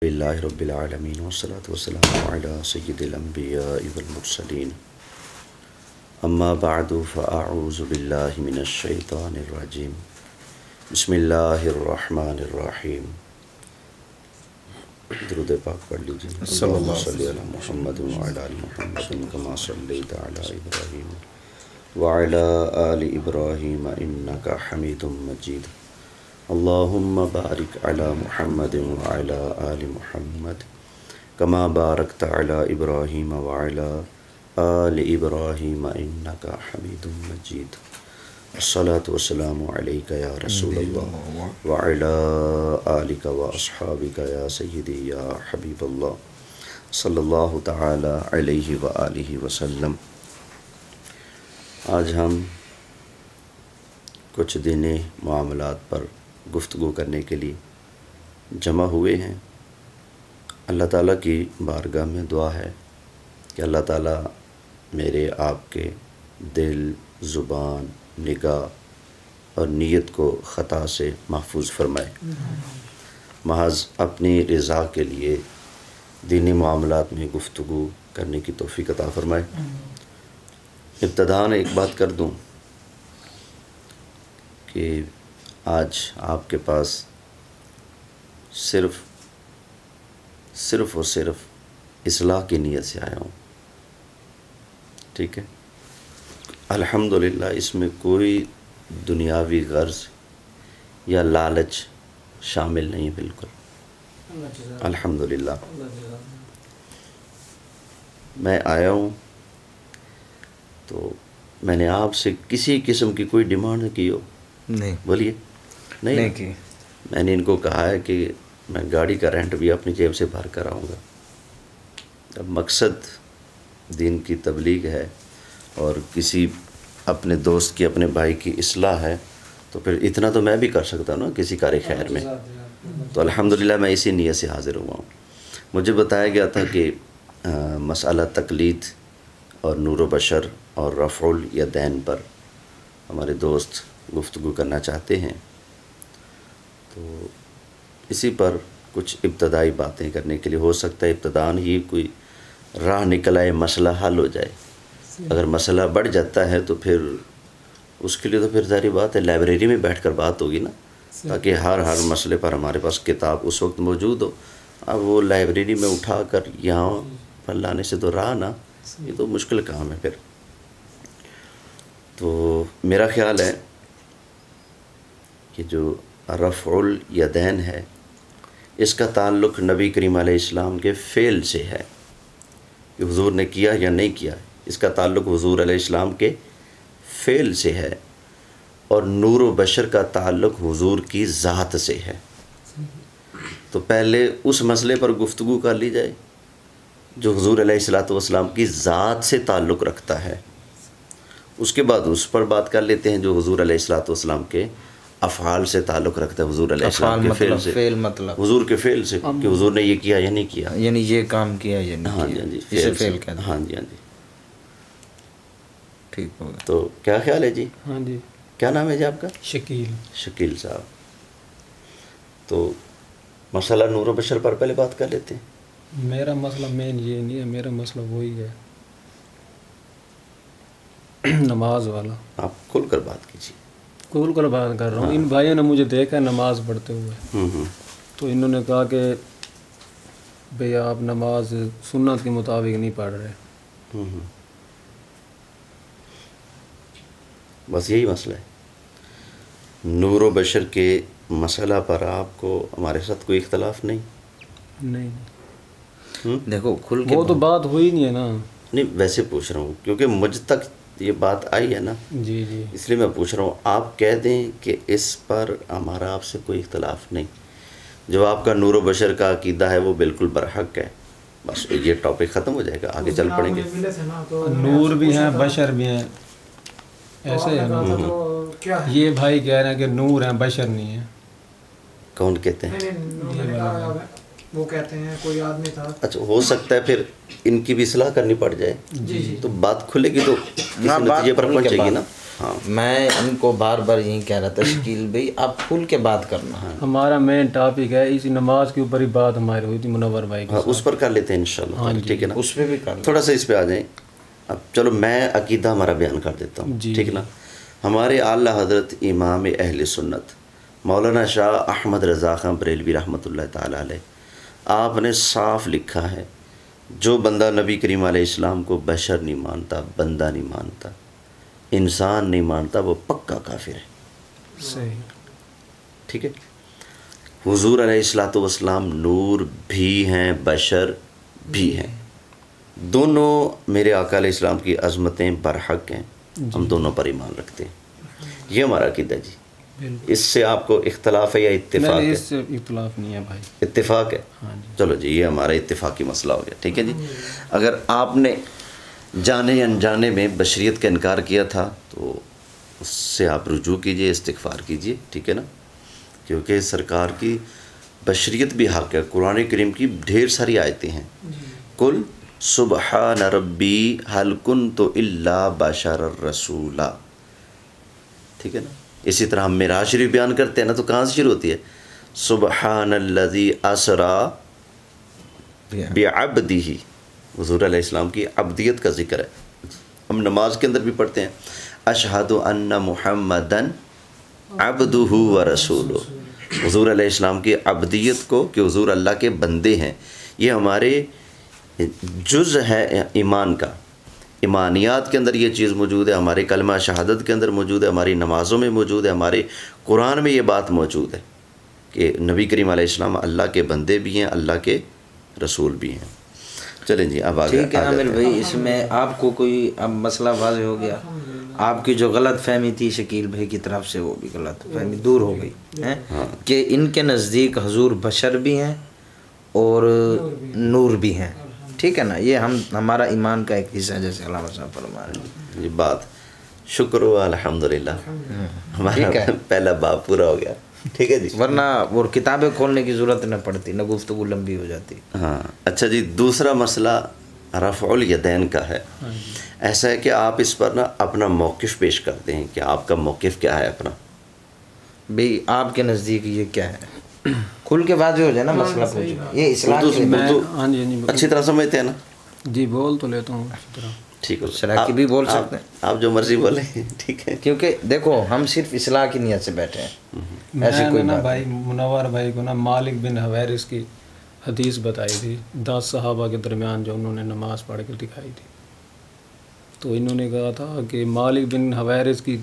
للہ رب العالمین والصلاة والسلام علی سید الانبیاء والمرسلین اما بعد فاعوذ باللہ من الشیطان الرجیم بسم اللہ الرحمن الرحیم. درود پاک پڑھ لیجیے. اللہم صلی علی محمد وعلی آل محمد کما صلیت علی ابراہیم وعلی آل ابراہیم انک حمید مجید. اللہم بارک علی محمد وعلی آل محمد کما بارکت علی ابراہیم وعلی آل ابراہیم انک حمید مجید. الصلاۃ والسلام علیک یا رسول اللہ وعلی آلک واصحابک یا سیدی یا حبیب اللہ صلی اللہ تعالی علیہ وآلہ وسلم. آج ہم کچھ دینی معاملات پر گفتگو کرنے کے لیے جمع ہوئے ہیں. اللہ تعالیٰ کی بارگاہ میں دعا ہے کہ اللہ تعالیٰ میرے آپ کے دل، زبان، نگاہ اور نیت کو خطا سے محفوظ فرمائے. محض اپنی رضا کے لیے دینی معاملات میں گفتگو کرنے کی توفیق عطا فرمائے. ابتداً ایک بات کر دوں کہ آج آپ کے پاس صرف اور صرف اصلاح کی نیت سے آیا ہوں. ٹھیک ہے. الحمدللہ اس میں کوئی دنیاوی غرض یا لالچ شامل نہیں. بالکل الحمدللہ. میں آیا ہوں تو میں نے آپ سے کسی قسم کی کوئی ڈیمانڈ کی ہو؟ نہیں. بولیے. نہیں کی. میں نے ان کو کہا ہے کہ میں گاڑی کا رینٹ بھی اپنی جیب سے بھر کر آؤں گا. اب مقصد دین کی تبلیغ ہے اور کسی اپنے دوست کی، اپنے بھائی کی اصلاح ہے، تو پھر اتنا تو میں بھی کر سکتا ہوں نا کسی کار خیر میں. تو الحمدللہ میں اسی نیت سے حاضر ہوا ہوں. مجھے بتایا گیا تھا کہ مسئلہ تقلید اور نور و بشر اور رفع الیدین پر ہمارے دوست گفتگو کرنا چاہتے ہیں، تو اسی پر کچھ ابتدائی باتیں کرنے کے لیے ہو سکتا ہے ابتداً ہی کوئی راہ نکل آئے، مسئلہ حل ہو جائے. اگر مسئلہ بڑھ جاتا ہے تو پھر اس کے لیے تو پھر ظاہری بات ہے لائبریری میں بیٹھ کر بات ہوگی نا، تاکہ ہر مسئلے پر ہمارے پاس کتاب اس وقت موجود ہو. اب وہ لائبریری میں اٹھا کر یہاں پر لانے سے تو راہ نا، یہ تو مشکل کام ہے. پھر تو میرا خیال ہے کہ جو رفع الیدین ہے اس کا تعلق نبی کریم علیہ السلام کے فعل سے ہے کہ حضور نے کیا یا نہیں کیا. اس کا تعلق حضور علیہ السلام کے فعل سے ہے، اور نور و بشر کا تعلق حضور کی ذات سے ہے. تو پہلے اس مسئلے پر گفتگو کر لی جائے جو حضور علیہ السلام کی ذات سے تعلق رکھتا ہے. اس کے بعد اس پر بات کر لیتے ہیں جو حضور علیہ السلام کے افعال سے تعلق رکھتا ہے. حضور علیہ السلام کے فعل سے، فعل مطلب حضور کے فعل سے کہ حضور نے یہ کیا یا نہیں کیا، یعنی یہ کام کیا یا نہیں. ہاں جی، ہاں جی، اسے فعل کہتے ہیں. ہاں جی، ہاں جی. ٹھیک ہوگا. تو کیا خیال ہے جی؟ ہاں جی. کیا نام ہے جی آپ کا؟ شکیل. شکیل صاحب. تو مسئلہ نور و بشر پر پہلے بات کر لیتے ہیں. میرا مسئلہ مین یہ نہیں ہے، میرا مسئلہ وہی ہے نماز والا. آپ کھل کر بات کیجیے. کھول کر بات کر رہا ہوں. ان بھائیوں نے مجھے دیکھا نماز پڑھتے ہوئے، تو انہوں نے کہا کہ بھئی آپ نماز سنت کے مطابق نہیں پڑھ رہے. بس یہی مسئلہ ہے. نور و بشر کے مسئلہ پر آپ کو ہمارے ساتھ کوئی اختلاف نہیں؟ نہیں. دیکھو کھل کے وہ تو بات ہوئی نہیں ہے نا. نہیں، ویسے پوچھ رہا ہوں کیونکہ مجھ تک یہ بات آئی ہے نا، جی جی، اس لیے میں پوچھ رہا ہوں. آپ کہہ دیں کہ اس پر ہمارا آپ سے کوئی اختلاف نہیں، جو آپ کا نور و بشر کا عقیدہ ہے وہ بالکل برحق ہے، بس یہ ٹاپک ختم ہو جائے گا، آگے چل پڑیں گے. نور بھی ہیں بشر بھی ہیں، ایسے ہے نا. یہ بھائی کہہ رہے ہیں کہ نور ہیں بشر نہیں ہیں. کون کہتے ہیں؟ وہ کہتے ہیں کوئی آدمی تھا. اچھا ہو سکتا ہے پھر ان کی بھی اصلاح کرنی پڑ جائے. تو بات کھلے گی تو کسی نتیجے پر پہنچے گی نا. ہاں میں ان کو بار بار یہی کہہ رہا تھا شکیل بھائی آپ کھل کے بات کرنا. ہمارا مین ٹاپک ہے اسی نماز کے اوپر ہی بات ہماری ہوئی تھی منور بھائی کے اس پر کر لیتے ہیں انشاءاللہ. ٹھیک ہے نا. اس پہ بھی کر تھوڑا سا اس پہ آ جائیں. اب چلو میں عقیدہ ہمارا بیان کر دیتا ہوں. ٹھیک ہے نا. ہمارے اعلیٰ حضرت امام اہل سنت مولانا شاہ احمد رضا خان بریلوی رحمۃ اللہ تعالیٰ علیہ آپ نے صاف لکھا ہے جو بندہ نبی کریم علیہ السلام کو بشر نہیں مانتا، بندہ نہیں مانتا، انسان نہیں مانتا، وہ پکا کافر ہے. صحیح. ٹھیک ہے. حضور علیہ الصلوۃ والسلام نور بھی ہیں، بشر بھی ہیں. دونوں میرے آقا علیہ السلام کی عظمتیں برحق ہیں. ہم دونوں پر ایمان رکھتے ہیں. یہ ہمارا عقیدہ جی. اس سے آپ کو اختلاف ہے یا اتفاق ہے؟ اس سے اختلاف نہیں ہے بھائی. اتفاق ہے. چلو جی یہ ہمارا اتفاقی مسئلہ ہو گیا. ٹھیک ہے جی. اگر آپ نے جانے انجانے میں بشریت کا انکار کیا تھا تو اس سے آپ رجوع کیجئے، استغفار کیجئے. ٹھیک ہے نا. کیونکہ سرکار کی بشریت بھی حق ہے. قرآن کریم کی ڈھیر ساری آیتیں ہیں. کل سبحان ربی حل کنت الا بشر رسولا. ٹھیک ہے نا. اسی طرح ہم معراج شریف بیان کرتے ہیں نا تو کہاں سے شروع ہوتی ہے؟ سبحان الذی اسرا بعبدہ. حضور علیہ السلام کی عبدیت کا ذکر ہے. ہم نماز کے اندر بھی پڑھتے ہیں اشہد ان محمدن عبدہ ورسولہ. حضور علیہ السلام کی عبدیت کو کہ حضور اللہ کے بندے ہیں یہ ہمارے جز ہے ایمان کا. ایمانیات کے اندر یہ چیز موجود ہے، ہمارے کلمہ شہادت کے اندر موجود ہے، ہماری نمازوں میں موجود ہے، ہمارے قرآن میں یہ بات موجود ہے کہ نبی کریم علیہ السلام اللہ کے بندے بھی ہیں، اللہ کے رسول بھی ہیں. چلیں جی اب آگے. ٹھیک ہے عامر بھائی. اس میں آپ کو کوئی اب مسئلہ واضح ہو گیا. آپ کی جو غلط فہمی تھی شکیل بھائی کی طرف سے وہ بھی غلط فہمی دور ہو گئی ہے کہ ان کے نزدیک حضور بشر بھی ہیں اور نور بھی ہیں. ٹھیک ہے نا. یہ ہمارا ایمان کا ایک حصہ ہے جیسے علامہ صاحب فرما رہے ہیں. یہ بات شکر و الحمدللہ ہمارا پہلا باب پورا ہو گیا. ٹھیک ہے جی. ورنہ وہ کتابیں کھولنے کی ضرورت نہ پڑتی، نہ گفتگو لمبی ہو جاتی. ہاں اچھا جی. دوسرا مسئلہ رفع الیدین کا ہے. ایسا ہے کہ آپ اس پر نا اپنا موقف پیش کرتے ہیں کہ آپ کا موقف کیا ہے اپنا. بھئی آپ کے نزدیک یہ کیا ہے؟ کھل کے واضح ہو جائے نا مسئلہ پوچھو. یہ اسلام کی اچھی طرح سمجھتے ہیں نا. جی بول تو لیتا ہوں اچھی طرح. ٹھیک ہے. شراکی بھی بول سکتے ہیں. آپ جو مرضی بولیں. ٹھیک ہے. کیونکہ دیکھو ہم صرف اصلاح کی نیت سے بیٹھے ہیں. ایسی کوئی نا بھائی منور بھائی کو نا مالک بن حویرث کی حدیث بتائی تھی 10 صحابہ کے درمیان جو انہوں نے نماز پڑھ کے دکھائی تھی. تو انہوں نے کہا تھا کہ مالک بن حویرث کی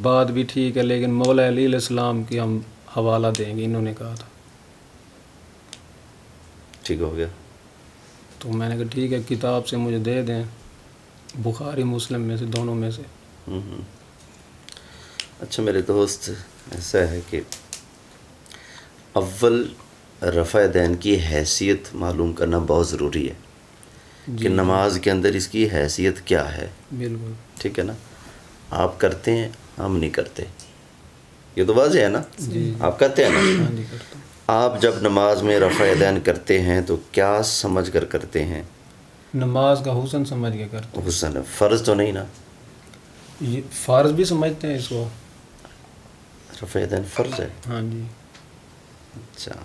بات بھی ٹھیک ہے لیکن مولا علی علیہ السلام کی ہم حوالہ دیں گے. انہوں نے کہا تھا. ٹھیک ہو گیا. تو میں نے کہا ٹھیک ہے کتاب سے مجھے دے دیں، بخاری مسلم میں سے دونوں میں سے. اچھا میرے دوست ایسا ہے کہ اول رفع دین کی حیثیت معلوم کرنا بہت ضروری ہے کہ نماز کے اندر اس کی حیثیت کیا ہے. بالکل. ٹھیک ہے نا. آپ کرتے ہیں ہم نہیں کرتے. یہ تو واضح ہے نا. آپ کرتے ہیں نا. آپ جب نماز میں رفع دین کرتے ہیں تو کیا سمجھ کر کرتے ہیں؟ نماز کا حسن سمجھ کے کرتے ہیں. حسن فرض تو نہیں نا. یہ فرض بھی سمجھتے ہیں اس کو. رفع دین فرض ہے. ہاں جی. اچھا.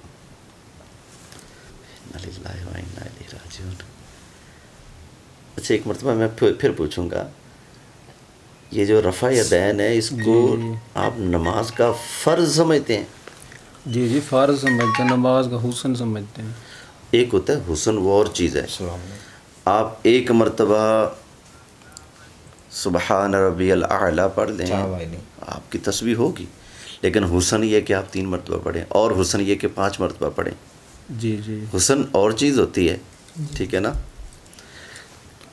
اچھا ایک مرتبہ میں پھر پوچھوں گا یہ جو رفع دین ہے اس کو آپ نماز کا فرض سمجھتے ہیں؟ جی جی فرض سمجھتے ہیں، نماز کا حسن سمجھتے ہیں. ایک ہوتا ہے حسن وہ اور چیز ہے. آپ ایک مرتبہ سبحان ربی الاعلیٰ پڑھ لیں آپ کی تسبیح ہوگی، لیکن حسن یہ کہ آپ 3 مرتبہ پڑھیں اور حسن یہ کہ 5 مرتبہ پڑھیں. جی جی حسن اور چیز ہوتی ہے. ٹھیک ہے نا.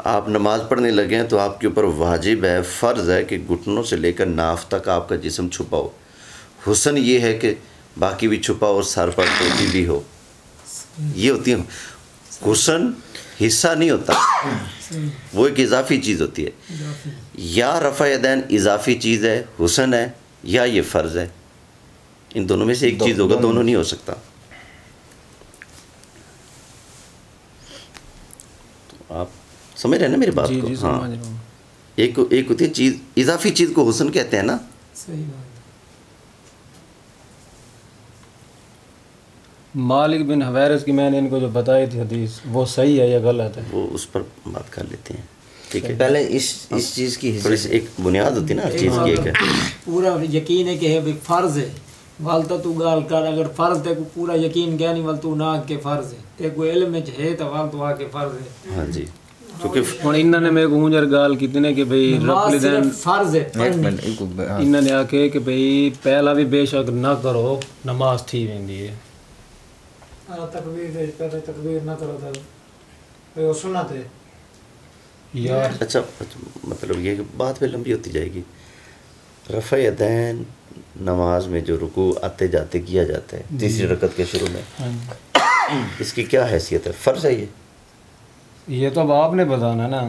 آپ نماز پڑھنے لگے ہیں تو آپ کے اوپر واجب ہے، فرض ہے کہ گھٹنوں سے لے کر ناف تک آپ کا جسم چھپا ہو. حسن یہ ہے کہ باقی بھی چھپا اور سر پر ٹوپی بھی ہو. یہ ہوتی ہے حسن. حصہ نہیں ہوتا، وہ ایک اضافی چیز ہوتی ہے. یا رفع دین اضافی چیز ہے حسن ہے یا یہ فرض ہے. ان دونوں میں سے ایک چیز ہوگا، دونوں نہیں ہو سکتا. آپ سمجھ رہے ہیں نا میری بات جی کو؟ جی ہاں، سمجھ رہا ہوں. ایک ہوتی ہے چیز، اضافی چیز کو حسن کہتے ہیں نا. صحیح بات مالک بن حویرث کی میں نے ان کو جو بتائی تھی حدیث، وہ صحیح ہے یا غلط ہے؟ وہ اس پر بات کر لیتے ہیں، ٹھیک ہے. پہلے اس چیز کی تھوڑی سی ایک بنیاد ہوتی ہے نا ہر چیز کی. ایک ہے پورا یقین ہے کہ ہے بھئی فرض ہے، والتا تو گال کر اگر فرض تے کو پورا یقین کیا نہیں والتو نہ کے فرض ہے تے کو علم وچ ہے تو والتو آ کے فرض ہے. ہاں جی، کیونکہ ہوں انہوں نے میرے کو اونجر گال کی نے کہ بھئی رب نماز الدین، صرف فرض ہے ایک پڑھنی. منٹ ان کو انہوں نے آکے کہ بھئی پہلا بھی بے شک نہ کرو نماز تھی ویندی ہے. تکبیر دے پہلے تکبیر نہ کرو تو وہ سنت ہے. یار اچھا مطلب یہ کہ بات پہ لمبی ہوتی جائے گی. رفع یدین نماز میں جو رکوع آتے جاتے کیا جاتا ہے تیسری رکعت کے شروع میں، ہاں جی. اس کی کیا حیثیت ہے؟ فرض ہے یہ تو اب آپ نے بتانا نا.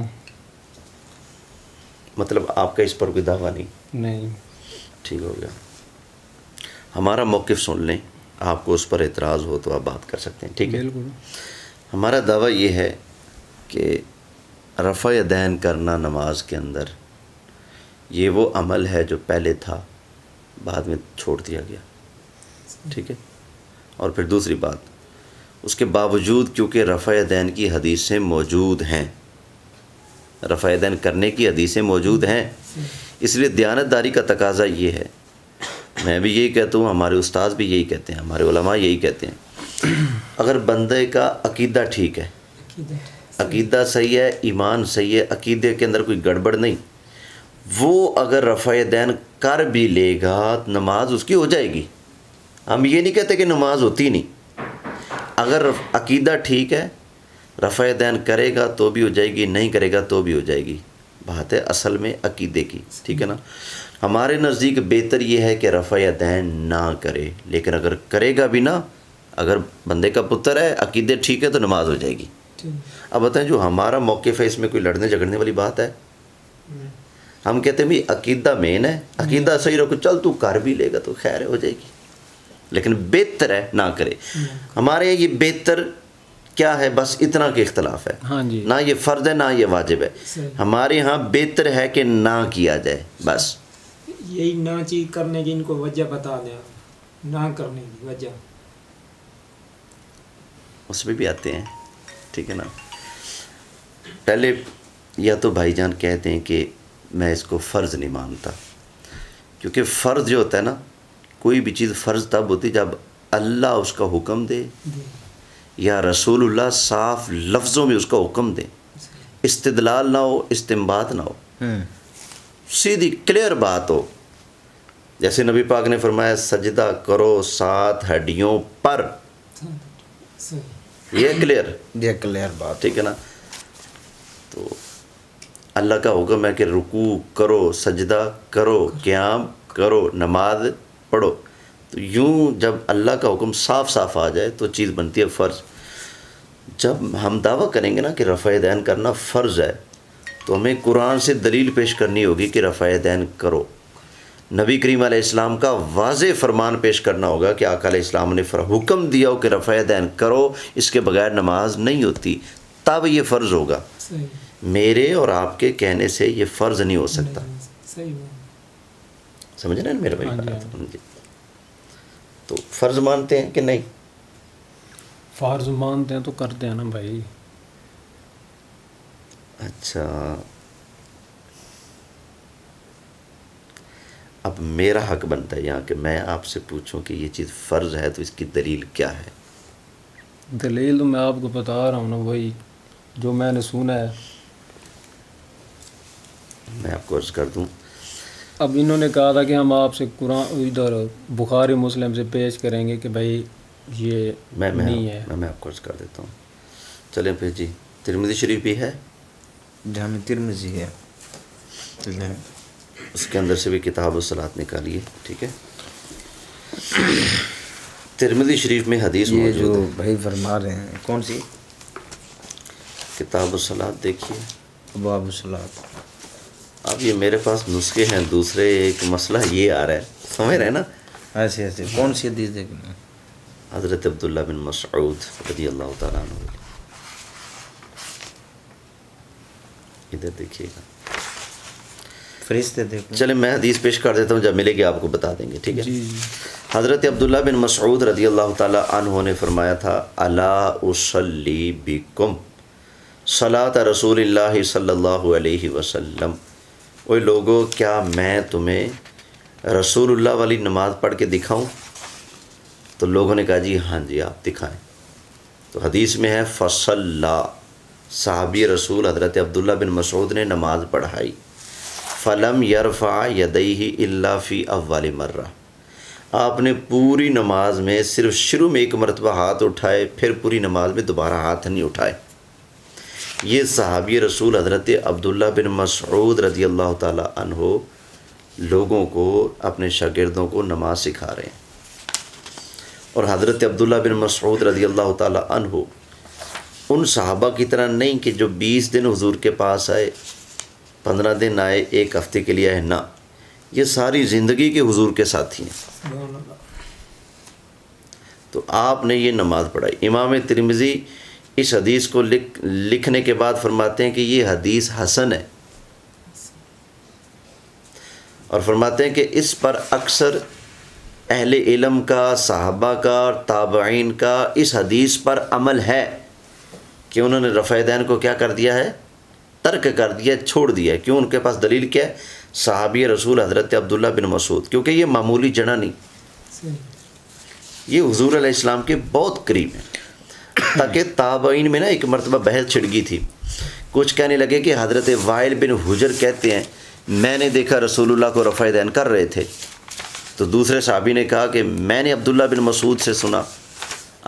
مطلب آپ کا اس پر کوئی دعویٰ نہیں؟ نہیں. ٹھیک ہو گیا. ہمارا موقف سن لیں، آپ کو اس پر اعتراض ہو تو آپ بات کر سکتے ہیں، ٹھیک ہے. بالکل. ہمارا دعویٰ یہ ہے کہ رفع یدین کرنا نماز کے اندر یہ وہ عمل ہے جو پہلے تھا بعد میں چھوڑ دیا گیا، ٹھیک ہے. اور پھر دوسری بات، اس کے باوجود کیونکہ رفع یدین کی حدیثیں موجود ہیں، رفع یدین کرنے کی حدیثیں موجود ہیں، اس لیے دیانتداری کا تقاضا یہ ہے. میں بھی یہی کہتا ہوں، ہمارے استاد بھی یہی کہتے ہیں، ہمارے علماء یہی کہتے ہیں، اگر بندے کا عقیدہ ٹھیک ہے، عقیدہ صحیح ہے، ایمان صحیح ہے، عقیدے کے اندر کوئی گڑبڑ نہیں، وہ اگر رفع یدین کر بھی لے گا نماز اس کی ہو جائے گی. ہم یہ نہیں کہتے کہ نماز ہوتی نہیں. اگر عقیدہ ٹھیک ہے، رفع یدین کرے گا تو بھی ہو جائے گی، نہیں کرے گا تو بھی ہو جائے گی. بات ہے اصل میں عقیدے کی، ٹھیک ہے نا. ہمارے نزدیک بہتر یہ ہے کہ رفع یدین نہ کرے، لیکن اگر کرے گا بھی نا، اگر بندے کا پتر ہے، عقیدے ٹھیک ہے تو نماز ہو جائے گی. اب بتائیں جو ہمارا موقف ہے اس میں کوئی لڑنے جھگڑنے والی بات ہے؟ ہم کہتے ہیں بھی عقیدہ مین ہے، عقیدہ صحیح رکھو، چل تو کر بھی لے گا تو خیر ہو جائے گی، لیکن بہتر ہے نہ کرے. ہمارے یہاں یہ بہتر کیا ہے، بس اتنا کے اختلاف ہے. ہاں جی. نہ یہ فرض ہے نہ یہ واجب ہے. ہمارے ہاں بہتر ہے کہ نہ کیا جائے بس. یہی نہ چیز کرنے کی ان کو وجہ بتا دیں، نہ کرنے کی وجہ اس میں بھی آتے ہیں، ٹھیک ہے نا. پہلے یا تو بھائی جان کہتے ہیں کہ میں اس کو فرض نہیں مانتا، کیونکہ فرض جو ہوتا ہے نا، کوئی بھی چیز فرض تب ہوتی جب اللہ اس کا حکم دے یا رسول اللہ صاف لفظوں میں اس کا حکم دے، استدلال نہ ہو، استنباط نہ ہو، سیدھی کلیئر بات ہو. جیسے نبی پاک نے فرمایا سجدہ کرو 7 ہڈیوں پر، یہ کلیئر بات، ٹھیک ہے نا. تو اللہ کا حکم ہے کہ رکوع کرو، سجدہ کرو، قیام کرو، نماز پڑھو. تو یوں جب اللہ کا حکم صاف صاف آ جائے تو چیز بنتی ہے فرض. جب ہم دعویٰ کریں گے نا کہ رفع یدین کرنا فرض ہے، تو ہمیں قرآن سے دلیل پیش کرنی ہوگی کہ رفع یدین کرو. نبی کریم علیہ السلام کا واضح فرمان پیش کرنا ہوگا کہ آقا علیہ السلام نے حکم دیا ہو کہ رفع یدین کرو، اس کے بغیر نماز نہیں ہوتی، تب یہ فرض ہوگا. میرے اور آپ کے کہنے سے یہ فرض نہیں ہو سکتا. سمجھ رہے ہیں میرے بھائی؟ تو فرض مانتے ہیں کہ نہیں؟ فرض مانتے ہیں تو کرتے ہیں نا بھائی. اچھا، اب میرا حق بنتا ہے یہاں کہ میں آپ سے پوچھوں کہ یہ چیز فرض ہے تو اس کی دلیل کیا ہے؟ دلیل تو میں آپ کو بتا رہا ہوں نا، وہی جو میں نے سنا ہے. میں آپ کو عرض کر دوں. اب انہوں نے کہا تھا کہ ہم آپ سے قرآن ادھر بخاری مسلم سے پیش کریں گے کہ بھائی یہ نہیں ہے. میں آپ کو عرض کر دیتا ہوں. چلیں پھر جی، ترمذی شریف بھی ہے، جامع ترمذی ہے، اس کے اندر سے بھی کتاب الصلاۃ نکالیے، ٹھیک ہے. ترمذی شریف میں حدیث یہ موجود جو ہے، بھائی فرما رہے ہیں کون سی کتاب الصلاۃ دیکھیے، ابواب الصلاۃ. اب یہ میرے پاس نسخے ہیں دوسرے، ایک مسئلہ یہ آ رہا ہے، سمجھ رہے ہیں نا. ایسے کون سی حدیث دیکھنا؟ حضرت عبداللہ بن مسعود رضی اللہ تعالیٰ عنہ. ادھر دیکھیے گا، فرشتے دیکھو. چلیں میں حدیث پیش کر دیتا ہوں، جب ملے گی آپ کو بتا دیں گے، ٹھیک ہے. جی جی. حضرت عبداللہ بن مسعود رضی اللہ تعالی عنہ نے فرمایا تھا، الا اصلی بکم صلاۃ رسول اللہ صلی اللہ علیہ وسلم، اوے لوگو کیا میں تمہیں رسول اللہ والی نماز پڑھ کے دکھاؤں؟ تو لوگوں نے کہا جی ہاں جی آپ دکھائیں. تو حدیث میں ہے فصلی، صحابی رسول حضرت عبداللہ بن مسعود نے نماز پڑھائی، فلم یرفع یدیہ الا فی اول مرہ، آپ نے پوری نماز میں صرف شروع میں ایک مرتبہ ہاتھ اٹھائے، پھر پوری نماز میں دوبارہ ہاتھ نہیں اٹھائے. یہ صحابی رسول حضرت عبداللہ بن مسعود رضی اللہ تعالی عنہ لوگوں کو، اپنے شاگردوں کو نماز سکھا رہے ہیں. اور حضرت عبداللہ بن مسعود رضی اللہ تعالی عنہ ان صحابہ کی طرح نہیں کہ جو 20 دن حضور کے پاس آئے، 15 دن آئے، ایک ہفتے کے لیے آئے، نہ، یہ ساری زندگی کے حضور کے ساتھی ہیں. تو آپ نے یہ نماز پڑھائی. امام ترمذی اس حدیث کو لکھنے کے بعد فرماتے ہیں کہ یہ حدیث حسن ہے، اور فرماتے ہیں کہ اس پر اکثر اہل علم کا، صحابہ کا اور تابعین کا اس حدیث پر عمل ہے کہ انہوں نے رفع دین کو کیا کر دیا ہے؟ ترک کر دیا، چھوڑ دیا ہے. کیوں؟ ان کے پاس دلیل کیا ہے؟ صحابی رسول حضرت عبداللہ بن مسعود، کیونکہ یہ معمولی جنا نہیں، یہ حضور علیہ السلام کے بہت قریب ہیں. تاکہ تابعین میں نا ایک مرتبہ بحث چھڑ گئی تھی، کچھ کہنے لگے کہ حضرت وائل بن حجر کہتے ہیں میں نے دیکھا رسول اللہ کو رفع دین کر رہے تھے. تو دوسرے صحابی نے کہا کہ میں نے عبداللہ بن مسعود سے سنا،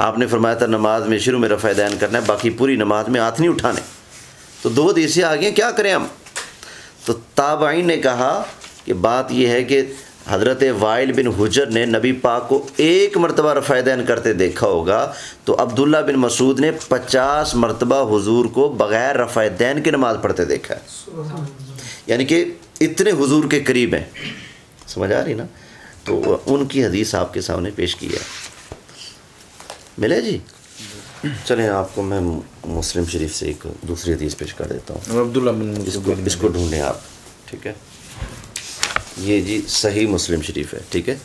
آپ نے فرمایا تھا نماز میں شروع میں رفع دین کرنا ہے، باقی پوری نماز میں ہاتھ نہیں اٹھانے. تو 2 حدیثیں آ گئیں، کیا کریں ہم؟ تو تابعین نے کہا کہ بات یہ ہے کہ حضرت وائل بن حجر نے نبی پاک کو ایک مرتبہ رفع دین کرتے دیکھا ہوگا، تو عبداللہ بن مسعود نے 50 مرتبہ حضور کو بغیر رفع دین کے نماز پڑھتے دیکھا ہے. یعنی کہ اتنے حضور کے قریب ہیں. سمجھ آ رہی نا؟ تو ان کی حدیث آپ کے سامنے پیش کی ہے. ملے جی؟ چلیں آپ کو میں مسلم شریف سے ایک دوسری حدیث پیش کر دیتا ہوں. عبداللہ بن مسعود اس کو ڈھونڈیں آپ، ٹھیک ہے؟ یہ جی صحیح مسلم شریف ہے، ٹھیک ہے؟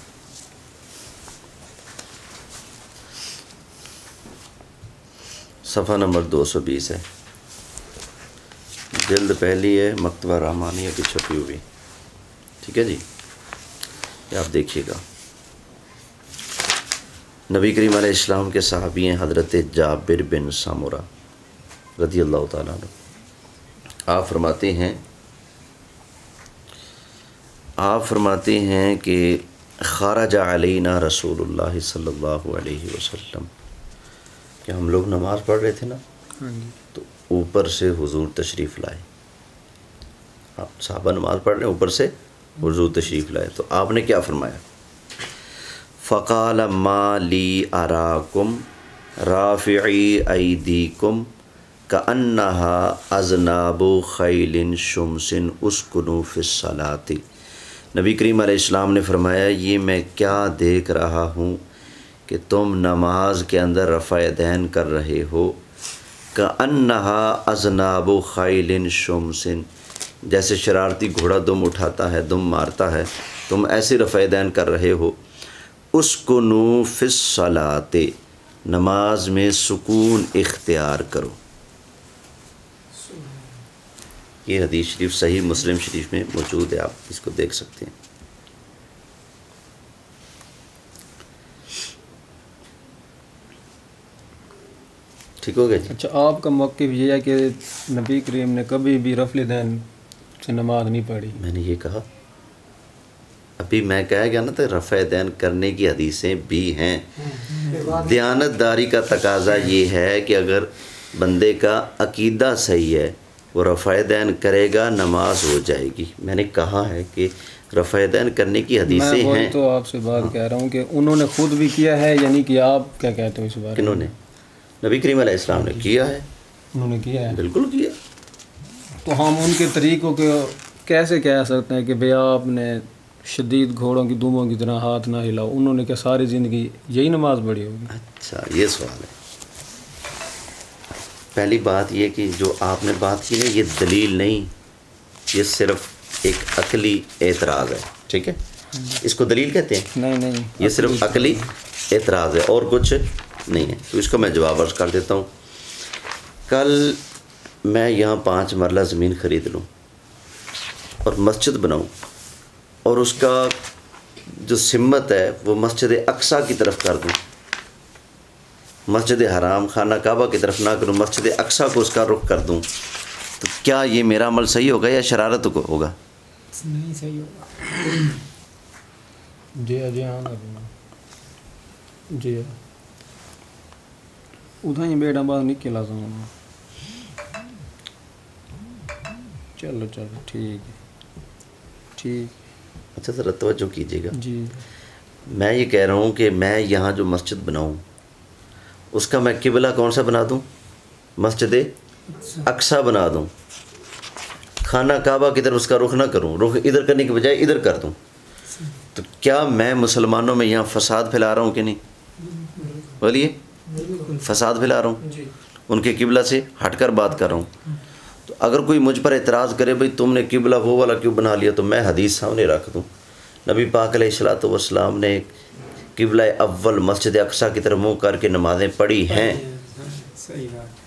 صفحہ نمبر 220 ہے، جلد پہلی ہے، مکتبہ رحمانیہ کی چھپی ہوئی، ٹھیک ہے جی؟ یہ آپ دیکھیے گا. نبی کریم علیہ السلام کے صحابی ہیں حضرت جابر بن سامورہ رضی اللہ تعالیٰ عنہ. آپ فرماتے ہیں کہ خرج علینا رسول اللہ صلی اللہ علیہ وسلم، کہ ہم لوگ نماز پڑھ رہے تھے نا، تو اوپر سے حضور تشریف لائے. آپ صحابہ نماز پڑھ رہے ہیں، اوپر سے حضور تشریف لائے. تو آپ نے کیا فرمایا؟ فقال ما لی اراکم رافعی ایدیکم کأنہا اذناب خیل شمس اسکنوا فی الصلاۃ. نبی کریم علیہ السلام نے فرمایا یہ میں کیا دیکھ رہا ہوں کہ تم نماز کے اندر رفع دین کر رہے ہو، کأنہا اذناب خیل شمس، جیسے شرارتی گھوڑا دم اٹھاتا ہے، دم مارتا ہے، تم ایسے رفع دین کر رہے ہو. اسکنوا فی الصلاۃ، نماز میں سکون اختیار کرو. یہ حدیث شریف صحیح مسلم شریف میں موجود ہے، آپ اس کو دیکھ سکتے ہیں. ٹھیک ہو گیا جی؟ اچھا، آپ کا موقف یہ ہے کہ نبی کریم نے کبھی بھی رفع دین سے نماز نہیں پڑھی؟ میں نے یہ کہا، ابھی میں کہا گیا نا، تو رفع دین کرنے کی حدیثیں بھی ہیں. دیانت داری کا تقاضا یہ ہے کہ اگر بندے کا عقیدہ صحیح ہے، وہ رفع دین کرے گا، نماز ہو جائے گی. میں نے کہا ہے کہ رفع دین کرنے کی حدیثیں ہیں. میں تو آپ سے بات کہہ رہا ہوں کہ انہوں نے خود بھی کیا ہے، یعنی کہ آپ کیا کہتے ہو اس بارے میں؟ کنہوں نے؟ نبی کریم علیہ السلام نے کیا ہے. انہوں نے کیا ہے، بالکل کیا. تو ہم ان کے طریقوں کے کیسے کہہ سکتے ہیں کہ بھئی آپ نے شدید گھوڑوں کی دموں کی طرح ہاتھ نہ ہلاؤ؟ انہوں نے کیا ساری زندگی یہی نماز پڑھی ہوگی؟ اچھا، یہ سوال ہے. پہلی بات یہ کہ جو آپ نے بات کی نا یہ دلیل نہیں، یہ صرف ایک عقلی اعتراض ہے، ٹھیک ہے؟ اس کو دلیل کہتے ہیں؟ نہیں یہ صرف عقلی اعتراض ہے اور کچھ نہیں ہے. تو اس کا میں جواب عرض کر دیتا ہوں. کل میں یہاں 5 مرلہ زمین خرید لوں اور مسجد بناؤں اور اس کا جو سمت ہے وہ مسجد اقصیٰ کی طرف کر دوں، مسجد حرام خانہ کعبہ کی طرف نہ کروں، مسجد اقصیٰ کو اس کا رخ کر دوں، تو کیا یہ میرا عمل صحیح ہوگا یا شرارت کو ہوگا؟ نہیں صحیح ہوگا. جی ہاں جی ادھر ہی بیٹا بعد نکلا سا. چلو ٹھیک ہے. اچھا ذرا توجہ کیجیے گا. جی میں یہ کہہ رہا ہوں کہ میں یہاں جو مسجد بناؤں اس کا میں قبلہ کون سا بنا دوں؟ مسجد اقصیٰ بنا دوں، خانہ کعبہ کی طرف اس کا رخ نہ کروں، رخ ادھر کرنے کے بجائے ادھر کر دوں، تو کیا میں مسلمانوں میں یہاں فساد پھیلا رہا ہوں کہ نہیں؟ بولیے، فساد پھیلا رہا ہوں، ان کے قبلہ سے ہٹ کر بات کر رہا ہوں. تو اگر کوئی مجھ پر اعتراض کرے بھئی تم نے قبلہ وہ والا کیوں بنا لیا، تو میں حدیث سامنے رکھ دوں. نبی پاک علیہ الصلوۃ والسلام نے قبلہ اول مسجد اقصیٰ کی طرف منہ کر کے نمازیں پڑھی ہیں. صحیح بات.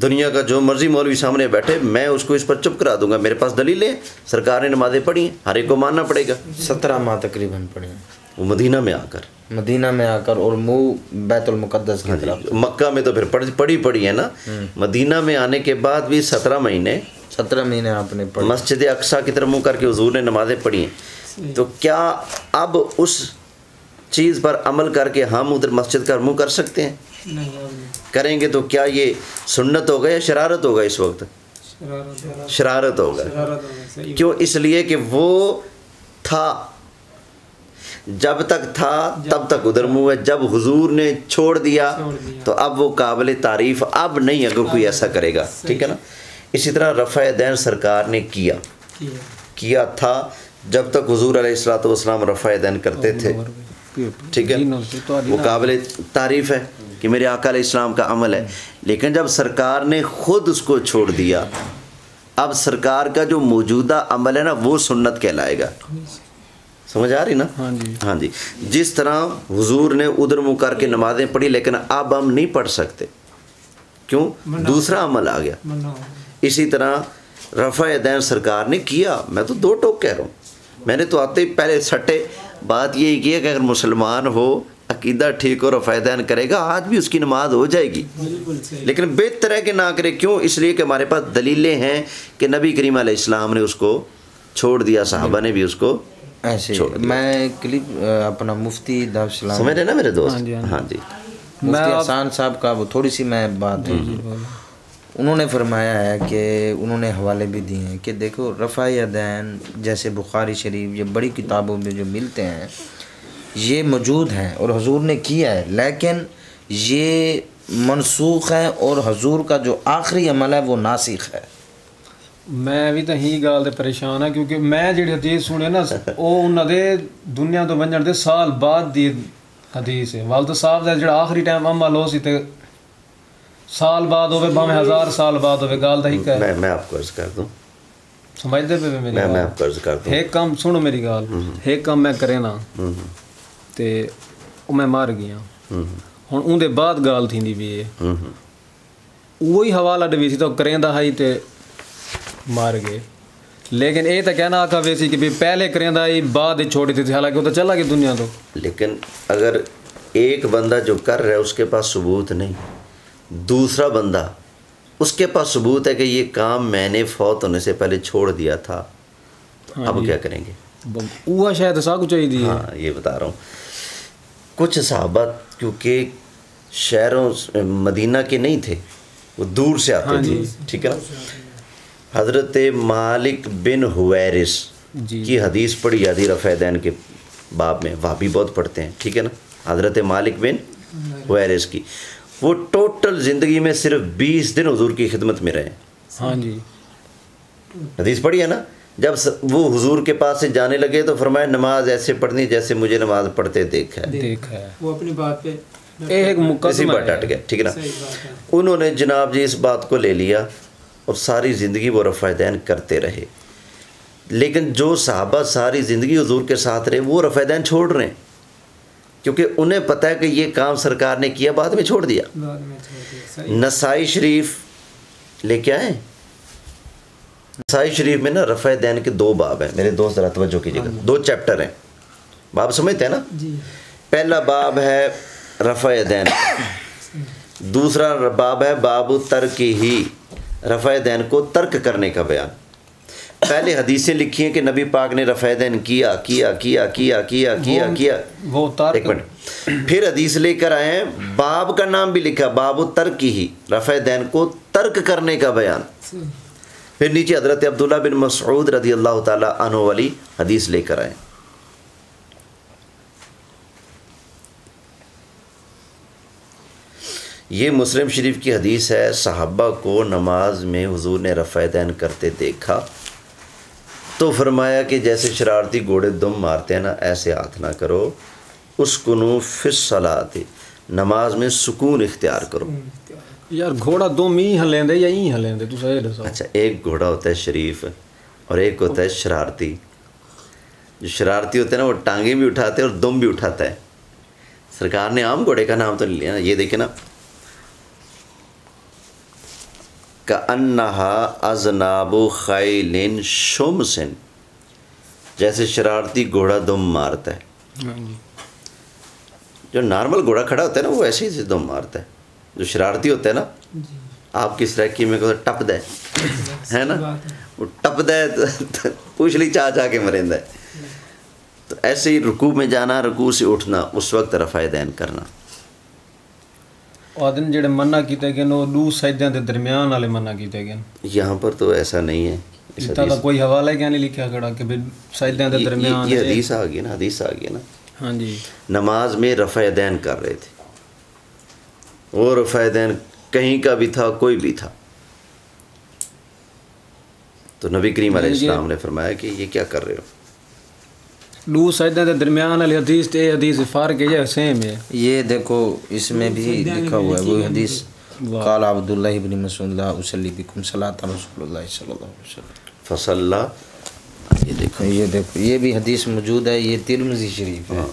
دنیا کا جو مرضی مولوی سامنے بیٹھے میں اس کو اس پر چپ کرا دوں گا، میرے پاس دلیلیں، سرکار نے نمازیں پڑھی ہیں، ہر ایک کو ماننا پڑے گا. 17 ماہ تقریباً پڑے ہیں وہ مدینہ میں آ کر اور منہ بیت المقدس کی طرف. مکہ میں تو پھر پڑھی ہے نا، مدینہ میں آنے کے بعد بھی 17 مہینے آپ نے پڑھی، مسجد اقصیٰ کی طرف منہ کر کے حضور نے نمازیں پڑھی ہیں. تو کیا اب اس چیز پر عمل کر کے ہم ادھر مسجد کا منہ کر سکتے ہیں؟ کریں گے تو کیا یہ سنت ہوگا یا شرارت ہوگا؟ اس وقت شرارت ہوگا. کیوں؟ اس لیے کہ وہ تھا، جب تک تھا تب تک ادھر منہ ہے، جب حضور نے چھوڑ دیا تو اب وہ قابل تعریف اب نہیں اگر کوئی ایسا کرے گا. ٹھیک ہے نا؟ اسی طرح رفع دین سرکار نے کیا تھا جب تک حضور علیہ الصلوۃ والسلام رفع دین کرتے تھے. ٹھیک ہے، وہ قابل تعریف ہے کہ میرے آقا علیہ السلام کا عمل ہے. لیکن جب سرکار نے خود اس کو چھوڑ دیا، اب سرکار کا جو موجودہ عمل ہے نا وہ سنت کہلائے گا. سمجھ آ رہی نا؟ ہاں جی. جس طرح حضور نے ادھر منہ کر کے نمازیں پڑھی لیکن اب ہم نہیں پڑھ سکتے، کیوں؟ دوسرا عمل آ گیا. اسی طرح رفع دین سرکار نے کیا. میں تو 2 ٹوک کہہ رہا ہوں، میں نے تو آتے ہی پہلے سٹے بات یہی کی ہے کہ اگر مسلمان ہو، عقیدہ ٹھیک ہو، رفع دین کرے گا، آج بھی اس کی نماز ہو جائے گی. لیکن بہتر ہے کہ نہ کرے. کیوں؟ اس لیے کہ ہمارے پاس دلیلیں ہیں کہ نبی کریم علیہ السلام نے اس کو چھوڑ دیا، صحابہ نے بھی اس کو ایسے. میں کلپ اپنا مفتی دعوت اسلام سمجھ رہے نا میرے دوست؟ ہاں جی. مفتی حسان صاحب کا وہ تھوڑی سی میں بات ہے، انہوں نے فرمایا ہے کہ انہوں نے حوالے بھی دیے ہیں کہ دیکھو رفع دین جیسے بخاری شریف یہ بڑی کتابوں میں جو ملتے ہیں یہ موجود ہیں اور حضور نے کیا ہے، لیکن یہ منسوخ ہے اور حضور کا جو آخری عمل ہے وہ ناسخ ہے. میں بھی تو ہی گال تے پریشان ہاں کیونکہ میں جڑی حدیث سنے نا وہ انہاں دے دنیا تو ونجن دے سال بعد دی حدیث ہے. والد صاحب دا جڑا آخری ٹائم عمل ہو سی تے سال بعد ہوئے، باہیں 1000 سال بعد ہوئے، گال دا ہی کہ میں آپ کو عرض کر دوں، سمجھتے پہ میری میں آپ کو عرض کر دوں. ایک کام سنو میری گال، ایک کام میں کرے نا تے او میں مار گیا ہن اون دے بعد گال تھیندی بھی ہے وہی حوالہ ڈوی سی تو کریندا ہائی تے مار گئے. لیکن اے تو کہنا آکھا ویسی کہ پہلے کریندا ہی بعد چھوڑی تھی، حالانکہ وہ تو چلا گیا دنیا تو. لیکن اگر ایک بندہ جو کر رہا ہے اس کے پاس ثبوت نہیں، دوسرا بندہ اس کے پاس ثبوت ہے کہ یہ کام میں نے فوت ہونے سے پہلے چھوڑ دیا تھا، تو اب کیا کریں گے؟ وہ شاید سا کچھ ہی دی. ہاں یہ بتا رہا ہوں. کچھ صحابہ کیونکہ شہروں مدینہ کے نہیں تھے، وہ دور سے آتے تھے. ٹھیک ہے نا؟ حضرت مالک بن حویرث کی حدیث پڑھی جاتی رفع دین کے باب میں، وہاں بھی بہت پڑھتے ہیں. ٹھیک ہے نا؟ حضرت مالک بن حویرث کی وہ ٹوٹل زندگی میں صرف 20 دن حضور کی خدمت میں رہے. ہاں جی حدیث پڑھی ہے نا؟ جب وہ حضور کے پاس سے جانے لگے تو فرمایا نماز ایسے پڑھنی جیسے مجھے نماز پڑھتے دیکھا ہے. وہ اپنی بات پہ ایک اسی مقدمہ پر ڈٹ ہے۔ گئے، ٹھیک ہے نا۔ صحیح بات ہے۔ انہوں نے جناب جی اس بات کو لے لیا اور ساری زندگی وہ رفع دین کرتے رہے، لیکن جو صحابہ ساری زندگی حضور کے ساتھ رہے وہ رفع دین چھوڑ رہے ہیں، کیونکہ انہیں پتہ ہے کہ یہ کام سرکار نے کیا، بعد میں چھوڑ دیا۔ بعد میں چھوڑ دیا، صحیح۔ نسائی شریف لے کے آئے، نسائی شریف میں نا رفع دین کے 2 باب ہیں، میرے دوست ذرا توجہ کیجیے گا، 2 چیپٹر ہیں، باب سمجھتے ہیں نا؟ جی پہلا باب ہے رفع دین، دوسرا باب ہے باب ترک ہی، رفع دین کو ترک کرنے کا بیان۔ پہلے حدیثیں لکھی ہیں کہ نبی پاک نے رفع دین کیا کیا کیا کیا کیا کیا کیا، وہ ترک ایک منٹ، پھر حدیث لے کر آئے ہیں، باب کا نام بھی لکھا باب ترک ہی، رفع دین کو ترک کرنے کا بیان۔ پھر نیچے حضرت عبداللہ بن مسعود رضی اللہ تعالی عنہ والی حدیث لے کر آئے۔ یہ مسلم شریف کی حدیث ہے، صحابہ کو نماز میں حضور نے رفع دین کرتے دیکھا تو فرمایا کہ جیسے شرارتی گھوڑے دم مارتے ہیں نا، ایسے ہاتھ نہ کرو، اسکنوا فی الصلاۃ، نماز میں سکون اختیار کرو۔ یار گھوڑا 2 می ہلیندے یا این ہلیندے تو صحیح دسو۔ اچھا، ایک گھوڑا ہوتا ہے شریف اور ایک ہوتا ہے شرارتی۔ جو شرارتی ہوتا ہے نا وہ ٹانگیں بھی اٹھاتے ہیں اور دم بھی اٹھاتا ہے۔ سرکار نے عام گھوڑے کا نام تو نہیں لیا نا، یہ دیکھیں نا، کأنہا اذناب خیل شمس، جیسے شرارتی گھوڑا دم مارتا ہے۔ ہاں جی، جو نارمل گھوڑا کھڑا ہوتا ہے نا وہ ایسے ہی دم مارتا ہے، جو شرارتی ہوتا ہے نا آپ کس طرح کی میں کہتا ٹپ دے ہے نا، وہ ٹپ دے پوچھ لی چاہ چاہ کے مرندہ ہے۔ تو ایسے ہی رکوع میں جانا، رکوع سے اٹھنا، اس وقت رفع دین کرنا۔ آدن جڑے منع کیتے گئے وہ 2 سجدیاں دے درمیان والے منع کیتے گئے۔ یہاں پر تو ایسا نہیں ہے، اس اس کا کوئی حوالہ کیا نہیں لکھا کھڑا کہ سجدیاں دے درمیان یہ حدیث آ گئی نا، حدیث آ گئی نا۔ ہاں جی، نماز میں رفع دین کر رہے تھے، وہ رفع دین کہیں کا بھی تھا، کوئی بھی تھا، تو نبی کریم علیہ السلام نے فرمایا کہ یہ کیا کر رہے ہو؟ 2 سجدیاں دے درمیان والی حدیث تے حدیث فرق ہے یا سیم ہے؟ یہ دیکھو اس میں بھی لکھا ہوا ہے، وہ حدیث قال عبداللہ ابن مسعود لا اصلی بکم صلاۃ رسول اللہ صلی اللہ علیہ وسلم فصلہ، یہ دیکھو یہ بھی حدیث موجود ہے، یہ ترمذی شریف ہے۔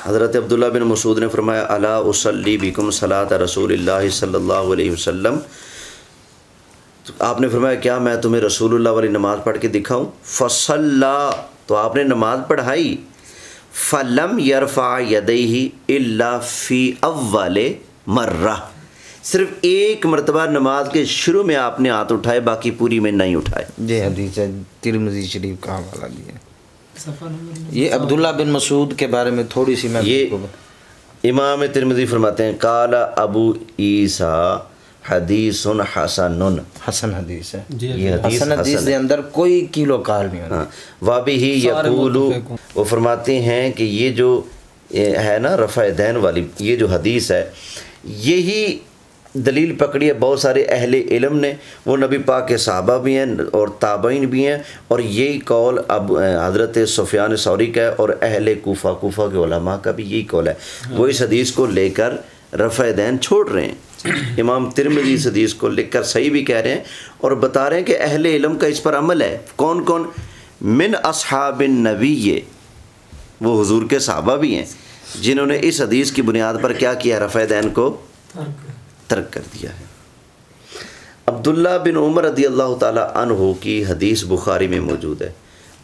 حضرت عبداللہ بن مسعود نے فرمایا الا اصلی بکم صلاۃ رسول اللہ صلی اللہ علیہ وسلم، آپ نے فرمایا کیا میں تمہیں رسول اللہ والی نماز پڑھ کے دکھاؤں؟ فصلا، تو آپ نے نماز پڑھائی، فلم یرفع یدیہ الا فی اول مرہ، صرف ایک مرتبہ نماز کے شروع میں آپ نے ہاتھ اٹھائے، باقی پوری میں نہیں اٹھائے۔ یہ حدیث ہے، ترمذی شریف کا حوالہ دیا۔ یہ عبداللہ بن مسعود کے بارے میں تھوڑی سی میں یہ امام ترمذی فرماتے ہیں قال ابو عیسیٰ حدیث حسن، حسن حدیث ہے، یہ حدیث حسن حدیث حسن کے اندر کوئی کیلو کال نہیں ہوتا۔ وابہ یقول، وہ فرماتے ہیں کہ یہ جو ہے نا رفع دین والی یہ جو حدیث ہے، یہی دلیل پکڑی ہے بہت سارے اہل علم نے، وہ نبی پاک کے صحابہ بھی ہیں اور تابعین بھی ہیں، اور یہی قول اب حضرت سفیان ثوری کا ہے اور اہل کوفہ کے علماء کا بھی یہی قول ہے، وہ اس حدیث کو لے کر رفع دین چھوڑ رہے ہیں۔ امام ترمذی اس حدیث کو لکھ کر صحیح بھی کہہ رہے ہیں اور بتا رہے ہیں کہ اہل علم کا اس پر عمل ہے۔ کون کون؟ من اصحاب النبی، وہ حضور کے صحابہ بھی ہیں جنہوں نے اس حدیث کی بنیاد پر کیا کیا، رفع دین کو ترک کر دیا ہے۔ عبداللہ بن عمر رضی اللہ تعالی عنہ کی حدیث بخاری میں موجود ہے،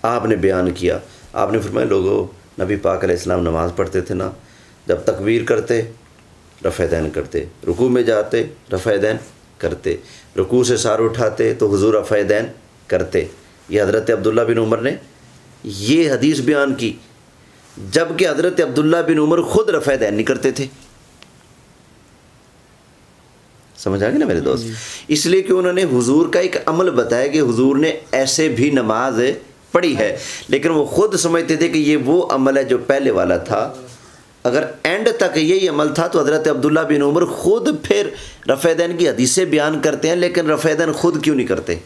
آپ نے بیان کیا، آپ نے فرمایا لوگوں نبی پاک علیہ السلام نماز پڑھتے تھے نا، جب تکبیر کرتے رفع دین کرتے، رکوع میں جاتے رفع دین کرتے، رکوع سے سار اٹھاتے تو حضور رفع دین کرتے۔ یہ حضرت عبداللہ بن عمر نے یہ حدیث بیان کی، جبکہ حضرت عبداللہ بن عمر خود رفع دین نہیں کرتے تھے۔ سمجھ آ گئی نا میرے دوست؟ اس لیے کہ انہوں نے حضور کا ایک عمل بتایا کہ حضور نے ایسے بھی نماز پڑھی ہے، لیکن وہ خود سمجھتے تھے کہ یہ وہ عمل ہے جو پہلے والا تھا۔ اگر اینڈ تک یہی عمل تھا تو حضرت عبداللہ بن عمر خود پھر رفع دین کی حدیثیں بیان کرتے ہیں، لیکن رفع دین خود کیوں نہیں کرتے؟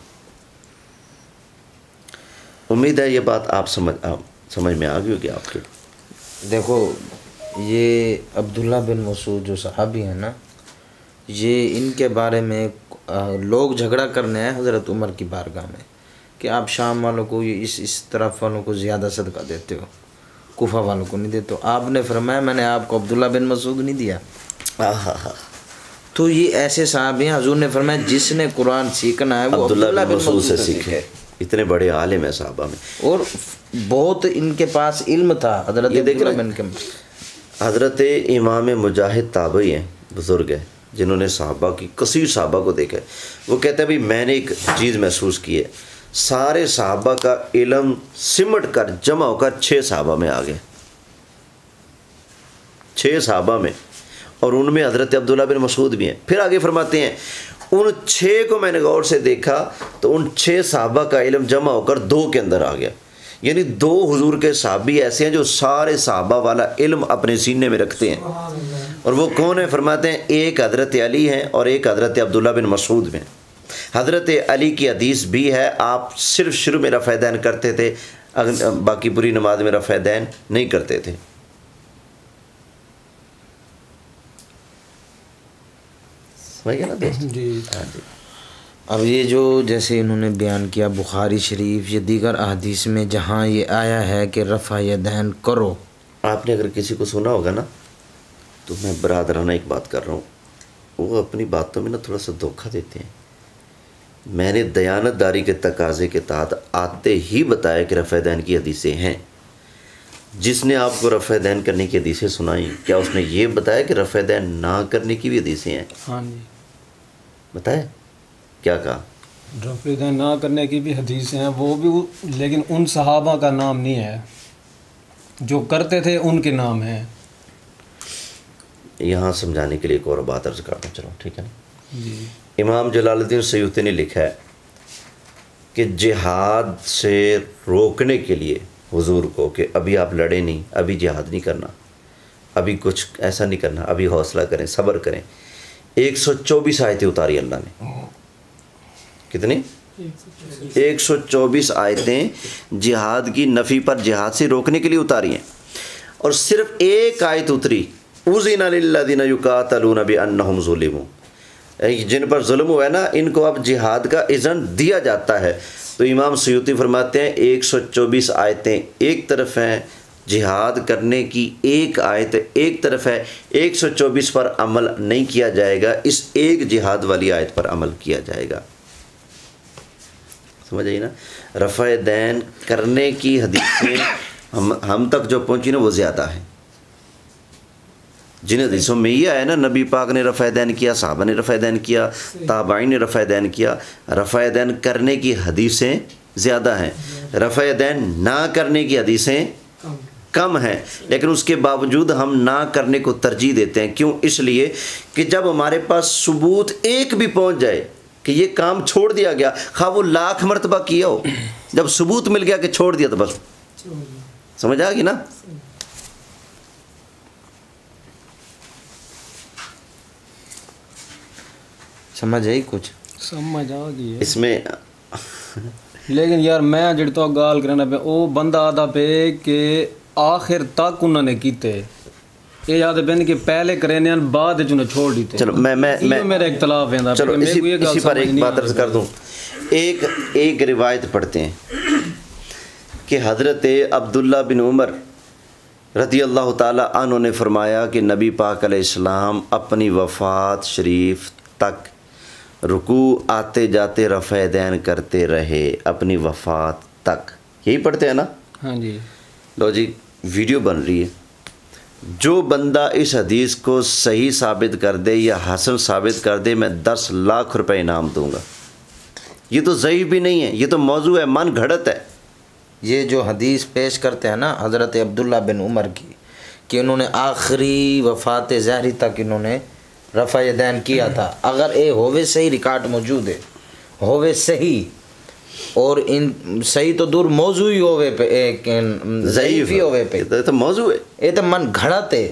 امید ہے یہ بات آپ سمجھ میں آ گئی ہوگی آپ کے۔ دیکھو یہ عبداللہ بن مسعود جو صحابی ہیں نا، یہ ان کے بارے میں لوگ جھگڑا کرنے ہیں حضرت عمر کی بارگاہ میں کہ آپ شام والوں کو اس طرف والوں کو زیادہ صدقہ دیتے ہو، کوفہ والوں کو نہیں دیتے ہو. آپ نے فرمایا میں نے آپ کو عبداللہ بن مسعود نہیں دیا. تو یہ ایسے صحابی ہیں، حضور نے فرمایا جس نے قرآن سیکھنا ہے وہ عبداللہ بن مسعود سے سیکھے. اتنے بڑے عالم ہیں صحابہ میں، اور بہت ان کے پاس علم تھا. حضرت یہ دیکھ عبداللہ بن کے حضرت امام مجاہد تابعی ہیں، بزرگ ہیں، جنہوں نے صحابہ کی کثیر صحابہ کو دیکھا ہے. وہ کہتے ہیں بھی میں نے ایک چیز محسوس کی ہے، سارے صحابہ کا علم سمٹ کر جمع ہو کر 6 صحابہ میں آ گئے، 6 صحابہ میں، اور ان میں حضرت عبداللہ بن مسعود بھی ہیں. پھر آگے فرماتے ہیں ان 6 کو میں نے غور سے دیکھا تو ان 6 صحابہ کا علم جمع ہو کر 2 کے اندر آ گیا. یعنی 2 حضور کے صحابی ایسے ہیں جو سارے صحابہ والا علم اپنے سینے میں رکھتے ہیں. اور وہ کون ہیں؟ فرماتے ہیں ایک حضرت علی ہیں اور ایک حضرت عبداللہ بن مسعود میں. حضرت علی کی حدیث بھی ہے، آپ صرف شروع میں رفع دین کرتے تھے، باقی پوری نماز میں رفع دین نہیں کرتے تھے. سمجھ گیا نا دوست؟ جی. ہاں جی. اب یہ جو جیسے انہوں نے بیان کیا بخاری شریف یا دیگر احادیث میں جہاں یہ آیا ہے کہ رفع یدین کرو، آپ نے اگر کسی کو سنا ہوگا نا، تو میں برادرانہ ایک بات کر رہا ہوں، وہ اپنی باتوں میں نا تھوڑا سا دھوکہ دیتے ہیں. میں نے دیانت داری کے تقاضے کے تحت آتے ہی بتایا کہ رفع دین کی حدیثیں ہیں. جس نے آپ کو رفع دین کرنے کی حدیثیں سنائیں، کیا اس نے یہ بتایا کہ رفع دین نہ کرنے کی بھی حدیثیں ہیں؟ ہاں جی. بتایا کیا کہا؟ رفع دین نہ کرنے کی بھی حدیث ہیں، وہ بھی، لیکن ان صحابہ کا نام نہیں ہے، جو کرتے تھے ان کے نام ہیں. یہاں سمجھانے کے لیے ایک اور بات عرض کرتا ہوں، چلو ٹھیک ہے نا. جی. امام جلال الدین سیوطی نے لکھا ہے کہ جہاد سے روکنے کے لیے حضور کو کہ ابھی آپ لڑیں نہیں، ابھی جہاد نہیں کرنا، ابھی کچھ ایسا نہیں کرنا، ابھی حوصلہ کریں، صبر کریں، 124 آیتیں اتاری اللہ نے. کتنی؟ 124 آیتیں جہاد کی نفی پر، جہاد سے روکنے کے لیے اتاری ہیں. اور صرف ایک آیت اتری، اذن للذین یقاتلون بانہم ظلموا، جن پر ظلم ہوا ہے نا ان کو اب جہاد کا اذن دیا جاتا ہے. تو امام سیوطی فرماتے ہیں 124 آیتیں ایک طرف ہیں، جہاد کرنے کی ایک آیت ایک طرف ہے، 124 پر عمل نہیں کیا جائے گا، اس ایک جہاد والی آیت پر عمل کیا جائے گا. سمجھ آئی نا؟ رفع دین کرنے کی حدیثیں ہم تک جو پہنچی نا وہ زیادہ ہیں. جن حدیثوں میں یہ ہے نا نبی پاک نے رفع دین کیا، صحابہ نے رفع دین کیا، تابعین نے رفع دین کیا، رفع دین کرنے کی حدیثیں زیادہ ہیں، رفع دین نہ کرنے کی حدیثیں کم ہیں. لیکن اس کے باوجود ہم نہ کرنے کو ترجیح دیتے ہیں. کیوں؟ اس لیے کہ جب ہمارے پاس ثبوت ایک بھی پہنچ جائے کہ یہ کام چھوڑ دیا گیا، خواہ وہ 1,00,000 مرتبہ کیا ہو، جب ثبوت مل گیا کہ چھوڑ دیا تو بس سمجھ آ گئی نا. سمجھ آئی کچھ؟ سمجھ آ گئی ہے اس میں. لیکن یار میں جڑی تو گال کرنا پہ وہ بندہ آتا پہ کہ آخر تک انہوں نے کیتے، یہ یاد پہن کہ پہلے کرنے بعد انہیں چھوڑ دیتے. چلو میں میرا اختلاف ہے. چلو اسی پر ایک بات عرض کر دوں. ایک روایت پڑھتے ہیں کہ حضرت عبداللہ بن عمر رضی اللہ تعالی عنہ نے فرمایا کہ نبی پاک علیہ السلام اپنی وفات شریف تک رکوع آتے جاتے رفع دین کرتے رہے، اپنی وفات تک. یہی پڑھتے ہیں نا؟ ہاں جی. لو جی ویڈیو بن رہی ہے، جو بندہ اس حدیث کو صحیح ثابت کر دے یا حسن ثابت کر دے میں 10 لاکھ روپے انعام دوں گا. یہ تو ضعیف بھی نہیں ہے، یہ تو موضوع ہے، من گھڑت ہے. یہ جو حدیث پیش کرتے ہیں نا حضرت عبداللہ بن عمر کی کہ انہوں نے آخری وفات ظاہری تک انہوں نے رفع یدین کیا تھا، اگر اے ہووے صحیح ریکارڈ موجود ہے، ہووے صحیح، اور ان صحیح تو دور موضوع ہی ہووے پہ ضعیف ہی ہووے پہ یہ تو موضوع ہے، یہ تو من گھڑت ہے.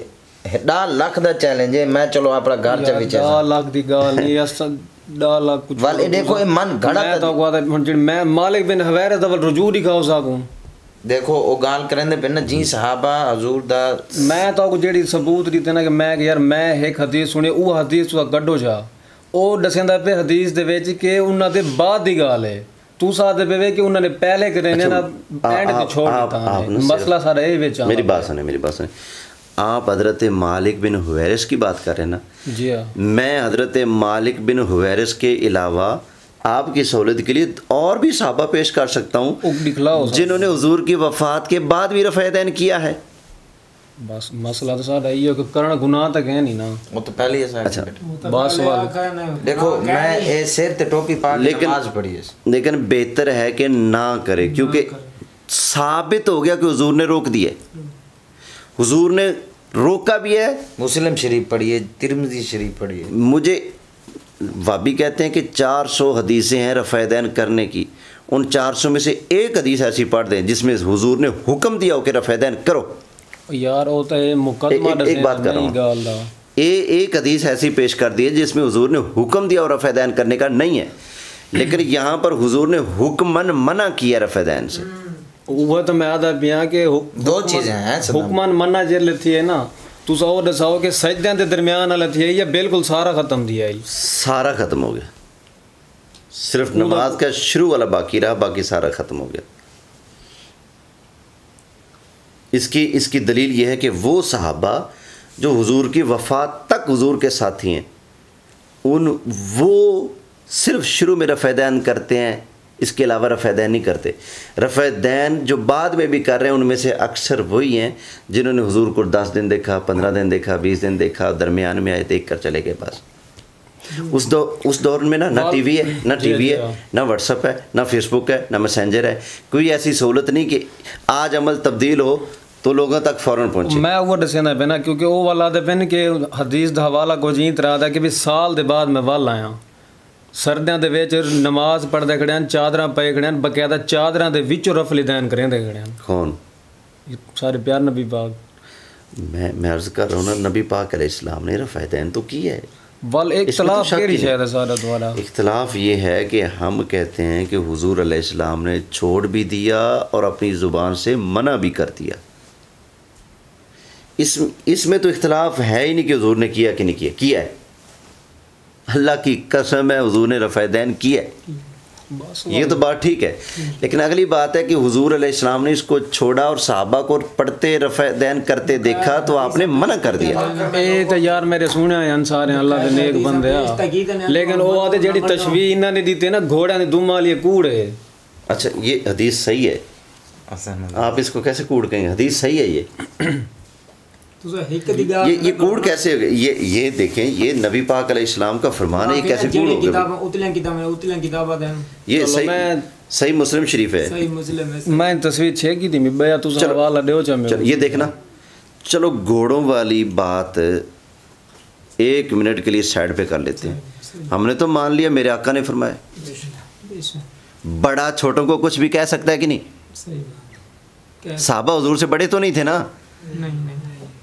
1.5 لاکھ دا چیلنج ہے. میں چلو اپنا گھر چ وچ 1.5 لاکھ دی گال نہیں، اصل 1.5 لاکھ کچھ والے دیکھو یہ من گھڑت میں تو میں مالک بن حویرث دا رجوع دکھاؤ ساکوں. دیکھو وہ گال کریں پہ نا جی صحابہ حضور دا میں تو جیڑی ثبوت دیتے نا کہ میں یار میں ایک حدیث سنی وہ حدیث تو کڈو جا وہ دسیندا پہ حدیث دے وچ کہ انہاں دے بعد دی گال ہے تو ساتھ پہ کہ انہوں نے پہلے کرے نا اینڈ تے چھوڑ دیتا ہے مسئلہ سارا یہ وچ میری بات سنیں آپ حضرت مالک بن حویرث کی بات کر رہے ہیں نا. جی ہاں. میں حضرت مالک بن حویرث کے علاوہ آپ کی سہولت کے لیے اور بھی صحابہ پیش کر سکتا ہوں جنہوں نے حضور کی وفات کے بعد بھی رفع دین کیا ہے. بس مسئلہ تو سارا یہ ہے کہ کرنا گناہ تک ہے نہیں نا. وہ تو پہلے ہی اچھا بات سوال دیکھو میں اے سر تے ٹوپی پا کے نماز پڑھی ہے لیکن بہتر ہے کہ نہ کرے کیونکہ ثابت ہو گیا کہ حضور نے روک دیے. حضور نے روکا بھی ہے. مسلم شریف پڑھیے ترمذی شریف پڑھیے. مجھے وابی کہتے ہیں کہ 400 حدیثیں ہیں رفع دین کرنے کی. ان 400 میں سے ایک حدیث ایسی پڑھ دیں جس میں حضور نے حکم دیا ہو کہ رفع دین کرو. یار ہوتا ہے مقدمہ ایک بات کر رہا ہوں ایک حدیث ایسی پیش کر دی ہے جس میں حضور نے حکم دیا اور رفع دین کرنے کا نہیں ہے لیکن یہاں پر حضور نے حکمن منع کیا رفع دین سے. وہ تو میں آدھا بیاں کہ دو چیزیں ہیں حکمن منع جیل تھی ہے نا تو سو دساؤ کہ سجدیاں دے درمیان والا تھی ہے یا بالکل سارا ختم دیا ہے. سارا ختم ہو گیا صرف نماز کا شروع والا باقی رہا باقی سارا ختم ہو گیا. اس کی دلیل یہ ہے کہ وہ صحابہ جو حضور کی وفات تک حضور کے ساتھی ہیں وہ صرف شروع میں رفع دین کرتے ہیں اس کے علاوہ رفع دین نہیں کرتے. رفع دین جو بعد میں بھی کر رہے ہیں ان میں سے اکثر وہی ہیں جنہوں نے حضور کو 10 دن دیکھا 15 دن دیکھا 20 دن دیکھا درمیان میں آئے دیکھ کر چلے گئے. بس اس دور میں نہ ٹی وی ہے نہ واٹس ایپ ہے نہ فیس بک ہے نہ میسنجر ہے. کوئی ایسی سہولت نہیں کہ آج عمل تبدیل ہو تو لوگوں تک فوراً پہنچے. میں وہ دسینا پہ نا کیونکہ وہ والا دے پہ کہ حدیث دا حوالہ کو جیت رہا تھا کہ بھی سال دے بعد میں وال آیا سردیاں دے وچ نماز پڑھدے کھڑے ہیں چادراں پے کھڑے ہیں باقاعدہ چادراں دے وچوں رفع دین کریندے کھڑے ہیں. کون سارے پیار نبی پاک. میں عرض کر رہا ہوں نا نبی پاک علیہ السلام نے رفع دین تو کیا ہے. ول اختلاف کیڑی شاید ہے سارا دوارا. اختلاف یہ ہے کہ ہم کہتے ہیں کہ حضور علیہ السلام نے چھوڑ بھی دیا اور اپنی زبان سے منع بھی کر دیا. اس میں تو اختلاف ہے ہی نہیں کہ حضور نے کیا کہ نہیں کیا ہے. اللہ کی قسم ہے حضور نے رفع دین کیا ہے. یہ تو بات ٹھیک ہے لیکن اگلی بات ہے کہ حضور علیہ السلام نے اس کو چھوڑا اور صحابہ کو پڑھتے رفع دین کرتے دیکھا تو آپ نے منع کر دیا. اے تو یار میرے سونے ہیں سارے اللہ دے نیک بندے لیکن وہ آتے جیڑی تشبیہ انہوں نے دیتے نا گھوڑے نے دم والی کوڑ ہے. اچھا یہ حدیث صحیح ہے آپ اس کو کیسے کوڑ کہیں گے. حدیث صحیح ہے یہ کوڑ کیسے ہو گئی. یہ دیکھیں یہ نبی پاک علیہ السلام کا فرمان ہے یہ کیسے کوڑ ہو گیا. یہ صحیح مسلم شریف ہے. میں تصویر چھے کی تھی بیا تو سوال دیو چا یہ دیکھنا. چلو گھوڑوں والی بات 1 منٹ کے لیے سائڈ پہ کر لیتے ہیں. ہم نے تو مان لیا میرے آقا نے فرمایا بڑا چھوٹوں کو کچھ بھی کہہ سکتا ہے کہ نہیں. صحابہ حضور سے بڑے تو نہیں تھے نا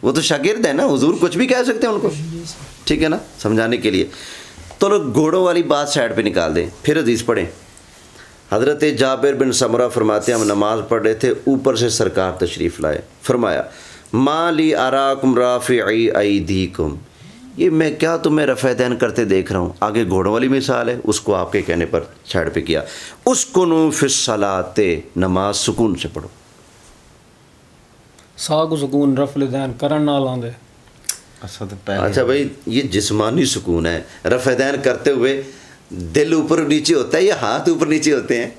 وہ تو شاگرد ہے نا حضور کچھ بھی کہہ سکتے ہیں ان کو. ٹھیک ہے نا سمجھانے کے لیے. تو لوگ گھوڑوں والی بات سائڈ پہ نکال دیں. پھر حدیث پڑھیں. حضرت جابر بن سمرہ فرماتے ہیں ہم نماز پڑھ رہے تھے اوپر سے سرکار تشریف لائے. فرمایا ما لی اراکم رافعی ایدیکم یہ میں کیا تمہیں رفع دین کرتے دیکھ رہا ہوں. آگے گھوڑوں والی مثال ہے اس کو آپ کے کہنے پر سائڈ پہ کیا. اسکنوا فی الصلاۃ نماز سکون سے پڑھو. سا کو سکون رفع دین کرن نال آندے. اچھا بھائی یہ جسمانی سکون ہے. رفع دین کرتے ہوئے دل اوپر نیچے ہوتا ہے یا ہاتھ اوپر نیچے ہوتے ہیں.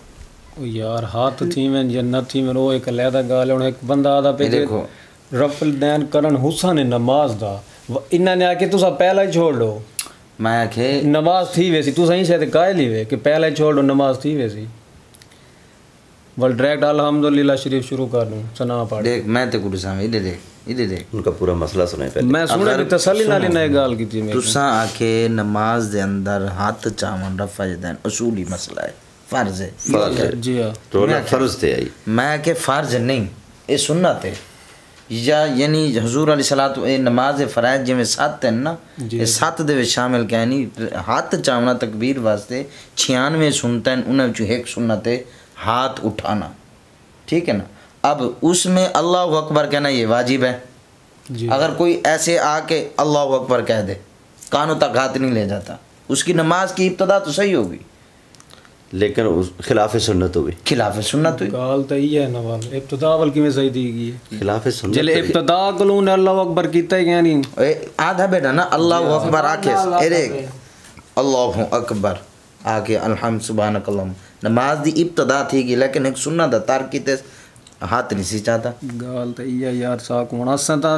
یار ہاتھ تھی میں جنت تھی میں وہ ایک علیحدہ گال ہے. ایک بندہ آدھا پہ دیکھو رفع دین کرن حسن نماز دا انہاں نے آ کے تسا پہلا ہی چھوڑ لو. میں کہ نماز تھی ویسی تو صحیح شاید قائل ہی وے کہ پہلا ہی چھوڑ لو نماز تھی ویسی. ول ڈائریکٹ الحمدللہ شریف شروع کر دوں سنا پڑھ. دیکھ میں تے کچھ سامنے ادھر دیکھ ان کا پورا مسئلہ سنیں پہلے. میں سنے تسلی نال نہ گال کیتی میں تساں آکھے نماز دے اندر ہاتھ چاون رفع دین اصولی مسئلہ ہے فرض ہے. جی ہاں تو فرض تھے آئی میں کہ فرض نہیں یہ سنت ہے یا یعنی حضور علیہ الصلوۃ نماز فرائض جویں 7 ہیں نا یہ 7 دے وچ شامل کہنی ہاتھ چاونا تکبیر واسطے 96 سنت ہیں انہاں وچوں ایک سنت ہے ہاتھ اٹھانا. ٹھیک ہے نا. اب اس میں اللہ اکبر کہنا یہ واجب ہے. جی اگر کوئی ایسے آ کے اللہ اکبر کہہ دے کانوں تک ہاتھ نہیں لے جاتا, اس کی نماز کی ابتدا تو صحیح ہوگی لیکن خلاف سنت ہوئی. خلاف سنت ہوئی. گال تو یہ ہے نوال ابتدا ول کی میں صحیح دی گئی ہے. خلاف سنت جلے ابتدا کلوں نے اللہ اکبر کیتا ہے کہ نہیں آدھا بیٹا نا اللہ اکبر آ کے اللہ اکبر آ کے الحمد سبحانک اللہم, نماز دی ابتدا تھی گی لیکن ایک سنت ہے تار کیتے ہاتھ نہیں سی چاہتا. گال تو یہ یار ساک ہونا اساں تا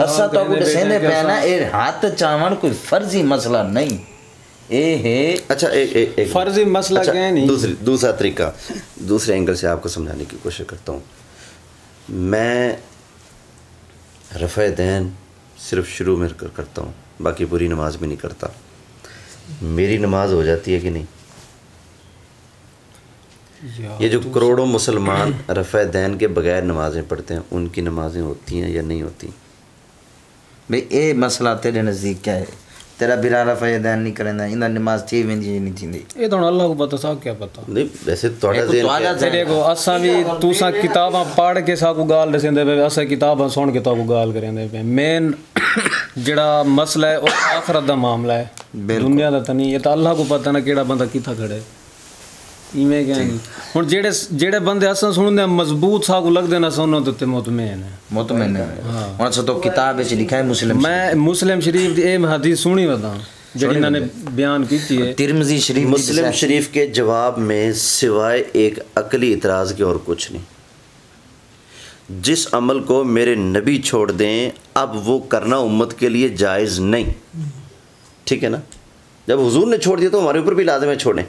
اسا تو کو سینے پہ نا اے ہاتھ چاون کوئی فرضی مسئلہ نہیں اے ہے. اچھا ایک فرضی مسئلہ اچھا، کیا نہیں. دوسرا طریقہ دوسرے اینگل سے آپ کو سمجھانے کی کوشش کرتا ہوں. میں رفع دین صرف شروع میں کرتا ہوں, باقی پوری نماز بھی نہیں کرتا. میری نماز ہو جاتی ہے کہ نہیں؟ یہ جو کروڑوں مسلمان رفع دین کے بغیر نمازیں پڑھتے ہیں ان کی نمازیں ہوتی ہیں یا نہیں ہوتی؟ بھئی اے مسئلہ تیرے نزدیک کیا ہے؟ تیرا برا رفع دین نہیں کرنا انہاں نماز تھی وینجی نہیں تھیندی. یہ تو اللہ کو پتہ سا کیا پتہ نہیں ویسے تھوڑا ذہن دیکھو اساں بھی تساں کتاباں پڑھ کے سا کو گال دسیندے پے اساں کتاباں سن کے تو کو گال کریندے پے. مین جڑا مسئلہ ہے وہ آخرت دا معاملہ ہے, دنیا دا نہیں. یہ تو اللہ کو پتہ نا کیڑا بندہ کتھا کھڑے ایویں کہ نہیں. ہن جڑے بندے اساں سنندے مضبوط سا کو لگدے نا سنوں تے مطمئن ہے مطمئن ہے. ہن سے تو کتاب وچ لکھا ہے مسلم میں مسلم شریف دی اے حدیث سنی ودا جڑی انہوں نے بیان کی ہے ترمذی شریف. مسلم شریف کے جواب میں سوائے ایک عقلی اعتراض کے اور کچھ نہیں. جس عمل کو میرے نبی چھوڑ دیں اب وہ کرنا امت کے لیے جائز نہیں. ٹھیک ہے نا؟ جب حضور نے چھوڑ دیا تو ہمارے اوپر بھی لازم ہے چھوڑیں.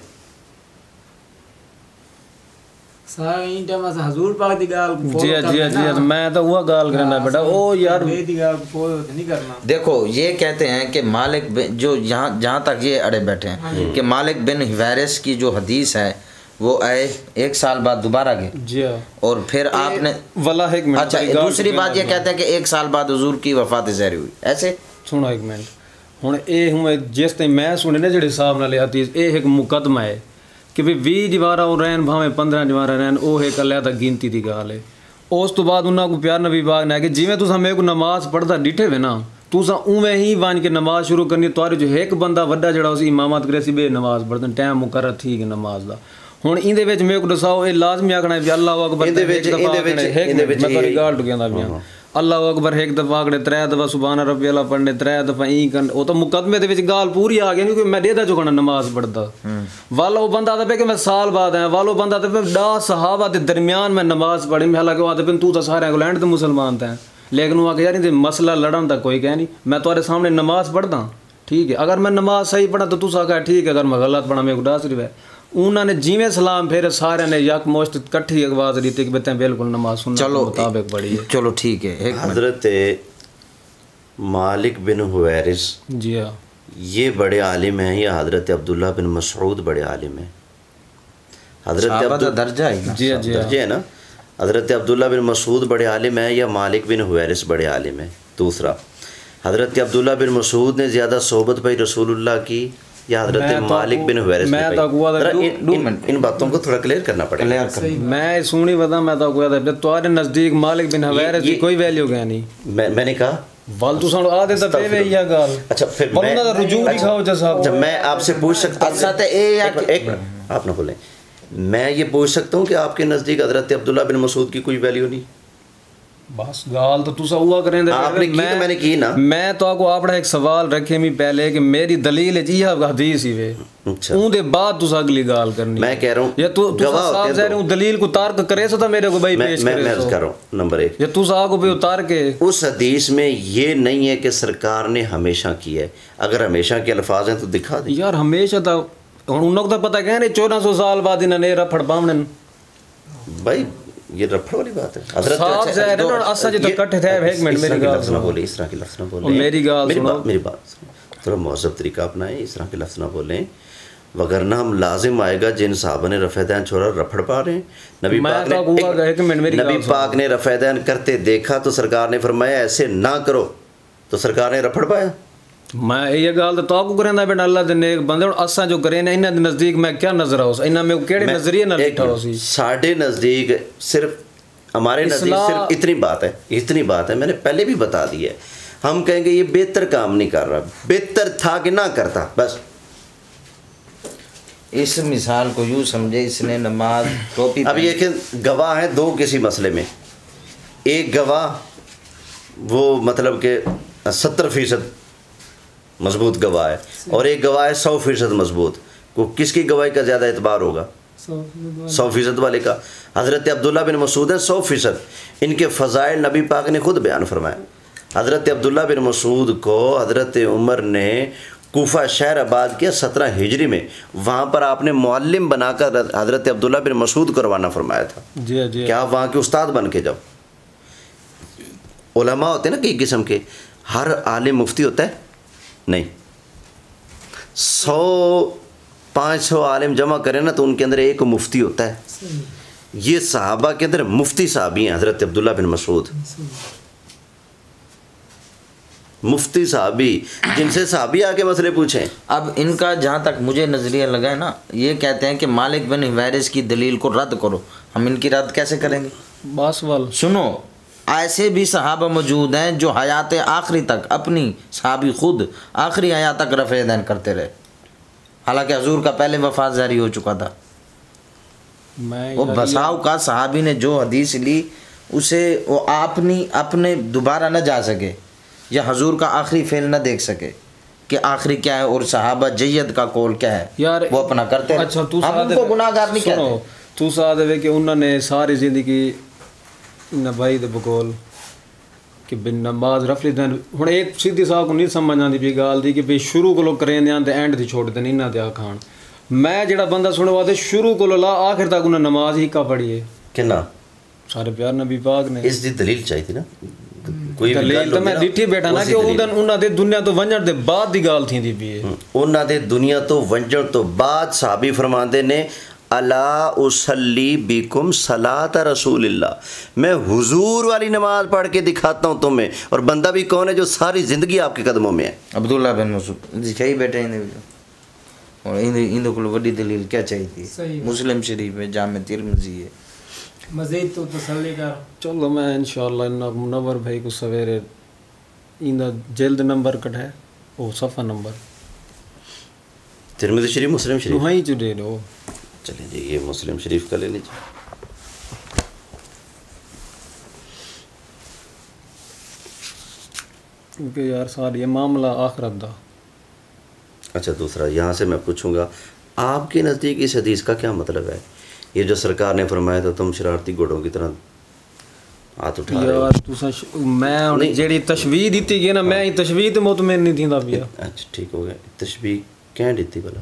سائیں ٹائم اس حضور پاک دی گال کو جی میں تو وہ گال کرنا بیٹا او یار دی گال کو فالو نہیں کرنا. دیکھو یہ کہتے ہیں کہ مالک جو جہاں تک یہ اڑے بیٹھے ہیں کہ مالک بن حویرث کی جو حدیث ہے وہ آئے 1 سال بعد دوبارہ گئے. جی اور پھر آپ نے واللہ ایک منٹ. اچھا دوسری بات یہ کہتے ہیں کہ 1 سال بعد حضور کی وفات ظاہر ہوئی. ایسے سنو ایک منٹ ہن اے ہوں جس تے میں سنے نے جڑے صاحب نال حدیث اے ایک مقدمہ ہے کہ بھی 20 دیوارہ وہ رہن بھاویں 15 دیوارہ رہن وہ ایک علیحدہ گنتی دی گال ہے. اس تو بعد انہاں کو پیار نبی پاک نے کہ جویں تساں میرے کو نماز پڑھدا ڈٹھے وے نا تساں اوویں ہی وان کے نماز شروع کرنی. تہاڈے جو ایک بندہ وڈا جڑا اسی امامت کرے سی بے نماز پڑھدن ٹائم مقرر تھی کہ نماز دا. ہن ایندے وچ میرے کو دساؤ اے لازمی آکھنا ہے کہ اللہ اکبر ایندے وچ میں تہاڈی گال ٹکیندا پیاں اللہ اکبر ایک دفعہ آکھنے 3 دفعہ سبحان ربی اللہ پڑھنے 3 دفعہ این کن وہ تو مقدمے دے وچ گال پوری آ گئی کیونکہ میں دیدا چکنا نماز پڑھدا والا وہ بندہ تے کہ میں سال بعد آیا والا بندہ تے 10 صحابہ دے درمیان میں نماز پڑھی میں حالانکہ وہ تے تو سارے کو لینڈ تے مسلمان تے لیکن وہ کہ یار یہ مسئلہ لڑن دا کوئی کہہ نہیں میں تمہارے سامنے نماز پڑھدا ٹھیک ہے اگر میں نماز صحیح پڑھا تو تساں کہا ٹھیک ہے اگر میں غلط پڑھا میں کو ڈاس رہی ہے. انہوں نے جیویں سلام پھر سارے نے یک مشت کٹھی آواز دیتی کہ بتیں بالکل نماز سنت کے مطابق پڑھی ہے. چلو ٹھیک ہے. حضرت مالک بن حویرث جی ہاں یہ بڑے عالم ہیں یا حضرت عبداللہ بن مسعود بڑے عالم ہیں؟ حضرت درجہ ہے نا. حضرت عبداللہ بن مسعود بڑے عالم ہیں یا مالک بن حویرث بڑے عالم ہیں؟ دوسرا حضرت عبداللہ بن مسعود نے زیادہ صحبت پائی رسول اللہ کی یا حضرت مالک بن حویرث نے پائی؟ ان باتوں کو تھوڑا کلیئر کرنا پڑے گا. میں سونی بتا میں تو کوئی تھا تمہارے نزدیک مالک بن حویرث کی کوئی ویلیو گیا نہیں. میں نے کہا وال تو سن آ دے تے پے وی گال. اچھا پھر میں انہاں دا رجوع دکھاؤ جا صاحب. جب میں آپ سے پوچھ سکتا ہوں ایک آپ نہ بولیں میں یہ پوچھ سکتا ہوں کہ آپ کے نزدیک حضرت عبداللہ بن مسعود کی کوئی ویلیو نہیں؟ بس گال تو تسا ہوا کریں دے آپ نے کی تو میں نے کی نا. میں تو کو اپنا ایک سوال رکھے می پہلے کہ میری دلیل ہے یہ حدیث ہی وے اون دے بعد تسا اگلی گال کرنی. میں کہہ رہا ہوں یا تو صاحب ظاہر ہوں دلیل کو تارک کرے سو تا میرے کو بھائی پیش کرے. میں عرض کر رہا ہوں نمبر 1 یا تسا کو بھی اتار کے اس حدیث میں یہ نہیں ہے کہ سرکار نے ہمیشہ کی ہے. اگر ہمیشہ کے الفاظ ہیں تو دکھا دیں یار. ہمیشہ تا انہوں کو پتہ کہ نہیں 1400 سال بعد انہوں نے رپھڑ پامن بھائی یہ رپھڑ والی بات ہے. حضرت صاحب ظاہر ہے اسا جو کٹھے تھے ایک منٹ میری گال نہ بولیں اس طرح کے لفظ نہ بولیں. میری گال سنو میری بات سنو تھوڑا مہذب طریقہ اپنائیں اس طرح کے لفظ نہ بولیں وگرنہ ہم لازم آئے گا جن صحابہ نے رفع دین چھوڑا رپھڑ پا رہے ہیں. نبی پاک نے رفع دین کرتے دیکھا تو سرکار نے فرمایا ایسے نہ کرو تو سرکار نے رپھڑ پایا. میں یہ گال تو کو کریندا بیٹا اللہ دے نیک بندے ہن اساں جو کرے نے انہاں دے نزدیک میں کیا نظر آؤ انہاں میں کیڑے نظریے نال بیٹھا ہو سی. ساڈے نزدیک صرف ہمارے نزدیک صرف اتنی بات ہے، میں نے پہلے بھی بتا دی ہے. ہم کہیں گے یہ بہتر کام نہیں کر رہا، بہتر تھا کہ نہ کرتا. بس اس مثال کو یوں سمجھے، اس نے نماز ٹوپی اب یہ کہ گواہ ہیں دو کسی مسئلے میں، ایک گواہ وہ مطلب کہ 70% مضبوط گواہ ہے، اور ایک گواہ ہے 100% مضبوط. کس کی گواہی کا زیادہ اعتبار ہوگا؟ 100% والے کا. حضرت عبداللہ بن مسعود ہیں 100%. ان کے فضائل نبی پاک نے خود بیان فرمائے. حضرت عبداللہ بن مسعود کو حضرت عمر نے کوفہ شہر آباد کیا 17 ہجری میں، وہاں پر آپ نے معلم بنا کر حضرت عبداللہ بن مسعود کو روانہ فرمایا تھا. جی کیا وہاں کے استاد بن کے جاؤ. علماء ہوتے ہیں نا کئی قسم کے، ہر عالم مفتی ہوتا ہے نہیں. 100-500 عالم جمع کریں نا تو ان کے اندر ایک مفتی ہوتا ہے. یہ صحابہ کے اندر مفتی صحابی ہیں حضرت عبداللہ بن مسعود، مفتی صحابی جن سے صحابی آ کے مسئلے پوچھیں. اب ان کا جہاں تک مجھے نظریہ لگا ہے نا، یہ کہتے ہیں کہ مالک بن حویرث کی دلیل کو رد کرو. ہم ان کی رد کیسے کریں گے؟ باسوال سنو، ایسے بھی صحابہ موجود ہیں جو حیات آخری تک اپنی صحابی خود آخری حیات تک رفع دین کرتے رہے، حالانکہ حضور کا پہلے وفات جاری ہو چکا تھا. وہ بساؤ کا صحابی نے جو حدیث لی اسے وہ اپنے دوبارہ نہ جا سکے، یا حضور کا آخری فعل نہ دیکھ سکے کہ آخری کیا ہے اور صحابہ جید کا قول کیا ہے، یار وہ اپنا کرتے رہے. اچھا تو ہم ان کو گناہ گار نہیں کہتے. تو ساتھ ہے کہ انہوں نے ساری زندگی نبائی دے بقول کہ بن نماز رفلی دین. ہوں ایک سیدھی صاحب کو نہیں سمجھ آتی پی گال دی کہ بھائی شروع کو لوگ کریں دیا تو اینڈ تھی چھوڑ دیں انہیں دیا کھان. میں جڑا بندہ سننے واتے شروع کو لا آخر تک انہیں نماز ہی کا پڑھی ہے کہ نا سارے پیار نبی پاک نے. اس دی دلیل چاہیے تھی نا، کوئی دلیل تو میں ڈٹھی بیٹھا نا کہ انہوں دے دنیا تو ونجن دے بعد دی گال تھی بھی ہے. انہوں دے دنیا تو ونجن تو بعد صحابی فرماندے نے الا اصلی بکم صلاۃ رسول اللہ، میں حضور والی نماز پڑھ کے دکھاتا ہوں تمہیں. اور بندہ بھی کون ہے جو ساری زندگی آپ کے قدموں میں ہے؟ عبداللہ بن مسعود دکھائی بیٹھے ہیں. اور ان کو بڑی دلیل کیا چاہیے تھی؟ مسلم شریف ہے، جامع ترمذی ہے. مزید تو تسلی کر. چلو میں انشاءاللہ منور بھائی کو سویرے ایندا جلد نمبر کٹ ہے وہ صفحہ نمبر ترمذی شریف مسلم شریف وہیں جو دے دو. چلیں جی یہ مسلم شریف کا لے لیجیے. کیونکہ یار ساری یہ معاملہ آخرت دا. اچھا دوسرا یہاں سے میں پوچھوں گا، آپ کے نزدیک اس حدیث کا کیا مطلب ہے؟ یہ جو سرکار نے فرمایا تو تم شرارتی گھوڑوں کی طرح ہاتھ اٹھا رہے ہو. یار میں جیڑی تشبیہ دیتی گئی نا میں ہی تشبیہ تے مطمئن نہیں تھیندا پیا. اچھا ٹھیک ہو گیا. تشبیہ کہیں دیتی بلا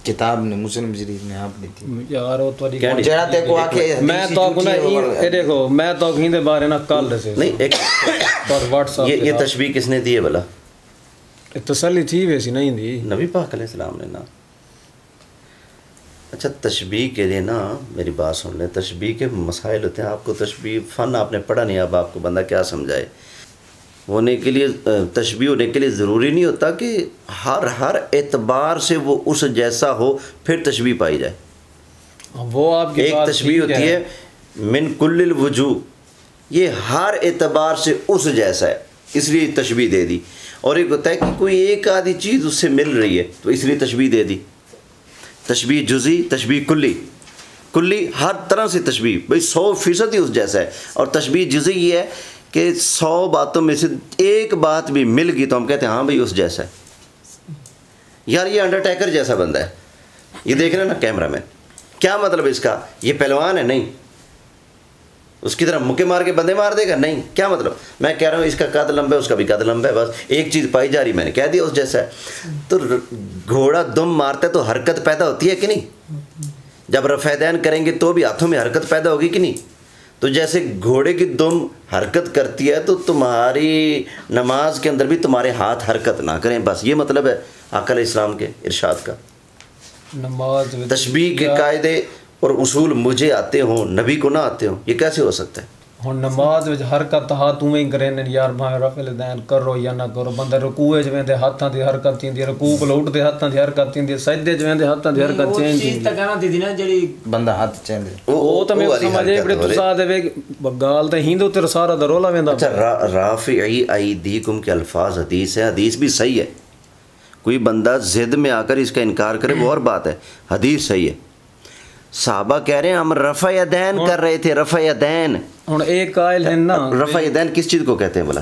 کتاب نے مسلم شریف نے آپ دی تھی یار وہ تو جڑا تے کو آکے میں تو کو نا اے دیکھو میں تو کہیں دے بارے نا کل رسے نہیں ایک پر واٹس ایپ یہ تشبیہ کس نے دی ہے بلا؟ تسلی تھی ویسی نہیں دی نبی پاک علیہ السلام نے نا. اچھا تشبیہ کے لیے نا میری بات سن لیں، تشبیہ کے مسائل ہوتے ہیں. آپ کو تشبیہ فن آپ نے پڑھا نہیں، اب آپ کو بندہ کیا سمجھائے. ہونے کے لیے تشبیہ ہونے کے لیے ضروری نہیں ہوتا کہ ہر اعتبار سے وہ اس جیسا ہو پھر تشبیہ پائی جائے. وہ آپ کی ایک تشبیہ ہوتی ہے من کل الوجوہ، یہ ہر اعتبار سے اس جیسا ہے اس لیے تشبیہ دے دی. اور ایک ہوتا ہے کہ کوئی ایک آدھی چیز اس سے مل رہی ہے تو اس لیے تشبیہ دے دی. تشبیہ جزئی، تشبیہ کلی ہر طرح سے تشبیہ بھائی 100% ہی اس جیسا ہے. اور تشبیہ جزئی یہ ہے کہ 100 باتوں میں سے ایک بات بھی مل گئی تو ہم کہتے ہیں ہاں بھائی اس جیسا ہے. یار یہ انڈرٹیکر جیسا بندہ ہے، یہ دیکھ رہے ہیں نا کیمرہ مین، کیا مطلب اس کا؟ یہ پہلوان ہے نہیں، اس کی طرح مکے مار کے بندے مار دے گا نہیں. کیا مطلب؟ میں کہہ رہا ہوں اس کا قد لمبا ہے اس کا بھی قد لمبا ہے، بس ایک چیز پائی جا رہی میں نے کہہ دیا اس جیسا ہے. تو گھوڑا دم مارتا ہے تو حرکت پیدا ہوتی ہے کہ نہیں؟ جب رفع دین کریں گے تو بھی ہاتھوں میں حرکت پیدا ہوگی کہ نہیں؟ تو جیسے گھوڑے کی دم حرکت کرتی ہے تو تمہاری نماز کے اندر بھی تمہارے ہاتھ حرکت نہ کریں. بس یہ مطلب ہے آقا علیہ السلام کے ارشاد کا. نماز تشبیہ کے قاعدے اور اصول مجھے آتے ہوں نبی کو نہ آتے ہوں، یہ کیسے ہو سکتا ہے؟ ہن نماز وچ حرکت ہاتھ اوویں ہی کرے نے یار بھاویں رفع الیدین کرو یا نہ کرو بندہ رکوع وچ ویندے ہاتھاں دی حرکت تھیندی رکوع کول اٹھدے ہاتھاں دی حرکت تھیندی سجدے وچ ویندے ہاتھاں دی حرکت چینج چیز تھیندی تک کہنا تھی نا جڑی بندہ ہاتھ چیندے او تے میں سمجھے بڑے تسا دے وے گال تے ہندو تے سارا دا رولا ویندا اچھا رافعی ایدیکم کے الفاظ حدیث ہے، حدیث بھی صحیح ہے. کوئی بندہ ضد میں آ کر اس کا انکار کرے وہ اور بات ہے، حدیث صحیح ہے. صحابہ کہہ رہے ہیں ہم رفع یدین کر رہے تھے. رفع یدین ہن ایک قائل ہیں نا رفع یدین کس چیز کو کہتے ہیں بھلا؟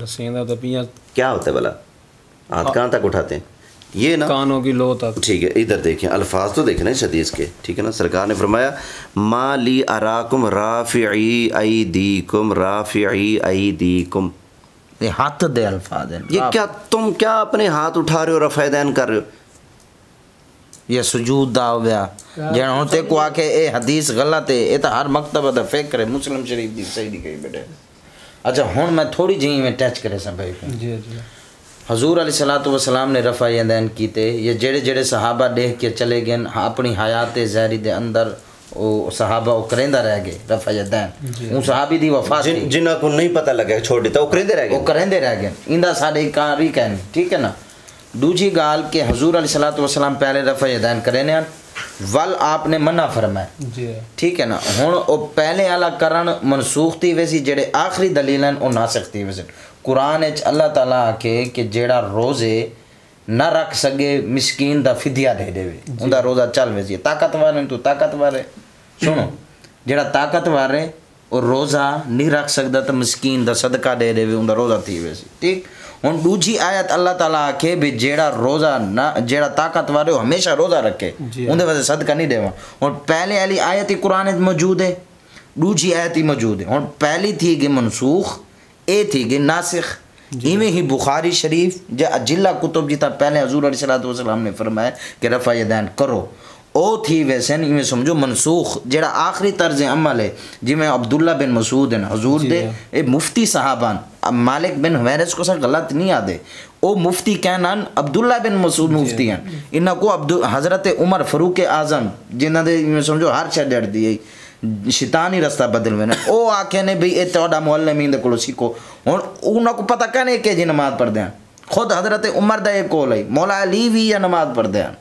دسیندا تے پیاں کیا ہوتا ہے بھلا؟ ہاتھ کہاں تک اٹھاتے ہیں؟ یہ نا کانوں کی لو تک. ٹھیک ہے ادھر دیکھیں الفاظ تو دیکھنا اس حدیث کے، ٹھیک ہے نا. سرکار نے فرمایا ما لی اراکم رافعی ایدیکم رافعی ایدیکم. یہ ہاتھ دے الفاظ ہیں. یہ کیا تم کیا اپنے ہاتھ اٹھا رہے ہو رفع یدین کر رہے ہو؟ یہ سجود دا ہو گیا جہاں ہوتے کو آکے اے حدیث غلط ہے، اے تو ہر مکتبہ دا فکر ہے، مسلم شریف دی صحیح دی کہی بیٹے. اچھا ہون میں تھوڑی جہی میں ٹچ کرے سا بھائی جی جی حضور علیہ السلام نے رفع یدین کیتے. یہ جڑے جڑے صحابہ دیکھ کے چلے گئے اپنی حیات ظاہری دے اندر وہ صحابہ وہ کریندہ رہ گئے رفع یدین. ان صحابی دی وفات تھی جنہاں کو نہیں پتہ لگا چھوڑ دیتا وہ کریندے رہ گئے، وہ کریندے رہ گئے. اندہ ساڑے کاری کہنے ٹھیک ہے نا. دوجی گال کہ حضور علیہ السلام پہلے رفع یدین کرینے ہیں ول آپ نے منع فرمائے جی ٹھیک ہے نا. ہن او پہلے والا کرن منسوخ تھی ویسی جڑے آخری دلیل ہیں او ناسخ تھی ویسے. قرآن وچ اللہ تعالیٰ آکھے کہ جیڑا روزے نہ رکھ سکے مسکین دا فدیہ دے دے ان دا روزہ چل ویسی. طاقتور ہیں تو طاقتور ہے سنو جیڑا طاقتور ہے اور روزہ نہیں رکھ سکتا تو مسکین دا صدقہ دے دے ان دا روزہ تھی ویسی ٹھیک. ہن دوجی آیت اللہ تعالیٰ آکھے بھی جیڑا روزہ نہ جیڑا طاقتور ہے وہ ہمیشہ روزہ رکھے ان دے وجہ صدقہ نہیں دے. ہن پہلے والی آیت قرآن وچ موجود ہے، دوجی آیت ہی موجود ہے. ہن پہلی تھی کہ منسوخ اے تھی کہ ناسخ. ایویں ہی بخاری شریف جلا کتب جتا پہلے حضور علیہ السلام نے فرمایا کہ رفع یدین کرو او تھی ویسے ایویں سمجھو منسوخ جڑا آخری طرز عمل ہے جی میں عبداللہ بن مسعود ہیں حضور دے اے مفتی صحابان مالک بن حویرث کو سا غلط نہیں آدھے او مفتی کہنا عبداللہ بن مسعود مفتی ہیں. انہاں کو حضرت عمر فاروق اعظم جنہاں دے سمجھو ہر شے ڈر دی شیطانی رستہ بدل میں او آکھے نے بھئی اے تہاڈا معلمین دے کولوں سیکھو. ہن انہاں کو پتہ کہنے کہ جی نماز پڑھدے ہیں خود حضرت عمر دا ایک قول ہے مولا علی بھی یا نماز پڑھدے ہیں.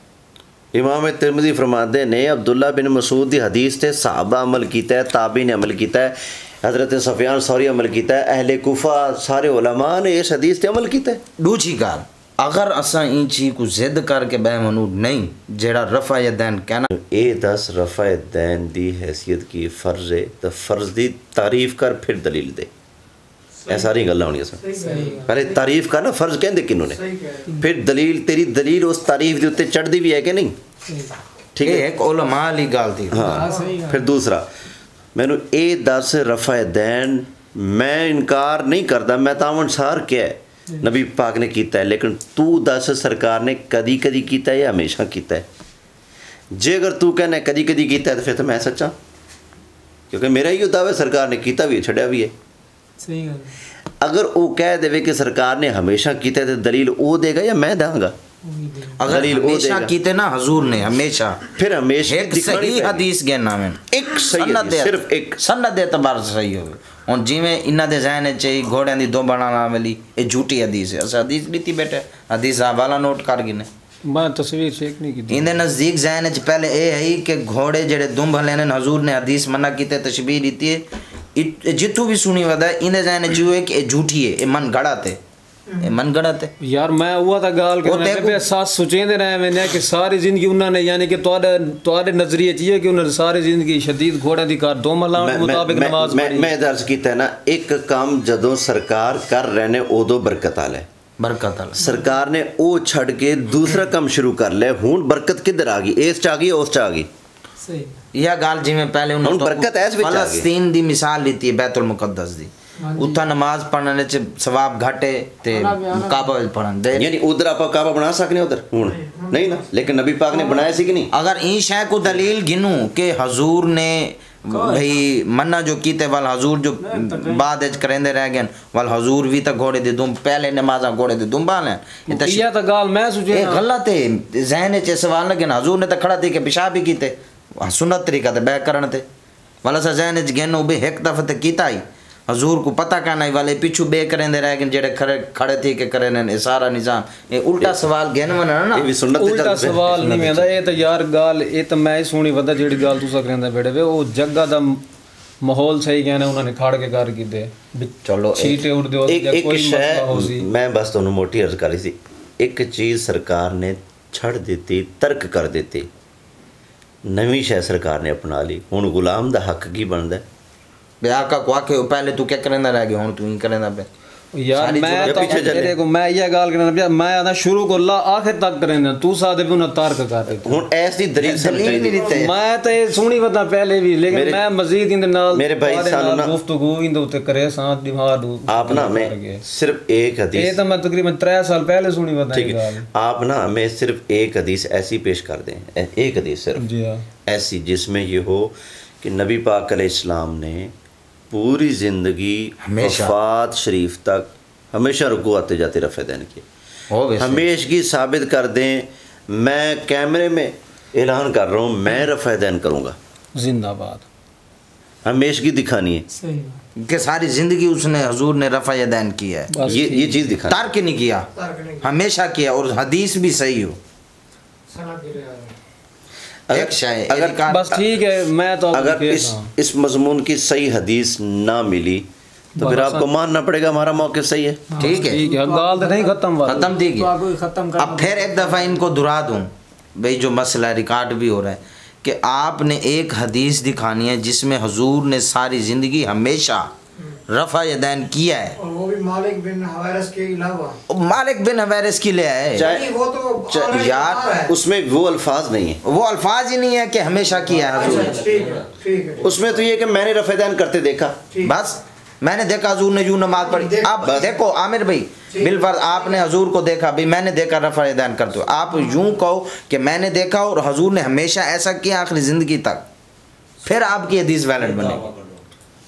امام ترمذی فرماتے نے عبداللہ بن مسعود دی حدیث تے صحابہ عمل کیتا ہے، تابعین نے عمل کیتا ہے، حضرت سفیان ثوری عمل کیتا ہے، اہل کوفہ سارے علماء نے اس حدیث تے عمل کیتا ہے. دوجی گال اگر اساں این چیز کو ضد کر کے بے منود نہیں جیڑا رفع یدین کہنا اے دس رفع یدین دی حیثیت کی فرض ہے تو فرض دی تعریف کر پھر دلیل دے. اے ساری گلاں ہونی سن پہلے تعریف کر نا فرض کہندے کنوں نے پھر دلیل تیری دلیل اس تعریف دے اوتے چڑھدی بھی ہے کہ نہیں ٹھیک ہے. ایک علماء والی گال تھی. ہاں پھر دوسرا مینوں اے دس رفع یدین میں انکار نہیں کردا میں تاون سار کیا ہے نبی پاک نے کیتا ہے لیکن تو دس سرکار نے کدی کدی کیتا ہے یا ہمیشہ کیتا ہے. جے اگر تو کہنا ہے کدی کدی کیتا ہے تو پھر تو میں سچا کیونکہ میرا ہی دعویٰ سرکار نے کیتا بھی ہے چھڑیا بھی ہے. صحیح گل اگر وہ کہہ دے کہ سرکار نے ہمیشہ کیتا ہے تو دلیل وہ دے گا یا میں داں گا؟ اگر ہمیشہ کیتے نا حضور نے ہمیشہ پھر ہمیشہ ایک صحیح حدیث گہنا میں ایک صحیح حدیث صرف ایک سند اعتبار سے صحیح ہوگی. اور جی میں انہاں دے ذہن چاہیے گھوڑیاں دی دو بنانا والی یہ جھوٹی حدیث ہے. اسا حدیث لیتی بیٹھے حدیث حوالہ نوٹ کر گنے میں تصویر چیک نہیں کی. اندے نزدیک ذہن چ پہلے اے ہے کہ گھوڑے جڑے دم ہلے نے حضور نے حدیث منع کیتے تشبیہ دیتی ہے جتوں بھی سنی ودا اندے ذہن چ ہے کہ یہ جھوٹی ہے یہ من گڑا تے من گڑا تے یار میں ہوا تھا گال کرنے پہ ساتھ سوچیں دے رہے میں نے کہ ساری زندگی انہوں نے یعنی کہ تواڈے نظریے چاہیے کہ انہوں نے ساری زندگی شدید گھوڑے دی کار دو ملاؤں کے مطابق نماز پڑھی. میں درس کیتا ہے نا ایک کام جدوں سرکار کر رہے نے اودو برکت آلے برکت اللہ سرکار نے او چھڑ کے دوسرا کام شروع کر لے ہون برکت کدھر آ گئی اس چ آ گئی اس چ آ گئی. صحیح یا گال جی میں پہلے انہوں برکت ایس وچ آ گئی. فلسطین دی مثال لیتی ہے بیت المقدس دی اتھا نماز پڑھنے چ ثواب گھٹے تے کعبہ وچ پڑھن دے یعنی ادھر آپ کعبہ بنا سکنے ادھر ہوں نہیں نا لیکن نبی پاک نے بنایا سی کہ نہیں. اگر این شے کو دلیل گنوں کہ حضور نے بھئی منع جو کیتے وال حضور جو بعد اچ کریندے رہ گئے وال حضور بھی تا گھوڑے دے دم پہلے نمازاں گھوڑے دے دم بالیں یہ تا گال میں سوچے اے غلط ہے ذہن چ سوال لگے حضور نے تا کھڑا تھی کہ پیشاب بھی کیتے سنت طریقہ تے بیک کرن تے والا سا ذہن وچ گن بے ایک دفعہ تے کیتا ہی حضور کو پتہ کا نہیں والے پیچھے بے کریندے رہ گئے جڑے کھڑے تھی کہ کرے نے سارا نظام یہ الٹا سوال گن ونا نا یہ بھی سنت الٹا سوال نہیں ویندا اے تے یار گال اے تے میں سونی ودا جیڑی گال تساں کریندا بیٹھے وے او جگہ دا ماحول صحیح کہنا انہوں نے کھاڑ کے کر کیتے چلو چھیٹے اڑ دیو ایک کوئی مسئلہ ہو سی میں بس تانوں موٹی عرض کر رہی سی ایک چیز سرکار نے چھڑ دیتی ترک کر دیتی نویں شے سرکار نے اپنا لی ہن غلام دا حق کی بندا ہے بے آقا کو آکے پہلے تو کیا کریندا رہ گیا ہن تو ہی کریندا پہ یار میں تو تیرے کو میں یہ گال کرنا پیا میں آنا شروع کو اللہ آخر تک کرنا تو سادے بھی انہاں تارک کر دیتے ہن ایسی دلیل سمجھائی میں تے سونی ودا پہلے بھی لیکن میں مزید ان دے نال میرے بھائی سانو گفتگو ان دے تے کرے ساتھ دماغ آپ نا ہمیں صرف ایک حدیث یہ تو میں تقریباً 3 سال پہلے سونی ودا یہ گال آپ نا ہمیں صرف ایک حدیث ایسی پیش کر دیں ایک حدیث صرف جی ہاں ایسی جس میں یہ ہو کہ نبی پاک علیہ السلام نے پوری زندگی وفات شریف تک ہمیشہ رکوع آتے جاتے رفع دین کیے ہمیشگی ثابت کر دیں میں کیمرے میں اعلان کر رہا ہوں میں رفع دین کروں گا زندہ باد ہمیشگی دکھانی ہے کہ ساری زندگی اس نے حضور نے رفع دین کیا ہے یہ چیز دکھانی ترک نہیں کیا ہمیشہ کیا اور حدیث بھی صحیح ہو ایک شاید اگر بس ٹھیک ہے میں تو اگر اس مضمون کی صحیح حدیث نہ ملی تو پھر آپ کو ماننا پڑے گا ہمارا موقف صحیح ہے ٹھیک ہے گال نہیں ختم دی گئی اب پھر ایک دفعہ ان کو دہرا دوں بھئی جو مسئلہ ریکارڈ بھی ہو رہا ہے کہ آپ نے ایک حدیث دکھانی ہے جس میں حضور نے ساری زندگی ہمیشہ رفع یدین کیا ہے اور وہ بھی مالک بن حویرث کے علاوہ مالک بن حویرث کی لے آئے یار اس میں وہ الفاظ نہیں ہیں وہ الفاظ ہی نہیں ہے کہ ہمیشہ کیا ہے حضور اس میں تو یہ کہ میں نے رفع دین کرتے دیکھا بس میں نے دیکھا حضور نے یوں نماز پڑھی اب دیکھو عامر بھائی بالفرض آپ نے حضور کو دیکھا بھی میں نے دیکھا رفع یدین کرتے ہو آپ یوں کہو کہ میں نے دیکھا اور حضور نے ہمیشہ ایسا کیا آخری زندگی تک پھر آپ کی حدیث ویلڈ بنے گی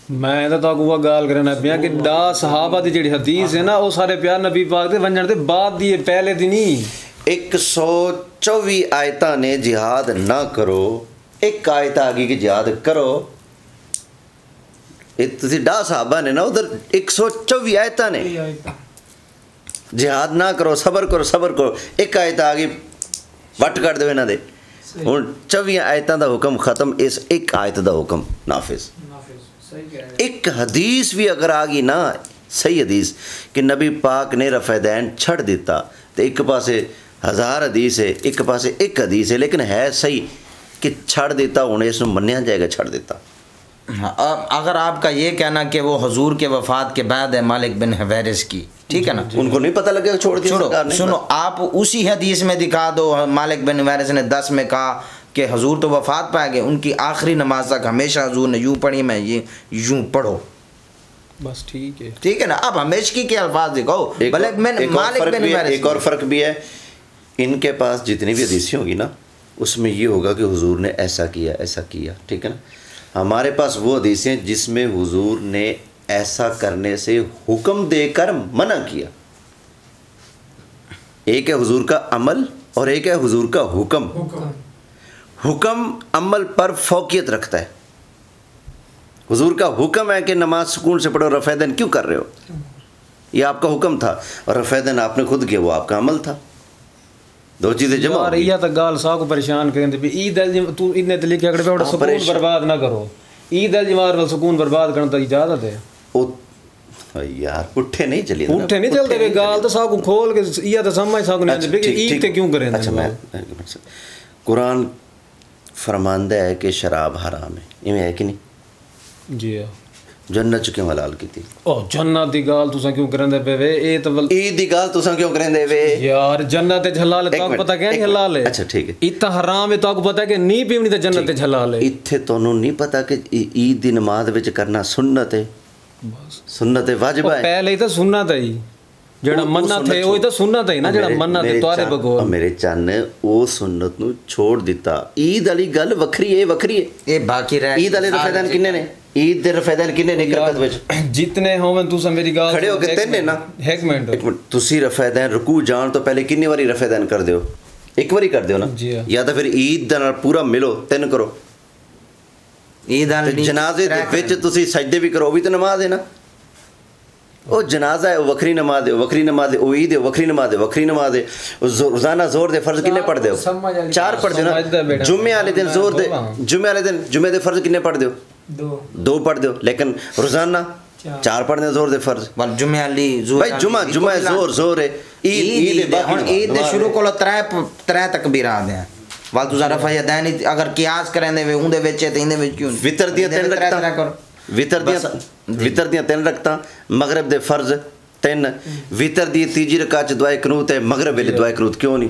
میں تو وہ گال کرنا پیا کہ دا صحابہ دی جڑی حدیث ہے نا وہ سارے پیار نبی پاک دے ونجن دے بعد دی پہلے دی نہیں 124 آیتاں نے جہاد نہ کرو ایک آیت آگی کہ جہاد کرو تسی ڈا صحابہ نے نا ادھر 124 آیتاں نے جہاد نہ کرو صبر کرو ایک آیت آگی وٹ کر دے نہ دے ہن 24 آیتاں دا حکم ختم اس ایک آیت دا حکم نافذ ایک حدیث بھی اگر آگی نا صحیح حدیث کہ نبی پاک نے رفع دین چھڑ دیتا تو ایک پاسے 1000 حدیث ہے ایک پاسے ایک حدیث ہے لیکن ہے صحیح کہ چھڑ دیتا انہیں اس میں منیا جائے گا چھڑ دیتا اگر آپ کا یہ کہنا کہ وہ حضور کے وفات کے بعد ہے مالک بن حویرث کی ٹھیک ہے نا ان کو نہیں پتہ لگے چھوڑ دیا سنو آپ اسی حدیث میں دکھا دو مالک بن حویرث نے 10 میں کہا کہ حضور تو وفات پا گئے ان کی آخری نماز تک ہمیشہ حضور نے یوں پڑھی میں یہ یوں پڑھو بس ٹھیک ہے نا اب ہمیشہ کے الفاظ دکھاؤ ایک اور فرق بھی ہے ان کے پاس جتنی بھی حدیثیں ہوگی نا اس میں یہ ہوگا کہ حضور نے ایسا کیا ٹھیک ہے نا ہمارے پاس وہ حدیثیں جس میں حضور نے ایسا کرنے سے حکم دے کر منع کیا ایک ہے حضور کا عمل اور ایک ہے حضور کا حکم عمل پر فوقیت رکھتا ہے حضور کا حکم ہے کہ نماز سکون سے پڑھو رفع دین کیوں کر رہے ہو یہ آپ کا حکم تھا اور رفع دین آپ نے خود کیا وہ آپ کا عمل تھا دو چیزیں جمع اور یہ تو گال سا کو پریشان کریں تے عید تو اتنے تے لکھے اگڑ پہ سکون برباد نہ کرو عید الجوار نال سکون برباد کرن تے اجازت ہے یار پٹھے نہیں چلتے گال تو سا کو کھول کے یہ تو سمجھ سا کو نہیں کہ عید تے کیوں کریں اچھا میں قرآن فرماندہ ہے کہ شراب حرام ہے یہ ہے کہ نہیں جی جنت کیوں حلال کی تھی او جنت دی گال تساں کیوں کرندے پے وے اے تو عید دی گال تساں کیوں کرندے وے یار جنت تے حلال ہے تو پتہ کہ نہیں حلال ہے اچھا ٹھیک ہے ایتا حرام ہے تو پتہ کہ نہیں پیونی تے جنت تے حلال ہے ایتھے تانوں نہیں پتہ کہ عید دی نماز وچ کرنا سنت ہے بس سنت واجب ہے پہلے تے سنت ہے جڑا مننا تھے وہ تے سنت ہے نا جڑا مننا تے توارے بغور میرے چن او سنت نو چھوڑ دیتا عید والی گل وکھری ہے اے باقی رہ عید والے رفع دین کنے نے عید دے رفع دین کنے نے کرکت وچ جتنے ہوون تساں میری گل کھڑے ہو کے تین نا ایک منٹ تسی رفع دین رکوع جان تو پہلے کتنی واری رفع دین کر دیو ایک واری کر دیو نا یا تو پھر عید دے نال پورا ملو 3 کرو عید ਤੇ ਜਨਾਜ਼ੇ ਦੇ ਵਿੱਚ ਤੁਸੀਂ ਸਜਦੇ ਵੀ ਕਰੋ, ਉਹ ਵੀ ਤਾਂ ਨਮਾਜ਼ ਹੈ ਨਾ। ਉਹ ਜਨਾਜ਼ਾ ਹੈ, ਉਹ ਵੱਖਰੀ ਨਮਾਜ਼ ਹੈ, ਉਹ ਵੱਖਰੀ ਨਮਾਜ਼ ਹੈ, ਉਹ ਈਦ ਹੈ, ਵੱਖਰੀ ਨਮਾਜ਼ ਹੈ, ਵੱਖਰੀ ਨਮਾਜ਼ ਹੈ। ਰੋਜ਼ਾਨਾ ਜ਼ੋਰ ਦੇ ਫਰਜ਼ ਕਿੰਨੇ ਪੜ੍ਹਦੇ ਹੋ? 4 ਪੜ੍ਹਦੇ ਹੋ ਨਾ। ਜੁਮੇ ਵਾਲੇ ਦਿਨ ਜ਼ੋਰ ਦੇ, ਜੁਮੇ ਵਾਲੇ ਦਿਨ ਜੁਮੇ ਦੇ ਫਰਜ਼ ਕਿੰਨੇ ਪੜ੍ਹਦੇ ਹੋ? 2 ਪੜ੍ਹਦੇ ਹੋ, ਲੇਕਿਨ ਰੋਜ਼ਾਨਾ 4 ਪੜ੍ਹਦੇ ਹੋ ਜ਼ੋਰ ਦੇ ਫਰਜ਼। ਜੁਮੇ ਵਾਲੀ ਭਾਈ ਜੁਮਾ ਜ਼ੋਰ ਹੈ। ਈਦ ਹੁਣ ਈਦ ਦੇ ਸ਼ੁਰੂ ਕੋਲ 3 ਤਕਬੀਰਾਂ ਦੇ ਵਾਲ ਤੁਸੀਂ ਰਫਾ ਯਦੈਨ ਅਗਰ ਕਿਆਸ ਕਰਨੇ ਵੇ ਉਹਦੇ ਵਿੱਚ ਤੇ ਇਹਦੇ ਵਿੱਚ ਕਿਉਂ? ਵਿਤਰ ਦੀਆਂ 3 ਰਕਤਾਂ, ਵਿਤਰ ਦੀਆਂ 3 ਰਕਤਾਂ, ਮਗਰਬ ਦੇ ਫਰਜ਼ 3, ਵਿਤਰ ਦੀ ਤੀਜੀ ਰਕਾਤ ਚ ਦੁਆਏ ਕਨੂਤ ਹੈ, ਮਗਰਬ ਵੇਲੇ ਦੁਆਏ ਕਨੂਤ ਕਿਉਂ ਨਹੀਂ?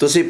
ਤੁਸੀਂ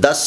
10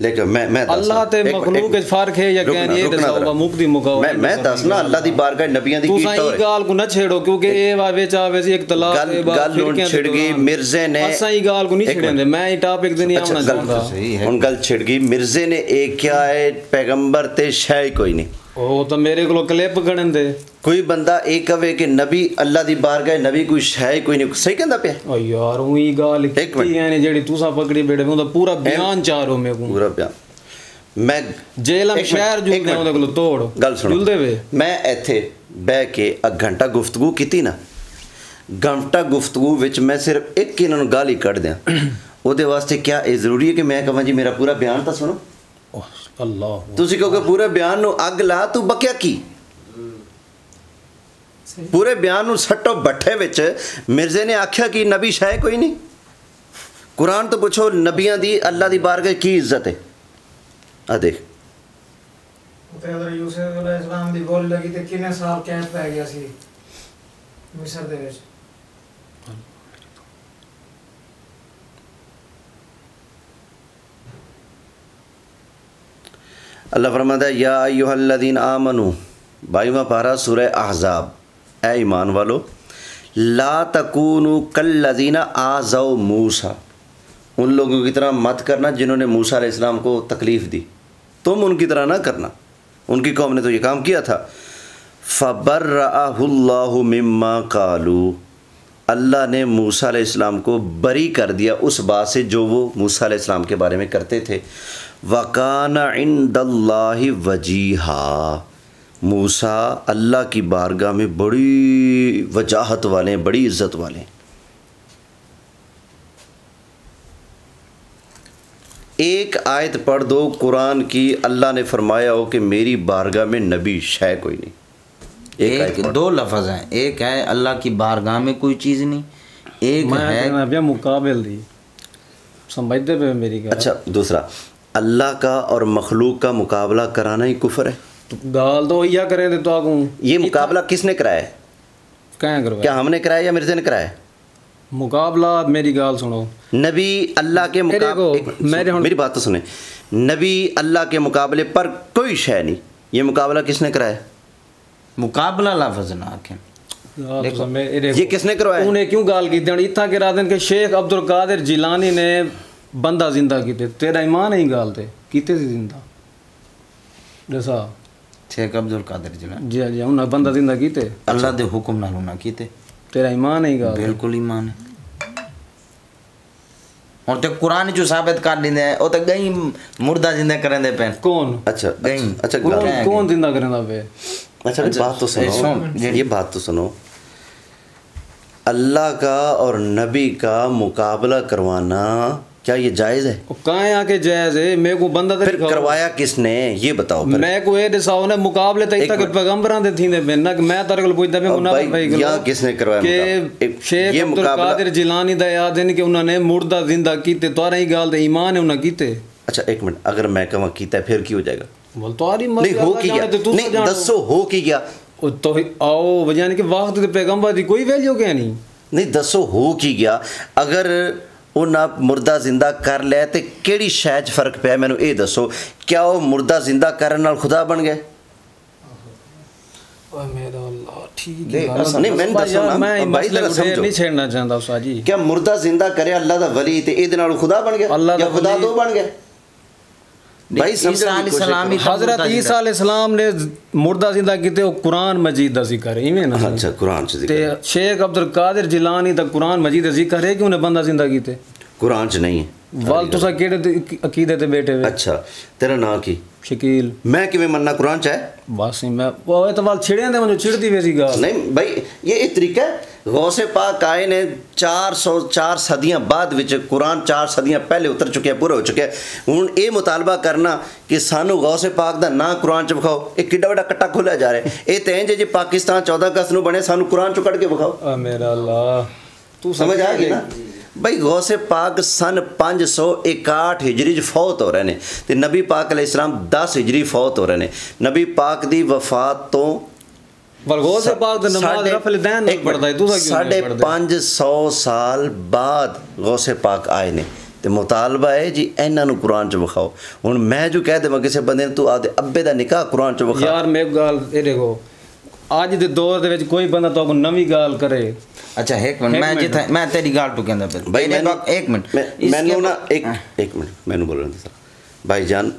لیکن میں اللہ تے مخلوق وچ فرق ہے یا کہیں یہ دسو مقدی مقاو میں دسنا اللہ دی بارگاہ نبیاں دی کیتا ہے تساں گال کو نہ چھیڑو کیونکہ اے وچ آوے سی اختلاف ہے گل ہن چھڑ گئی مرزے نے اساں ہی گال کو نہیں چھڑیندے میں ہی ٹاپک دے نہیں آونا چاہندا ہن گل چھڑ گئی مرزے نے ایک کیا ہے پیغمبر تے شے کوئی نہیں او تو میرے کولو کلپ گھڑن دے کوئی بندہ ایک کہے کہ نبی اللہ دی بارگاہ نبی کوئی شے کوئی نہیں صحیح کہندا پیا او یار اوہی گال کیتی ہے جیڑی تساں پکڑی بیٹھے اوندا پورا بیان چارو میں کو پورا بیان میں جیلم شہر جلدے اوندا کولو توڑ گل سنو جلدے وے میں ایتھے بہ کے ایک گھنٹہ گفتگو کیتی نا گھنٹہ گفتگو وچ میں صرف ایک انہاں نوں گال ہی کڈ دیاں او دے واسطے کیا اے ضروری ہے کہ میں کہاں جی میرا پورا بیان تا سنو اللہ تسی کہو کہ پورے بیان نو اگ لا تو بکیا کی پورے بیان نو سٹو بٹھے وچ مرزے نے آکھیا کہ نبی شے کوئی نہیں قرآن تو پوچھو نبیاں دی اللہ دی بارگاہ کی عزت ہے آ دیکھ حضرت یوسف علیہ السلام دی بول لگی تے کنے سال قید پہ گیا سی مصر دے وچ اللہ فرماتا ہے یا ایھا الذین آمنو 22واں پارہ سورہ احزاب اے ایمان والو لا تکونوا کالذین آذوا موسیٰ ان لوگوں کی طرح مت کرنا جنہوں نے موسیٰ علیہ السلام کو تکلیف دی تم ان کی طرح نہ کرنا ان کی قوم نے تو یہ کام کیا تھا فبرأہ اللہ مما قالوا اللہ نے موسیٰ علیہ السلام کو بری کر دیا اس بات سے جو وہ موسیٰ علیہ السلام کے بارے میں کرتے تھے وَكَانَ عِنْدَ اللَّهِ وَجِيهًا موسیٰ اللہ کی بارگاہ میں بڑی وجاہت والے ہیں بڑی عزت والے ہیں ایک آیت پڑھ دو قرآن کی اللہ نے فرمایا ہو کہ میری بارگاہ میں نبی شے کوئی نہیں ایک دو لفظ ہیں ایک ہے اللہ کی بارگاہ میں کوئی چیز نہیں ایک ہے میں مقابل دی سمجھتے پہ میری گال اچھا دوسرا اللہ کا اور مخلوق کا مقابلہ کرانا ہی کفر ہے تو گال تو یہ کریں دے تو آگوں یہ مقابلہ کس نے کرایا ہے کہیں کرو کیا ہم نے کرایا یا مرزا نے کرایا ہے مقابلہ میری گال سنو نبی اللہ کے مقابلے میری بات تو سنیں نبی اللہ کے مقابلے پر کوئی شے نہیں یہ مقابلہ کس نے کرایا مقابلہ لفظ نہ آکھیں یہ کس نے کروایا انہیں کیوں گال کی دیں اتنا کرا دیں کہ شیخ عبد القادر جیلانی نے بندہ زندہ کیتے تیرا ایمان نہیں گال تے کیتے تھی زندہ جیسا شیخ عبد القادر جیلانی جی جی انہیں بندہ زندہ کیتے اللہ دے حکم نال نہ کیتے تیرا ایمان نہیں گال بالکل ایمان ہے اور تے قرآن جو ثابت کر دیندے ہیں او تے گئی مردہ زندہ کریں دے پین کون اچھا گئی اچھا کون زندہ کریں دا پہ اچھا بات تو سنو یہ بات تو سنو اللہ کا اور نبی کا مقابلہ کروانا کیا یہ جائز ہے کہاں آ کے جائز ہے میں کو بندہ پھر کروایا کس نے یہ بتاؤ میں کو اے دساؤ نے مقابلے تے تک پیغمبراں دے تھیندے پے نہ کہ میں تارے کول پوچھدا میں منافق بھائی یا کس نے کروایا کہ شیخ عبد القادر جیلانی دا یاد ہے کہ انہوں نے مردہ زندہ کیتے تو ہی گال دے ایمان ہے انہاں کیتے اچھا ایک منٹ اگر میں کہاں کیتا ہے پھر کی ہو جائے گا بول تو اری مرضی نہیں ہو کی گیا نہیں دسو ہو کی گیا تو آؤ یعنی کہ وقت تے پیغمبر دی کوئی ویلیو کیا نہیں دسو ہو کی گیا اگر انہاں مردہ زندہ کر لے تے کیڑی شے وچ فرق پیا مینوں اے دسو کیا وہ مردہ زندہ کرن نال خدا بن گئے اوے میرا اللہ ٹھیک ہے نہیں میں دسو نا بھائی ذرا سمجھو نہیں چھیڑنا چاہندا استاد جی کیا مردہ زندہ کرے اللہ دا ولی تے اے دے نال خدا بن گیا یا خدا دو بن گیا بھائی عیسیٰ علیہ السلام حضرت عیسیٰ علیہ السلام نے مردہ زندہ کیتے وہ قرآن مجید دا ذکر ہے ایویں نا اچھا قرآن چ ذکر تے شیخ عبد القادر جیلانی دا قرآن مجید دا ذکر ہے کہ انہیں بندہ زندہ کیتے قرآن چ نہیں ہے وال تسا کیڑے عقیدے تے بیٹھے ہوئے اچھا تیرا نام کی شکیل میں کیویں مننا قرآن چ ہے بس میں وہ تو وال چھڑیاں دے مجھے چھڑتی ویسی گال نہیں بھائی یہ ایک طریقہ ہے غوث پاک آئے نے 4 صدیاں بعد وچ قرآن 4 صدیاں پہلے اتر چکے پورا ہو چکے ہن اے مطالبہ کرنا کہ سانو غوث پاک دا نا قرآن چ بکھاؤ ایک کڈا بڑا کٹا کھولا جا رہا ہے اے تے جے پاکستان 14 اگست نو بنے سانو قرآن چ کڈ کے بکھاؤ میرا اللہ تو سمجھ آ گئی نا بھائی غوث پاک سن 561 ہجری فوت ہو رہے ہیں تے نبی پاک علیہ السلام 10 ہجری فوت ہو رہے ہیں نبی پاک دی وفات تو غوث پاک دا نماز رفع الیدین پڑھدا ہے تو 550 سال بعد غوث پاک آئے نے ਤੇ ਮੁਤਾਲਬਾ ਹੈ ਜੀ ਇਹਨਾਂ ਨੂੰ ਕੁਰਾਨ 'ਚ ਵਿਖਾਓ। ਹੁਣ ਮੈਂ ਜੋ ਕਹਿ ਦੇਵਾਂ ਕਿਸੇ ਬੰਦੇ ਨੂੰ ਤੂੰ ਆਪਦੇ ਅੱਬੇ ਦਾ ਨਿਕਾਹ ਕੁਰਾਨ 'ਚ ਵਿਖਾ, ਯਾਰ ਮੇਰੇ ਗੱਲ ਇਹ ਦੇਖੋ ਅੱਜ ਦੇ ਦੌਰ ਦੇ ਵਿੱਚ ਕੋਈ ਬੰਦਾ ਤੁਹਾਨੂੰ ਨਵੀਂ ਗੱਲ ਕਰੇ। ਅੱਛਾ ਇੱਕ ਮਿੰਟ, ਮੈਂ ਜਿੱਥੇ ਮੈਂ ਤੇਰੀ ਗੱਲ ਤੋਂ ਕਹਿੰਦਾ ਪਿਆ ਭਾਈ ਮੈਨੂੰ ਇੱਕ ਮਿੰਟ ਮੈਨੂੰ ਨਾ ਇੱਕ ਮਿੰਟ ਮੈਨੂੰ ਬੋਲਣ ਦੇ ਸਰ। ਭਾਈ ਜਾਨ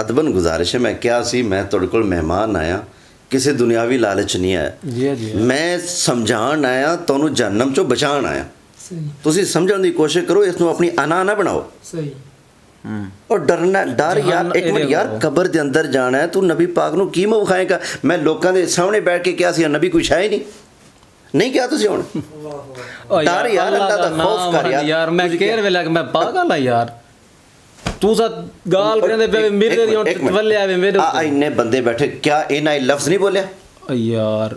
ਅਦਬਨ ਗੁਜ਼ਾਰਿਸ਼ ਹੈ, ਮੈਂ ਕਿਹਾ ਸੀ ਮੈਂ ਤੁਹਾਡੇ ਕੋਲ ਮਹਿਮਾਨ ਆਇਆ, ਕਿਸੇ ਦੁਨਿਆਵੀ ਲਾਲਚ ਨਹੀਂ ਆਇਆ, ਜੀ ਮੈਂ ਸਮਝਾਉਣ ਆਇਆ, ਤੁਹਾਨੂੰ ਜਹੰਨਮ 'ਚੋਂ ਬਚਾਉਣ ਆਇਆ। ਸਹੀ ਤੁਸੀਂ ਸਮਝਣ ਦੀ ਕੋਸ਼ਿਸ਼ ਕਰੋ, ਇਸ ਨੂੰ ਆਪਣੀ ਅਨਾ ਨਾ ਬਣਾਓ। ਸਹੀ ਔਰ ਡਰਨਾ ਡਰ ਯਾਰ, ਇੱਕ ਮਿੰਟ ਯਾਰ, ਕਬਰ ਦੇ ਅੰਦਰ ਜਾਣਾ ਹੈ, ਤੂੰ ਨਬੀ ਪਾਕ ਨੂੰ ਕੀ ਮੁਂਹ ਵਿਖਾਏਗਾ? ਮੈਂ ਲੋਕਾਂ ਦੇ ਸਾਹਮਣੇ ਬੈਠ ਕੇ ਕਿਹਾ ਸੀ ਨਬੀ ਕੋਈ ਸ਼ੈ ਹੀ ਨਹੀਂ ਕਿਹਾ ਤੁਸੀਂ ਹੁਣ। ਡਰ ਯਾਰ, ਅੱਲਾ ਦਾ ਖੌਫ ਕਰ ਯਾਰ। ਮੈਂ ਕਹਿਰ ਵੇਲਾ ਕਿ ਮੈਂ ਪਾਗਲ ਆ ਯਾਰ, ਤੂੰ ਸਾ ਗਾਲ ਕਹਿੰਦੇ ਪਏ ਮੇਰੇ ਦੀ ਹੁਣ ਵੱਲੇ ਆਵੇ ਮੇਰੇ ਆ ਇੰਨੇ ਬੰਦੇ ਬੈਠੇ, ਕਿਆ ਇਹਨਾਂ ਲਫ਼ਜ਼ ਨਹੀਂ ਬੋਲਿਆ? ਯਾਰ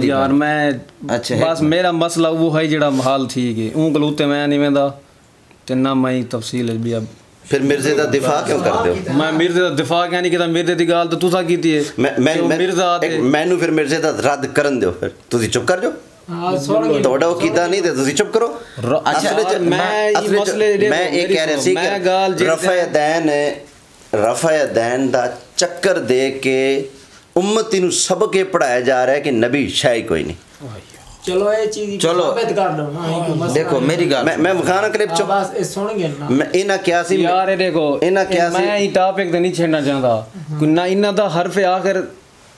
ਯਾਰ ਮੈਂ ਅੱਛਾ ਬਸ ਮੇਰਾ ਮਸਲਾ ਉਹ ਹੈ ਜਿਹੜਾ ਹਾਲ ਠੀਕ ਹੈ, ਉਹ ਗਲੂਤੇ ਮੈਂ ਨਹੀਂ ਵੇਂਦਾ ਤੇ ਨਾ ਮੈਂ ਤਫਸੀਲ ਵੀ ਫਿਰ ਮਿਰਜ਼ੇ ਦਾ ਦਿਫਾ ਕਿਉਂ ਕਰਦੇ ਹੋ? ਮੈਂ ਮਿਰਜ਼ੇ ਦਾ ਦਿਫਾ ਕਿਉਂ ਨਹੀਂ ਕੀਤਾ? ਮਿਰਜ਼ੇ ਦੀ ਗੱਲ ਤਾਂ ਤੁਸੀਂ ਕੀਤੀ ਹੈ। ਮੈਨੂੰ ਫਿਰ ਮਿਰਜ਼ੇ ਦਾ ਰੱਦ ਕਰਨ ਦਿਓ, ਫਿਰ ਤੁਸੀਂ ਚੁੱਪ ਕਰ ਜਾਓ। ਹਾਂ ਸੁਣ ਗਏ ਤੁਹਾਡਾ ਉਹ ਕੀਤਾ ਨਹੀਂ ਤੇ ਤੁਸੀਂ ਚੁੱਪ ਕਰੋ। ਮੈਂ ਇਹ ਕਹਿ ਰਿਹਾ ਸੀ ਕਿ ਰਫਾ ਦੈਨ ਦਾ ਚੱਕਰ ਦੇ ਕੇ ਉਮਤੀ ਨੂੰ ਸਬਕ ਇਹ ਪੜਾਇਆ ਜਾ ਰਿਹਾ ਹੈ ਕਿ ਨਬੀ ਸ਼ੈ ਕੋਈ ਨਹੀਂ। ਚਲੋ ਇਹ ਚੀਜ਼ ਸਾਬਿਤ ਕਰ ਲਓ ਨਾ। ਦੇਖੋ ਮੇਰੀ ਗੱਲ ਮੈਂ ਵਿਖਾਣਾ ਕਲਿੱਪ ਚ, ਬਸ ਇਹ ਸੁਣ ਗਏ ਨਾ। ਮੈਂ ਇਹਨਾਂ ਕਿਹਾ ਸੀ ਯਾਰ ਇਹ ਦੇਖੋ ਇਹਨਾਂ ਕਿਹਾ ਸੀ ਮੈਂ ਇਹ ਟਾਪਿਕ ਤੇ ਨਹੀਂ ਛੇੜਨਾ ਚਾਹੁੰਦਾ ਕਿ ਨਾ ਇਹਨਾਂ ਦਾ ਹਰਫ ਆਖਰ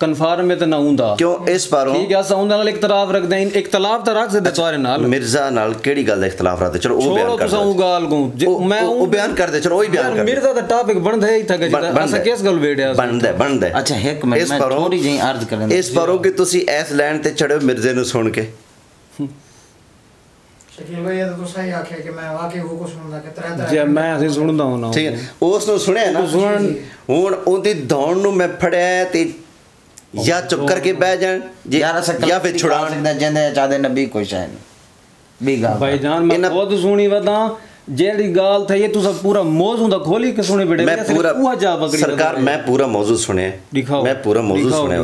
ਕਨਫਰਮ ਹੈ ਤੇ ਨਾ ਹੁੰਦਾ ਕਿਉਂ ਇਸ ਬਾਰੋਂ ਠੀਕ ਹੈ। ਅਸਾਂ ਉਹਨਾਂ ਨਾਲ ਇਖਤਲਾਫ ਰੱਖਦੇ ਹਾਂ, ਇਖਤਲਾਫ ਤਾਂ ਰੱਖ ਸਕਦੇ ਤੁਹਾਡੇ ਨਾਲ। ਮਿਰਜ਼ਾ ਨਾਲ ਕਿਹੜੀ ਗੱਲ ਦਾ ਇਖਤਲਾਫ ਰੱਖਦੇ? ਚਲੋ ਉਹ ਬਿਆਨ ਕਰ ਉਹ ਗੱਲ ਕੋ ਮੈਂ ਉਹ ਬਿਆਨ ਕਰਦੇ, ਚਲੋ ਉਹ ਹੀ ਬਿਆਨ ਕਰ। ਮਿਰਜ਼ਾ ਦਾ ਟਾਪਿਕ ਬਣਦਾ ਹੈ ਇੱਥੇ ਕਿ ਅਸਾਂ ਕਿਸ ਗੱਲ ਵੇੜਿਆ ਬਣਦਾ। ਅੱਛਾ ਇੱਕ ਮਿੰਟ ਮੈਂ ਥੋੜੀ ਜਿਹੀ ਅਰਜ਼ ਕਰਨ ਇਸ ਬਾਰੋਂ ਕਿ ਤੁਸੀਂ ਇਸ ਲਾਈਨ ਤੇ ਚੜ੍ਹੋ ਮਿਰਜ਼ੇ ਨੂੰ ਸੁਣ ਕੇ। ਸ਼ਕੀਲ ਭਾਈ ਇਹ ਤਾਂ ਸਹੀ ਆਖਿਆ ਕਿ ਮੈਂ ਵਾਕਈ ਉਹ ਕੁਝ ਸੁਣਦਾ ਕਿ ਤਰ੍ਹਾਂ ਜੇ ਮੈਂ ਅਸੀਂ ਸੁਣਦਾ ਹਾਂ ਠੀਕ ਹੈ, ਉਸ ਨੂੰ ਸੁਣਿਆ ਨਾ। ਹੁਣ ਉਹਦੀ ਦੌੜ ਨੂੰ ਮੈਂ ਫੜਿਆ ਤੇ ਜਾਂ ਚੁੱਪ ਕਰਕੇ ਬਹਿ ਜਾਣ ਜਾਂ ਫਿਰ ਛੁਡਾਉਣ। ਸਕਦਾ ਜਿੰਦੇ ਚਾਹਦੇ ਨਬੀ ਕੋਈ ਸ਼ੈ ਨਹੀਂ ਵੀ ਗੱਲ ਭਾਈ ਜਾਨ ਮੈਂ ਬਹੁਤ ਸੁਣੀ ਵਦਾ ਜਿਹੜੀ ਗੱਲ ਥਈ ਇਹ ਤੁਸੀਂ ਪੂਰਾ ਮੌਜੂ ਦਾ ਖੋਲੀ ਕੇ ਸੁਣੇ ਬੜੇ ਮੈਂ ਪੂਰਾ ਸਰਕਾਰ ਮੈਂ ਪੂਰਾ ਮੌਜੂ ਸੁਣਿਆ, ਮੈਂ ਪੂਰਾ ਮੌਜੂ ਸੁਣਿਆ।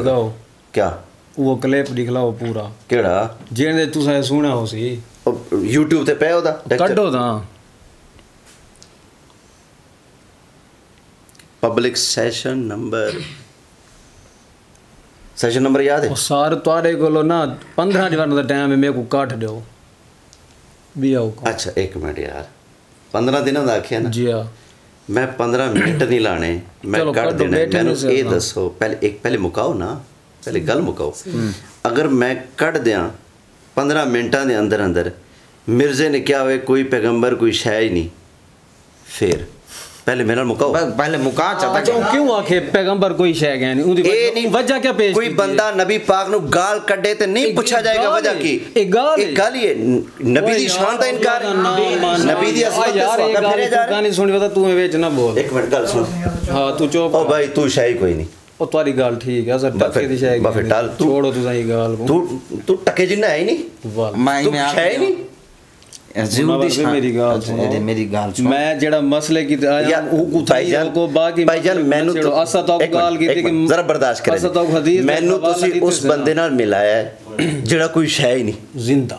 ਕਿਆ ਉਹ ਕਲਿੱਪ ਦਿਖਲਾਓ ਪੂਰਾ ਕਿਹੜਾ ਜਿਹਦੇ ਤੁਸੀਂ ਸੁਣਿਆ ਹੋ ਸੀ YouTube ਤੇ ਪਿਆ ਉਹਦਾ ਕੱਢੋ ਤਾਂ ਪਬਲਿਕ ਸੈਸ਼ਨ ਨੰਬਰ ਯਾਦ ਹੈ? ਉਹ ਸਾਰ ਤੁਹਾਡੇ ਕੋਲੋਂ ਨਾ 15 ਜਵਾਨ ਦਾ ਟਾਈਮ ਹੈ, ਮੇਰੇ ਕੋ ਕੱਟ ਦਿਓ ਵੀ ਆਓ। ਅੱਛਾ ਇੱਕ ਮਿੰਟ ਯਾਰ, 15 ਦਿਨਾਂ ਦਾ ਆਖਿਆ ਨਾ ਜੀ ਆ, ਮੈਂ 15 ਮਿੰਟ ਨਹੀਂ ਲਾਣੇ, ਮੈਂ ਕੱਢ ਦੇਣਾ। ਮੈਨੂੰ ਇਹ ਦੱਸੋ ਪਹਿਲੇ ਮੁਕਾਓ ਨਾ, ਪਹਿਲੇ ਗੱਲ ਮੁਕਾਓ। ਅਗਰ ਮੈਂ ਕੱਢ ਦਿਆਂ 15 ਮਿੰਟਾਂ ਦੇ ਅੰਦਰ ਅੰਦਰ ਮਿਰਜ਼ੇ ਨੇ ਕਿਹਾ ਹੋਵੇ ਕੋਈ ਪੈਗੰਬਰ ਕੋਈ ਸ਼ੈ ਹੀ ਨਹੀਂ, ਫਿਰ ਪਹਿਲੇ ਮੇਰੇ ਨਾਲ ਮੁਕਾਓ। ਪਹਿਲੇ ਮੁਕਾ ਚਾਹਤਾ ਕਿਉਂ ਆਖੇ ਪੈਗੰਬਰ ਕੋਈ ਸ਼ੈ ਗਿਆ ਨਹੀਂ? ਉਹਦੀ ਵਜ੍ਹਾ ਕੀ ਪੇਸ਼? ਕੋਈ ਬੰਦਾ ਨਬੀ ਪਾਕ ਨੂੰ ਗਾਲ ਕੱਢੇ ਤੇ ਨਹੀਂ ਪੁੱਛਿਆ ਜਾਏਗਾ ਵਜ੍ਹਾ ਕੀ? ਇਹ ਗੱਲ ਹੀ ਹੈ, ਨਬੀ ਦੀ ਸ਼ਾਨ ਦਾ ਇਨਕਾਰ, ਨਬੀ ਦੀ ਅਜ਼ਮਤ ਯਾਰ ਇਹ ਗੱਲ ਨਹੀਂ ਸੁਣੀ ਪਤਾ ਤੂੰ ਇਹ ਵਿੱਚ ਨਾ ਬੋਲ। ਇੱਕ ਮਿੰਟ ਗੱਲ ਸੁਣ। ਹਾਂ ਤੂੰ ਚੁੱਪ। ਓ ਭਾਈ ਤੂੰ ਸ਼ੈ ਕੋਈ ਨਹੀਂ। ਉਹ ਤੁਹਾਡੀ ਗੱਲ ਠੀਕ ਹੈ ਸਰ, ਟੱਕੇ ਦੀ ਸ਼ੈ ਛੋੜੋ ਤੁਸੀਂ ਇਹ ਗੱਲ। ਤੂੰ ਟੱਕੇ ਜਿੰਨਾ ਹੈ ਹੀ ਨਹੀਂ, ਮੈਂ ਸ਼ੈ ਹੀ ਨਹੀਂ। ਮੇਰੀ ਗੱਲ ਮੈਂ ਜਿਹੜਾ ਮਸਲੇ ਕੀ ਆਇਆ ਉਹ ਕੋ ਬਾਕੀ ਭਾਈਜਾਨ ਮੈਨੂੰ ਅਸਾ ਤਾਂ ਗੱਲ ਕੀਤੀ ਕਿ ਜ਼ਰਾ ਬਰਦਾਸ਼ਤ ਕਰੇ, ਮੈਨੂੰ ਤੁਸੀਂ ਉਸ ਬੰਦੇ ਨਾਲ ਮਿਲਾਇਆ ਹੈ ਜਿਹੜਾ ਕੋਈ ਸ਼ੈ ਹੀ ਨਹੀਂ, ਜ਼ਿੰਦਾ,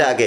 ਆ ਕੇ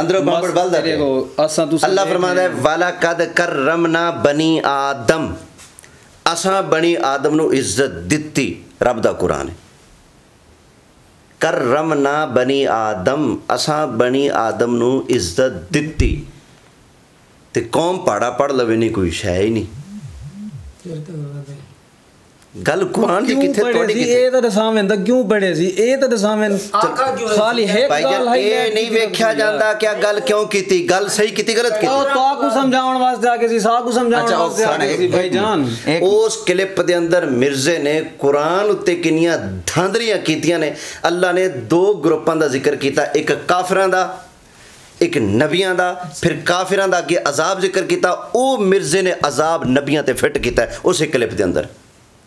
ਅੰਦਰੋਂ ਬੰਬੜ ਬਲਦਾ ਪਿਆ। ਅਸਾਂ ਤੁਸੀਂ ਅੱਲਾਹ ਫਰਮਾਉਂਦਾ ਹੈ ਵਾਲਾ ਕਦ ਕਰਮਨਾ ਬਨੀ ਆਦਮ, ਅਸਾਂ ਬਣੀ ਆਦਮ ਨੂੰ ਇੱਜ਼ਤ ਦਿੱਤੀ। ਰੱਬ ਦਾ ਕੁਰਾਨ ਹੈ, ਕਰਮਨਾ ਬਨੀ ਆਦਮ, ਅਸਾਂ ਬਣੀ ਆਦਮ ਨੂੰ ਇੱਜ਼ਤ ਦਿੱਤੀ। ਤੇ ਕੌਮ ਪਾੜਾ ਪੜ ਲਵੇ ਨਹੀਂ ਕੋਈ ਸ਼ੈ ਹੀ ਨਹੀਂ। ਗੱਲ ਕੁਰਾਨ ਦੀ ਕਿੱਥੇ ਤੁਹਾਡੀ ਕਿੱਥੇ? ਇਹ ਤਾਂ ਸਾਹਮਣੇ ਦਾ ਕਿਉਂ ਪੜਿਆ ਸੀ? ਇਹ ਤਾਂ ਸਾਹਮਣੇ ਖਾਲੀ ਹੈ ਗੱਲ ਹੈ, ਇਹ ਨਹੀਂ ਵੇਖਿਆ ਜਾਂਦਾ ਕਿ ਗੱਲ ਕਿਉਂ ਕੀਤੀ, ਗੱਲ ਸਹੀ ਕੀਤੀ ਗਲਤ ਕੀਤੀ। ਉਹ ਤਾਂ ਕੋ ਸਮਝਾਉਣ ਵਾਸਤੇ ਆ ਕੇ ਸੀ, ਸਾਹ ਕੋ ਸਮਝਾਉਣ ਵਾਸਤੇ ਆ ਕੇ ਸੀ ਭਾਈ ਜਾਨ। ਉਸ ਕਲਿੱਪ ਦੇ ਅੰਦਰ ਮਿਰਜ਼ੇ ਨੇ ਕੁਰਾਨ ਉੱਤੇ ਕਿੰਨੀਆਂ ਧਾਂਦਲੀਆਂ ਕੀਤੀਆਂ ਨੇ। ਅੱਲਾ ਨੇ ਦੋ ਗਰੁੱਪਾਂ ਦਾ ਜ਼ਿਕਰ ਕੀਤਾ, ਇੱਕ ਕਾਫਰਾਂ ਦਾ, ਇੱਕ ਨਬੀਆਂ ਦਾ। ਫਿਰ ਕਾਫਰਾਂ ਦਾ ਅੱਗੇ ਅਜ਼ਾਬ ਜ਼ਿਕਰ ਕੀਤਾ, ਉਹ ਮਿਰਜ਼ੇ ਨੇ ਅਜ਼ਾਬ ਨਬੀਆਂ ਤੇ ਫਿੱਟ ਕੀਤਾ ਉਸੇ ਕਲਿੱਪ ਦੇ ਅੰਦਰ।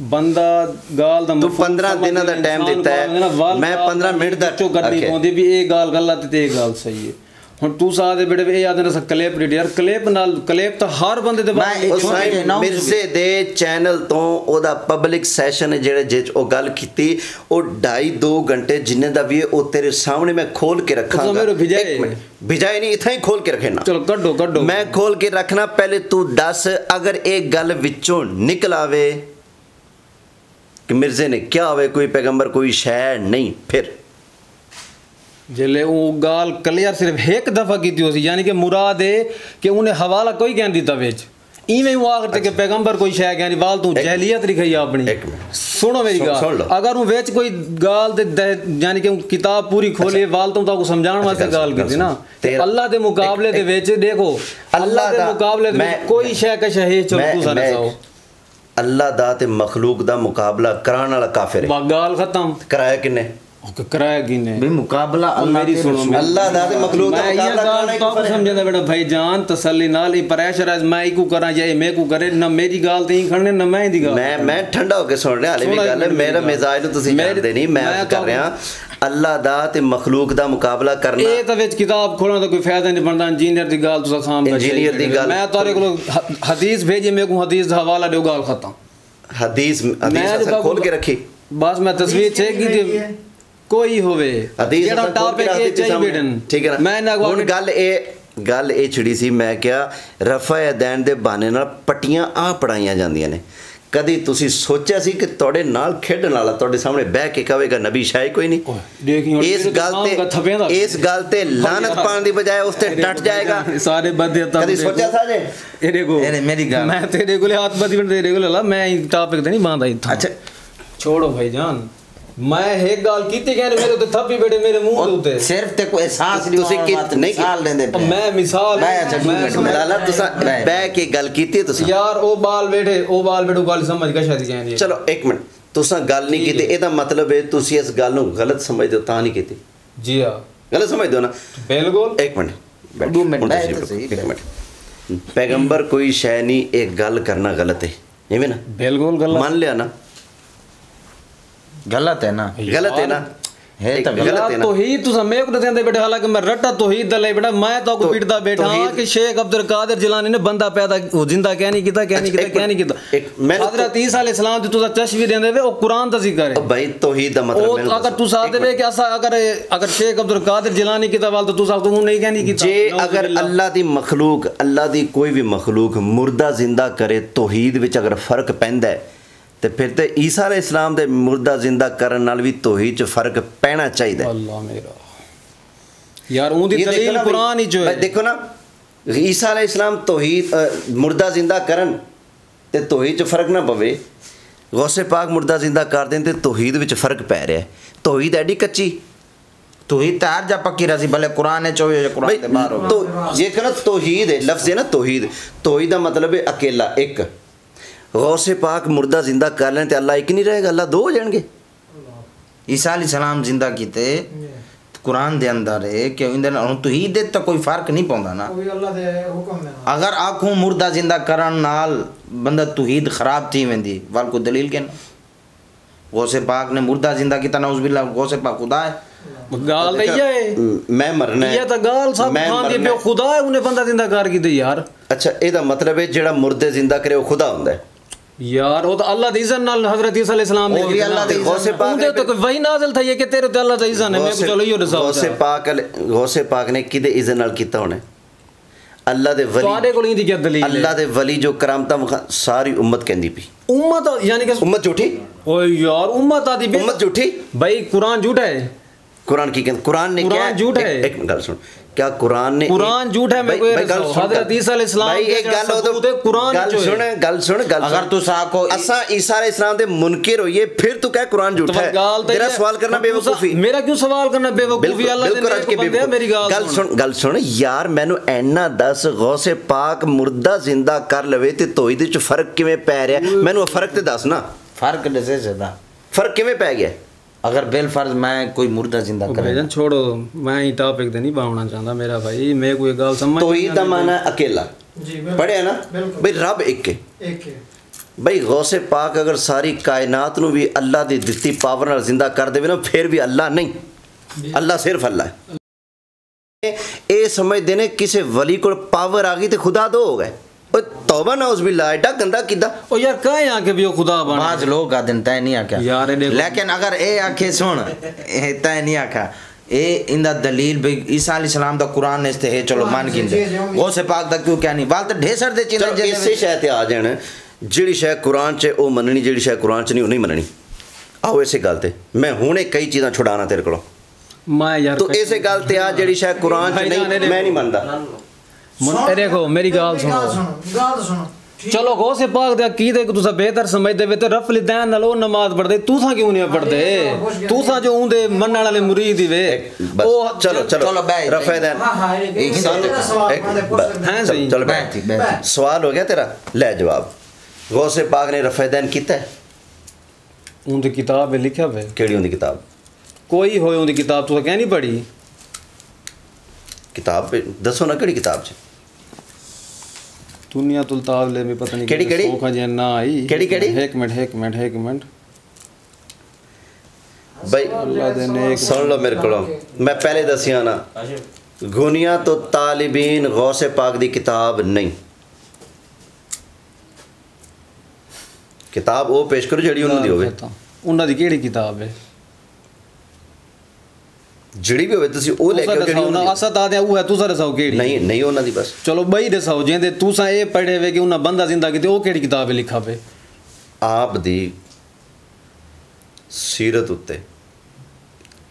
ਬੰਦਾ ਗਾਲ ਦਾ ਤੂੰ 15 ਦਿਨਾਂ ਦਾ ਟਾਈਮ ਦਿੱਤਾ ਹੈ, ਮੈਂ 15 ਮਿੰਟ ਦਾ ਕਰਨੀ ਪਾਉਂਦੀ ਵੀ ਇਹ ਗਾਲ ਗਲਤ ਤੇ ਇਹ ਗੱਲ ਸਹੀ ਹੈ। ਹੁਣ ਤੂੰ ਸਾਦੇ ਬੇੜੇ ਇਹ ਆਦੇ ਨੇ ਕਲਿੱਪ ਰੀਡ ਯਾਰ, ਕਲਿੱਪ ਤਾਂ ਹਰ ਬੰਦੇ ਦੇ ਮਿਰਜ਼ੇ ਦੇ ਚੈਨਲ ਤੋਂ ਉਹਦਾ ਪਬਲਿਕ ਸੈਸ਼ਨ ਜਿਹੜੇ ਜਿਹ ਉਹ ਗੱਲ ਕੀਤੀ, ਉਹ 2.5-2 ਘੰਟੇ ਜਿੰਨੇ ਦਾ ਵੀ ਉਹ ਤੇਰੇ ਸਾਹਮਣੇ ਮੈਂ ਖੋਲ ਕੇ ਰੱਖਾਂਗਾ। ਭਿਜਾਏ ਨਹੀਂ, ਇੱਥੇ ਹੀ ਖੋਲ ਕੇ ਰੱਖੇ ਨਾ। ਚਲੋ ਕੱਢੋ ਮੈਂ ਖੋਲ ਕੇ ਰੱਖਣਾ। ਪਹਿਲੇ ਤੂੰ ਦੱਸ, ਅਗਰ ਇਹ ਗੱਲ ਵਿੱਚੋਂ ਨਿਕਲ ਆਵੇ ਕਿ ਮਿਰਜ਼ੇ ਨੇ ਕਿਹਾ ਹੋਵੇ ਕੋਈ ਪੈਗੰਬਰ ਕੋਈ ਸ਼ੈ ਨਹੀਂ, ਫਿਰ جلے وہ گال کلیئر صرف ایک دفعہ کی تھی اسی، یعنی کہ مراد ہے کہ انہیں حوالہ کوئی کہن دیتا ویچ ایویں وہ آخر تھے کہ پیغمبر کوئی شے کہنی وال تو جہلیت رکھئی اپنی۔ سنو میری گال، اگر وہ ویچ کوئی گال دے یعنی کہ کتاب پوری کھولی وال تو کو سمجھان واسطے گال کی تھی نا، اللہ دے مقابلے دے ویچ دیکھو اللہ دے مقابلے دے کوئی شے کا شے چلو تو سارے ساؤ اللہ دا تے مخلوق دا مقابلہ کرانا والا کافر ہے۔ گال ختم کرایا کنے کرایا کی نے مقابلہ اللہ دا تے مخلوق دا مقابلہ کرانا تو سمجھدا بیٹا بھائی جان تسلی نال ای پریشرائز میں کو کراں یا میں کو کرے نہ میری گال تے ہی کھڑنے نہ میں دی گال میں ٹھنڈا ہو کے سن رہا ہلے بھی گل ہے میرا مزاج نو تسی جانتے نہیں، میں کر رہا اللہ دا تے مخلوق دا مقابلہ کرنا۔ اے تے وچ کتاب کھولنا تو کوئی فائدہ نہیں بندا، انجینئر دی گال تساں خام انجینئر دی گال میں تارے کو حدیث بھیجی میں کو حدیث دا حوالہ دیو گال ختم۔ حدیث اصل کھول کے رکھی بس میں تصویر چیک کی تھی کوئی ہوئے جڑا ٹاپک اے چاہی بیٹن ٹھیک ہے نا۔ ہن گل اے چھڑی سی میں کیا رفع یدین دے بہانے نال پٹیاں آ پڑھائیاں جاندیاں نے، کدی تسی سوچیا سی کہ تواڈے نال کھیڈن والا تواڈے سامنے بیٹھ کے کہے گا نبی شاہ کوئی نہیں؟ اس گل تے لعنت پان دی بجائے اس تے ڈٹ جائے گا سارے بدے کدی سوچیا تھا جے ایرے کو میری گل میں تیرے کولے ہاتھ بدی بن تیرے کولے لا میں ٹاپک تے نہیں باندا تھا۔ اچھا چھوڑو بھائی جان، میں ایک گال کیتی کہ میرے تے تھپی بیٹھے میرے منہ دے اوتے صرف تے کوئی احساس نہیں تسی کیت نہیں مثال دیندے میں مثال میں لالا تساں بہ کے گل کیتی تساں یار او بال بیٹھے گل سمجھ کے شاید جاندی۔ چلو ایک منٹ، تساں گل نہیں کیتی، اے دا مطلب ہے تسی اس گل نو غلط سمجھ دو تا نہیں کیتی؟ جی ہاں غلط سمجھ دو نا بالکل۔ ایک منٹ پیغمبر کوئی شے نہیں، ایک گل کرنا غلط ہے ایویں نا؟ بالکل غلط مان لیا نا، غلط ہے نا، غلط ہے نا، ہے تو غلط ہے نا۔ توحید تو میں کو دسندے بیٹھے، حالانکہ میں رٹا توحید دا لے بیٹا میں تو کو پیٹدا بیٹھا ہاں کہ شیخ عبد القادر جیلانی نے بندہ پیدا زندہ کیا نہیں کیتا حضرت عیسیٰ علیہ السلام تو تشبیہ دیندے وے او قرآن دا ذکر ہے بھائی توحید دا مطلب ہے اگر تو ساتھ دے کہ اسا اگر شیخ عبد القادر جیلانی کیتا وال تو ساتھ تو نہیں کہنی کیتا جے اگر اللہ دی مخلوق اللہ دی کوئی بھی مخلوق مردہ زندہ کرے توحید وچ اگر فرق پیندا ہے تے پھر تے عیسیٰ علیہ السلام دے مردہ زندہ کرن نال بھی توحید چ فرق پینا چاہیے۔ اللہ میرا یار اون دی دلیل قرآن ہی جو ہے دیکھو نا، عیسیٰ علیہ السلام توحید مردہ زندہ کرن تے توحید چ فرق نہ پوے، غوث پاک مردہ زندہ کر دین تے توحید وچ فرق پے رہا ہے۔ توحید ایڈی کچی توحید تے ہر جا پکی رہی بھلے قرآن چوے یا قرآن تے باہر ہو تو یہ کہ نا توحید ہے لفظ ہے نا توحید دا مطلب ہے اکیلا ایک۔ غوث پاک مردہ زندہ کر لیں تے اللہ ایک نہیں رہے گا، اللہ دو ہو جائیں گے۔ عیسیٰ علیہ السلام زندہ کیتے قرآن دے اندر ہے کہ توحید دے تو کوئی فرق نہیں پوندا نا، اگر آنکھوں مردہ زندہ کرن نال بندہ توحید خراب تھی ویندی وال کو دلیل کہنا؟ غوث پاک نے مردہ زندہ کیتا نعوذ باللہ، غوث پاک خدا ہے گال تے یہ ہے میں مرنا ہے یہ تا گال سب کھان دی پہ خدا ہے انہیں بندہ زندہ کر کی تے یار۔ اچھا اے دا مطلب ہے جڑا مردے زندہ کرے وہ خدا ہوندا ہے یار، وہ تو اللہ دی اذن نال حضرت عیسیٰ علیہ السلام نے بھی اللہ دی غوث پاک نے تو وہی نازل تھا یہ کہ تیرے تے اللہ دی اذن ہے میں کو چلو یہ رسال غوث پاک نے کدے اذن نال کیتا ہونا اللہ دے ولی تواڈے کول دی کیا دلیل ہے؟ اللہ دے ولی جو کرامتاں ساری امت کہندی پی امت یعنی کہ امت جھوٹی اوے یار امت آدی بھی امت جھوٹی بھائی قرآن جھوٹا ہے قرآن کی قرآن نے کیا جھوٹ ہے ایک گل سن کیا قرآن نے قرآن جھوٹ ہے میں کوئی حضرت عیسیٰ علیہ السلام بھائی ایک گل ہو تو قرآن گل سن اگر تو ساکو اساں عیسیٰ علیہ السلام دے منکر ہوئے پھر تو کہہ قرآن جھوٹ ہے تیرا سوال کرنا بے وقوفی میرا کیوں سوال کرنا بے وقوفی اللہ دے نیک بندے میری گل سن یار مینوں اینا دس غوث پاک مردہ زندہ کر لوے تے توحید وچ فرق کیویں پے رہا مینوں فرق تے دس نا فرق دسے زیادہ فرق کیویں پے گیا اگر بیل فرض میں کوئی مردہ زندہ کرے جان چھوڑو میں ہی ٹاپک تے نہیں باونا چاہتا میرا بھائی میں کوئی گل سمجھ توحید دا معنی اکیلا پڑھے نا بھئی رب ایک ہے بھائی غوث پاک اگر ساری کائنات نو بھی اللہ دی دتی پاور نال زندہ کر دے نا پھر بھی اللہ نہیں، اللہ صرف اللہ ہے۔ اے سمجھ دینے کسے ولی کو پاور آ گئی تے خدا دو ہو گئے۔ توبہ نعوذ باللہ، ایڈا گندا کیدا او یار کہیں آ کے بھی وہ خدا بن بعض لوگ آدن تے نہیں آکھا یار لیکن اگر اے آکھے سن تے نہیں آکھا اے اندہ دلیل بھی عیسیٰ علیہ السلام دا قرآن نے ہے چلو مان گندے غوث پاک دا کیوں کیا نہیں والتا ڈھیسر دے چیزیں چلو اسے شاید آ جانا جڑی شے قرآن چ او مننی، جڑی شے قرآن چ نہیں او نہیں مننی۔ آؤ اسے گل تے میں ہنے کئی چیزاں چھڑانا تیرے کولوں، میں یار تو اسے گل تے آ جڑی شے قرآن چ نہیں میں نہیں مندا۔ دیکھو میری گال سنو، گل سنو چلو غوث پاک دے عقیدے کو تسا بہتر سمجھ دے تے رفع الدین نال او نماز پڑھ دے، تسا کیوں نہیں پڑھ دے؟ تسا جو اون دے منن والے مرید ہی وے او چلو چلو رفع دین ہیں صحیح چلو سوال ہو گیا تیرا، لے جواب۔ غوث پاک نے رفع دین کیتا ہے؟ اون دی کتاب لکھیا ہوئے کیڑی ہوندی کتاب؟ کوئی ہوئے اون دی کتاب تسا کہیں نہیں پڑھی؟ کتاب پہ دسو نا کیڑی کتاب چ؟ دنیا الطاولے میں پتہ نہیں کیڑی سوکھا جی نہ آئی کیڑی ایک منٹ بھائی اللہ دے نیک سن لو میرے کو، میں پہلے دسیا نا گنیا تو طالبین غوث پاک دی کتاب نہیں، کتاب وہ پیش کرو جڑی انہوں دی ہوئے، انہاں دی کیڑی کتاب ہے جڑی بھی ہوئے تسی او لے کے جڑی انہوں اسا تا دے او ہے تسا دساؤ کیڑی نہیں نہیں انہاں دی بس چلو بئی دساؤ جیندے تسا اے پڑھے وے کہ انہاں بندہ زندہ کیتے او کیڑی کتاب لکھا پے؟ آپ دی سیرت اتے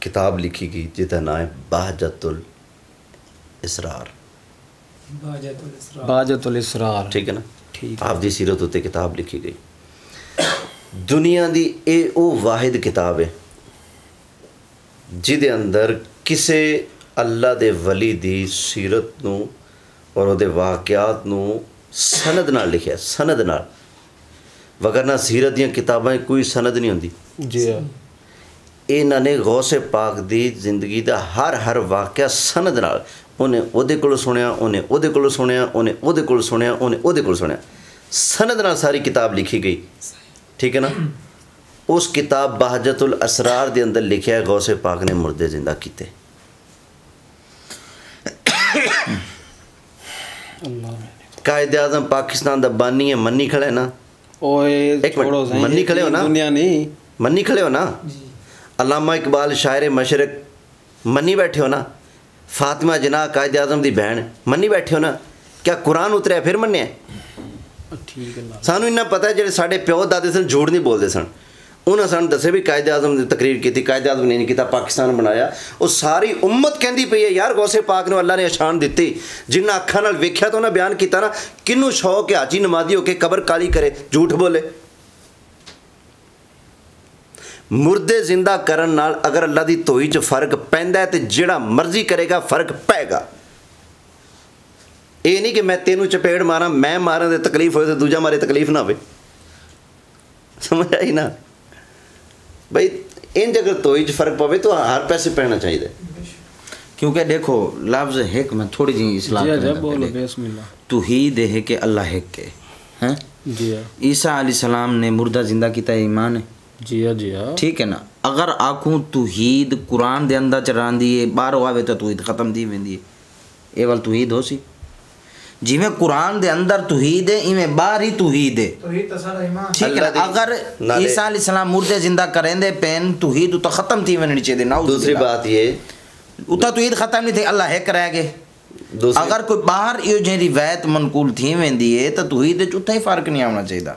کتاب لکھی گئی جہدا نام ہے بہجت الاسرار، باجت الاسرار، ٹھیک ہے نا؟ ٹھیک آپ دی سیرت اتے کتاب لکھی گئی، دنیا دی اے او واحد کتاب ہے جہدے اندر کسے اللہ دے ولی دی سیرت نو اور او دے واقعات نو سند نال لکھیا، سند نال، وگرنہ سیرت دیاں کتاباں کوئی سند نہیں ہوندی۔ جی ہاں انہاں نے غوث پاک دی زندگی دا ہر واقعہ سند نال، انہیں او دے کولوں سنیا، انہیں او دے کولوں سنیا، انہیں او دے کولوں سنیا، انہیں او دے کولوں سنیا، سند نال ساری کتاب لکھی گئی، ٹھیک ہے نا؟ اس کتاب بہجت الاسرار دے اندر لکھیا ہے غوث پاک نے مردے زندہ کیتے۔ قائد اعظم پاکستان دا بانی ہے، منی کھڑے ہیں نا؟ اوے ایک چھوڑو منٹ، منی کھڑے ہو نا؟ دنیا نہیں منی کھڑے ہو نا؟ علامہ اقبال شاعر مشرق منی بیٹھے ہو نا؟ فاطمہ جناح قائد اعظم دی بہن منی بیٹھے ہو نا؟ کیا قرآن اتریا پھر مننے ہیں؟ ٹھیک ہے سانو انہاں پتہ ہے جڑے ساڈے پیو دادے سن جھوٹ نہیں بولدے سن، انہاں سانو دسے بھی قائد اعظم نے تقریر کی تھی، قائد اعظم نے نہیں کیتا، پاکستان بنایا، وہ ساری امت کہندی پئی ہے یار غوث پاک نے اللہ نے شان دتی، جنہاں اکھاں نال ویکھیا تو انہاں بیان کیتا نا، کنوں شوق ہے حاجی نمازی ہو کے قبر کالی کرے، جھوٹ بولے۔ مردے زندہ کرن نال اگر اللہ دی توئی چ فرق پیندا ہے تے جڑا مرضی کرے گا فرق پائے گا۔ یہ نہیں کہ میں تینوں چپیڑ مارا، میں مارا دے تکلیف ہوئے تو دوجا مارے تکلیف نہ ہوئے، سمجھ آئی نا بھائی؟ ان اگر توئی چ فرق پوے تو ہر پیسے پہنا چاہیے، کیونکہ دیکھو لفظ ایک میں تھوڑی جی اصلاح بولو بسم اللہ۔ توحید ہے کہ اللہ ایک کے ہیں۔ جی ہاں عیسیٰ علیہ السلام نے مردہ زندہ کیتا ہے، ایمان ہے، جی ہاں جی ہاں ٹھیک ہے نا؟ اگر آکھوں توحید قرآن دے اندر چران دیئے باہر آوے تو توحید ختم دی ویندی ہے، اے وال توحید ہو سی جی میں قرآن دے اندر توحید ہے ایویں باہر ہی توحید ہے، توحید تساڑا ایمان، ٹھیک ہے نا؟ اگر عیسیٰ علیہ السلام مردے زندہ کریں دے پین توحید تو ختم تھی ونی چاہیے۔ دوسری بات یہ اتا توحید ختم نہیں تھی، اللہ ایک رہ گئے۔ اگر کوئی باہر یہ جو روایت منقول تھی ویندی ہے تو توحید اتنا ہی فرق نہیں آنا چاہیے۔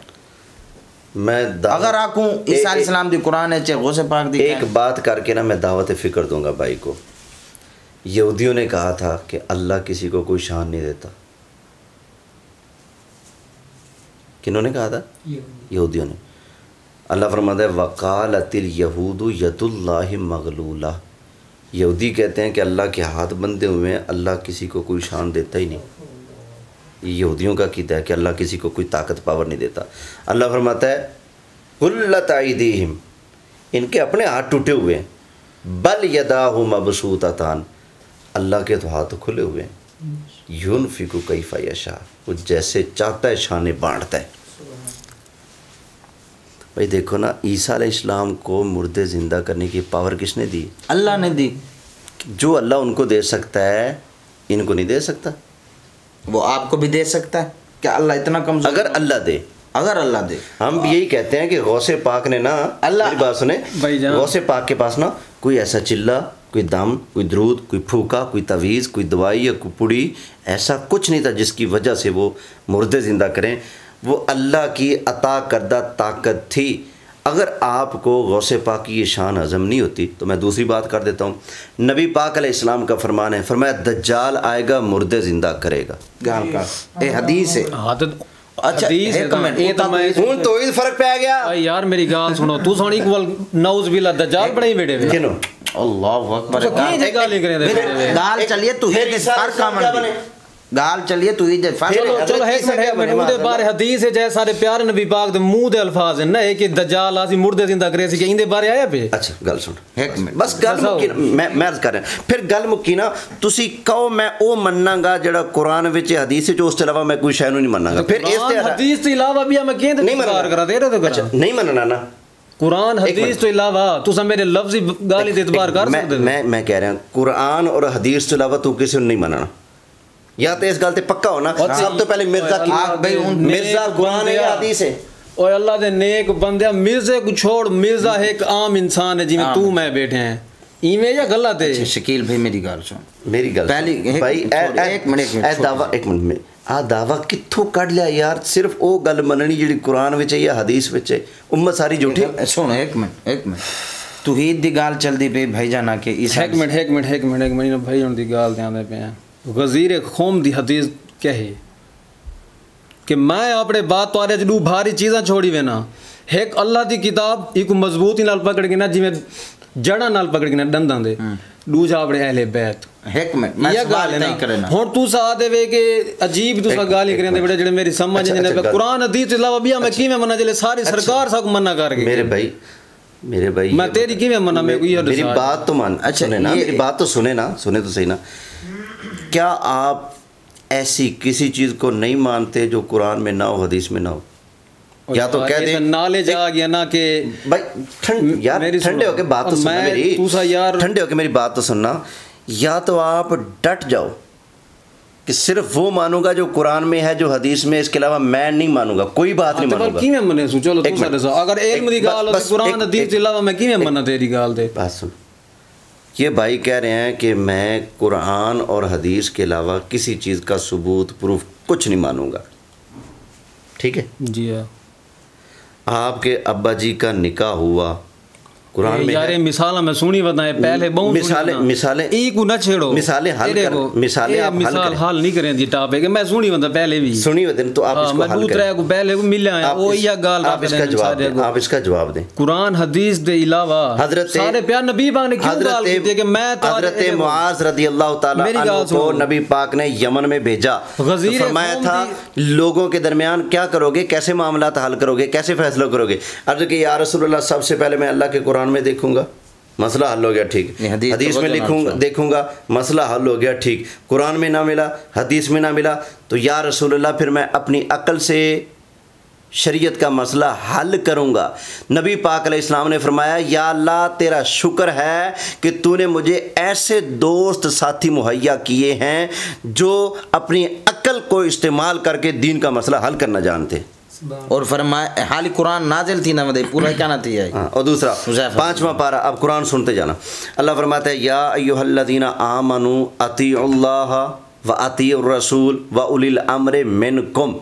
میں اگر آکوں عیسیٰ علیہ السلام دی قرآن ہے چاہے غوث پاک دی، ایک بات کر کے نا میں دعوت فکر دوں گا بھائی کو، یہودیوں نے کہا تھا کہ اللہ کسی کو کوئی شان نہیں دیتا، کنہوں نے کہا تھا؟ یہودیوں نے۔ اللہ فرماتا ہے وقالت الیہود ید اللہ مغلولہ، یہودی کہتے ہیں کہ اللہ کے ہاتھ بندھے ہوئے ہیں، اللہ کسی کو کوئی شان دیتا ہی نہیں۔ یہودیوں کا عقیدہ ہے کہ اللہ کسی کو کوئی طاقت پاور نہیں دیتا۔ اللہ فرماتا ہے غلت ایدیہم، ان کے اپنے ہاتھ ٹوٹے ہوئے ہیں، بل یداہ مبسوطتان، اللہ کے تو ہاتھ کھلے ہوئے ہیں، ينفق کیف یشاء، وہ جیسے چاہتا ہے شانے بانٹتا ہے۔ بھائی دیکھو نا، عیسیٰ علیہ السلام کو مردے زندہ کرنے کی پاور کس نے دی؟ اللہ نے دی. جو اللہ ان کو دے سکتا ہے ان کو نہیں دے سکتا. وہ آپ کو بھی دے سکتا ہے. کیا اللہ اتنا کمزور؟ اگر اللہ دے، اگر اللہ دے. ہم بھی یہی کہتے ہیں کہ غوث پاک نے نا، میری بات سنیں، غوث پاک کے پاس نا کوئی ایسا چلہ، کوئی دم، کوئی درود، کوئی پھوکا، کوئی تعویذ، کوئی دوائی یا کوئی پڑی، ایسا کچھ نہیں تھا جس کی وجہ سے وہ مردے زندہ کریں. وہ اللہ کی عطا کردہ طاقت تھی. اگر آپ کو غوث پاک کی یہ شان ہضم نہیں ہوتی تو میں دوسری بات کر دیتا ہوں. نبی پاک علیہ السلام کا فرمان ہے، فرمایا دجال آئے گا مردے زندہ کرے گا. گال کا اے حدیث ہے. اچھا ایک منٹ، یہ تو میں ہوں تو فرق پہ گیا یار میری گال سنو. تو سونی اقبال نعوذ باللہ دجال بڑے بیٹے ہوئے. کنو اللہ اکبر. گال چلیے تو ہی فرق کا من گال چلیے تو ہی فرق. چلو ایک منٹ اودے بارے حدیث ہے جے سارے پیارے نبی پاک دے منہ دے الفاظ ہیں نا کہ دجال اسی مردے زندہ کرے سی کہ ایندے بارے آیا پہ. اچھا گل سن ایک منٹ بس گل مکی. میں عرض کر رہا پھر گل مکی نا. تسی کہو میں او مننا گا جڑا قرآن وچ حدیث وچ، اس کے علاوہ میں کوئی شے نوں نہیں مننا گا. پھر اس تے حدیث تو علاوہ بھی میں کہیں نہیں مننا کرا دے رہے اچھا نہیں مننا نا. قرآن حدیث تو علاوہ تساں میرے لفظی گالی تے اعتبار کر سکدے. میں کہہ رہا ہوں قرآن اور حدیث تو علاوہ تو کسی نہیں مننا. یا تو اس گل تے پکا ہونا. سب تو پہلے مرزا کی مرزا قرآن ہے یا حدیث ہے؟ اوے اللہ دے نیک بندے، مرزے کو چھوڑ، مرزا ایک عام انسان ہے جویں تو میں بیٹھے ہیں. ایویں یا غلط ہے؟ شکیل بھائی میری گل سن. میری گل پہلی بھائی ایک منٹ ایک منٹ آ دعویٰ کتھوں کڈ لیا یار؟ صرف او گل مننی جڑی قرآن وچ ہے یا حدیث وچ ہے، امت ساری جھوٹی. سن ایک منٹ توحید دی گال چلدی پئی بھائی جانا کہ ایک منٹ بھائی ہن دی گال تے آندے پے ہیں. غزیر قوم دی حدیث کیا ہے کہ میں اپنے بات توارے چ دو بھاری چیزاں چھوڑی وے نا. ایک اللہ دی کتاب ایک مضبوطی نال پکڑ کے نا جویں جڑاں نال پکڑ کے نا ڈنداں دے. دوجا اپنے اہل بیت. ایک منٹ میں سوال نہیں کرنا ہن تو سا دے وے کہ عجیب تو گالی کریں دے بیٹے جڑے میری سمجھ نہیں پے. قرآن حدیث کے علاوہ بھی میں کیویں مننا جلے ساری سرکار سا کو مننا کر کے. میرے بھائی میں تیری کیویں مننا؟ میں کوئی میری بات تو مان. اچھا نا میری بات تو سنے نا، سنے تو صحیح نا. کیا آپ ایسی کسی چیز کو نہیں مانتے جو قرآن میں نہ ہو، حدیث میں نہ ہو؟ یا تو کہہ دیں نالج آ گیا نا کہ بھائی یار ٹھنڈے ہو کے بات تو سننا میری، ٹھنڈے ہو کے میری بات تو سننا. یا تو آپ ڈٹ جاؤ کہ صرف وہ مانوں گا جو قرآن میں ہے، جو حدیث میں، اس کے علاوہ میں نہیں مانوں گا، کوئی بات نہیں مانوں گا. کیویں منے سو؟ چلو تو اگر علم دی گال ہے قرآن حدیث کے علاوہ میں کیویں مننا تیری گال تے؟ بات سن. یہ بھائی کہہ رہے ہیں کہ میں قرآن اور حدیث کے علاوہ کسی چیز کا ثبوت پروف کچھ نہیں مانوں گا. ٹھیک ہے جی ہاں. آپ کے ابا جی کا نکاح ہوا قرآن میں یار مثال میں سنی بتائیں پہلے بہت مثالیں ایک کو نہ چھیڑو، مثالیں حل کر، مثالیں آپ مثال حل نہیں کریں جی ٹاپک میں سنی بتا پہلے بھی سنی ہوتے تو آپ اس کو حل کریں. کو پہلے کو ملیا ہے وہ یا گال آپ اس کا جواب دیں. قرآن حدیث دے علاوہ سارے پیار نبی پاک نے کیوں گال کی کہ میں حضرت معاذ رضی اللہ تعالی عنہ کو نبی پاک نے یمن میں بھیجا، فرمایا تھا لوگوں کے درمیان کیا کرو گے، کیسے معاملات حل کرو گے، کیسے فیصلہ کرو گے؟ عرض کہ یا رسول اللہ سب سے پہلے میں اللہ کے قرآن میں دیکھوں گا، مسئلہ حل ہو گیا، ٹھیک. حدیث میں دیکھوں گا، مسئلہ حل ہو گیا، ٹھیک. قرآن میں نہ ملا، حدیث میں نہ ملا، تو یا رسول اللہ پھر میں اپنی عقل سے شریعت کا مسئلہ حل کروں گا. نبی پاک علیہ السلام نے فرمایا یا اللہ تیرا شکر ہے کہ تو نے مجھے ایسے دوست ساتھی مہیا کیے ہیں جو اپنی عقل کو استعمال کر کے دین کا مسئلہ حل کرنا جانتے. اور فرمایا حالی قرآن نازل تھی نہ مدے پورا کیا نہ تھی ہے. اور دوسرا 5واں پارہ، اب قرآن سنتے جانا. اللہ فرماتا ہے یا ایھا الذین آمنوا اطیعوا اللہ و اطیعوا الرسول و اولی الامر منکم.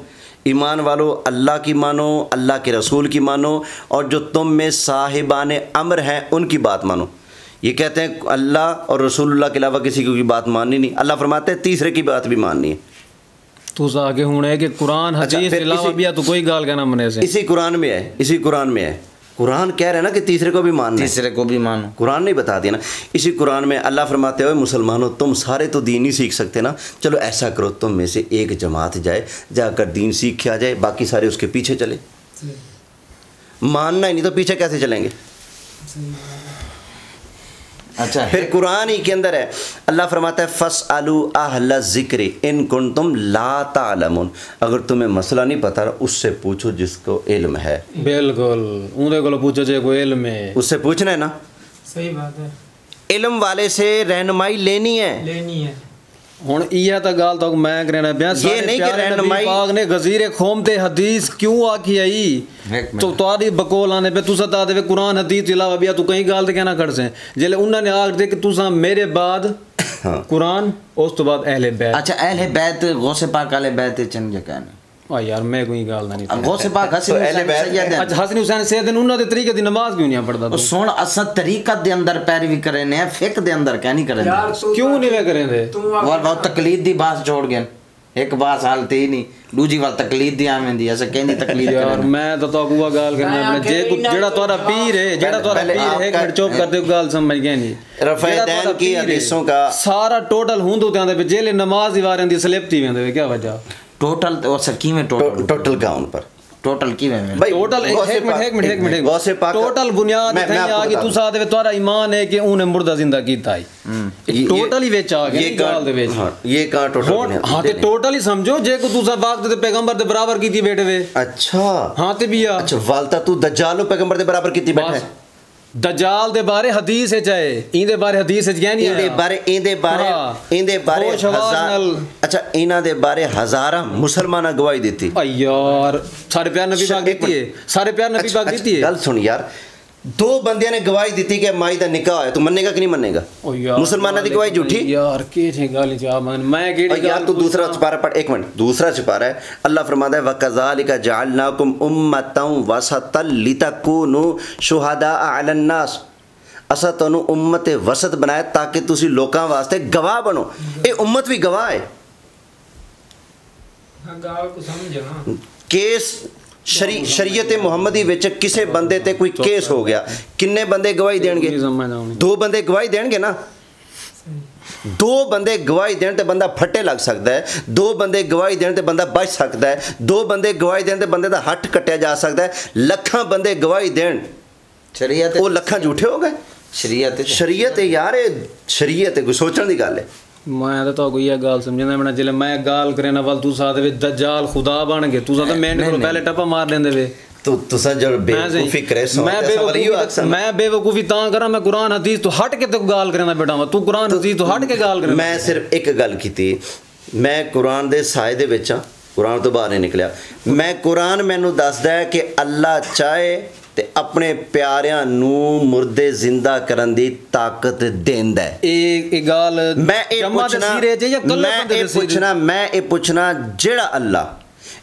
ایمان والو اللہ کی مانو، اللہ کے رسول کی مانو، اور جو تم میں صاحبان امر ہیں ان کی بات مانو. یہ کہتے ہیں اللہ اور رسول اللہ کے علاوہ کسی کی بات ماننی نہیں. اللہ فرماتے ہیں تیسرے کی بات بھی ماننی ہے. تو آگے ہونا ہے کہ قرآن حدیث کے علاوہ بھی تو کوئی گال کہنا منے سے اسی قرآن میں ہے، اسی قرآن میں ہے. قرآن کہہ رہے ہیں نا کہ تیسرے کو بھی ماننا ہے، تیسرے کو بھی مانو. قرآن نہیں بتا دیا نا. اسی قرآن میں اللہ فرماتے ہوئے مسلمانوں تم سارے تو دین ہی سیکھ سکتے نا، چلو ایسا کرو تم میں سے ایک جماعت جائے، جا کر دین سیکھ کے آ جائے، باقی سارے اس کے پیچھے چلے. ماننا ہی نہیں تو پیچھے کیسے چلیں گے؟ اچھا پھر قرآن ہی کے اندر ہے اللہ فرماتا ہے فَاسْأَلُوا أَهْلَ الذِّكْرِ إِن كُنتُمْ لَا تَعْلَمُونَ، اگر تمہیں مسئلہ نہیں پتہ اس سے پوچھو جس کو علم ہے. بالکل اندے کو پوچھو جے کوئی علم ہے اس سے پوچھنا ہے نا. صحیح بات ہے. علم والے سے رہنمائی لینی ہے. ہن یہ تا گال تو میں کرنا پیا یہ نہیں کہ رہنمائی پاک نے غزیر قوم تے حدیث کیوں آکھی آئی تو تاری بکول آنے پہ تسا تا دے قرآن حدیث کے علاوہ بیا تو کہیں گال تے کہنا کر سے جلے انہوں نے آکھ دے کہ تسا میرے بعد قرآن اس تو بعد اہل بیت. اچھا اہل بیت غوث پاک اہل بیت چن جا کہنے یار میں کوئی گال نہیں غوث پاک حسن حسین سید ہیں. اچھا حسن حسین سید انہوں دے طریقے دی نماز کیوں نہیں پڑھدا تو سن اساں طریقت دے اندر پیروی کرنے ہیں فقہ دے اندر کیا نہیں کرنے کیوں نہیں وہ کریں دے وہ بہت تقلید دی بات چھوڑ گئے ایک بات حالت ہی نہیں دوجی وال تقلید دی آویں ایسا کہندی تقلید یار کرنے میں تو کوئی گال کرنا اپنے جے کو جڑا تورا پیر ہے ایک منٹ چوپ کر دے گال سمجھ گئے نہیں رفع دین کی حدیثوں کا سارا ٹوٹل ہوندو تے اندے جیلے نماز دی وارن دی سلپ تھی ویندے کیا وجہ ٹوٹل اور سکی میں ٹوٹل کاؤن پر ٹوٹل کی میں ٹوٹل ایک منٹ ٹوٹل بنیاد تے آ گئی تو ساتھ تہاڈا ایمان ہے کہ اونے مردہ زندہ کیتا ہے ٹوٹل ہی وچ آ گیا یہ گال دے وچ یہ کہاں ٹوٹل ہاں تے ٹوٹل ہی سمجھو جے کو تسا وقت تے پیغمبر دے برابر کیتی بیٹھے وے. اچھا ہاں تے بیا اچھا والتا تو دجال پیغمبر دے برابر کیتی بیٹھا ہے. دجال دے بارے حدیث ہے چاہے این دے بارے حدیث ہے کیا نہیں ہے این دے بارے ہزار اچھا اینا دے بارے ہزاراں مسلمانہ گواہی دیتی. یار سارے پیار نبی پاک دیتی ہے سارے پیار نبی پاک دیتی ہے. گل سن یار دو بندیاں نے گواہی دیتی کہ مائی دا نکاح ہے تو مننے گا کہ نہیں مننے گا مسلمانہ دی گواہی جھوٹی یار کیڑی گل چا میں کیڑی یار تو دوسرا چپارہ پڑھ ایک منٹ دوسرا چپارہ ہے اللہ فرماتا ہے وَكَذَلِكَ جَعَلْنَاكُمْ أُمَّةً وَسَطًا لِتَكُونُوا شُهَدَاءَ عَلَى النَّاسِ اسا تانوں امت وسط بنایا تاکہ تسی لوکاں واسطے گواہ بنو. اے امت بھی گواہ ہے. گال کو سمجھو نا کیس شریعت محمدی وچ کسے بندے تے کوئی کیس ہو گیا کنے بندے گواہی دین گے دو بندے گواہی دین گے نا دو بندے گواہی دین تے بندہ پھٹے لگ سکتا ہے دو بندے گواہی دین تے بندہ بچ سکتا ہے دو بندے گواہی دین تے بندے دا ہٹ کٹیا جا سکتا ہے لکھاں بندے گواہی دین شریعت وہ لکھاں جھوٹے ہو گئے. شریعت یار شریعت کوئی سوچن دی گل ہے. میں تو کوئی یہ گال سمجھنا میں جلے میں گال کرے نا ول تو ساتھ وچ دجال خدا بن گئے تو ساتھ میں نے پہلے ٹپا مار لیندے وے تو تساں جو بے وقوفی کرے سو میں بے وقوفی تاں کراں میں قرآن حدیث تو ہٹ کے تے گال کرنا بیٹا وا تو قرآن حدیث تو ہٹ کے گال کرنا. میں صرف ایک گل کیتی میں قرآن دے سائے دے وچ قرآن تو باہر نہیں نکلیا میں قرآن مینوں دسدا ہے کہ اللہ چاہے تے اپنے پیاریاں نو مردے زندہ کرن دی طاقت دیندا ہے. اے گال میں اے پوچھنا جیڑا اللہ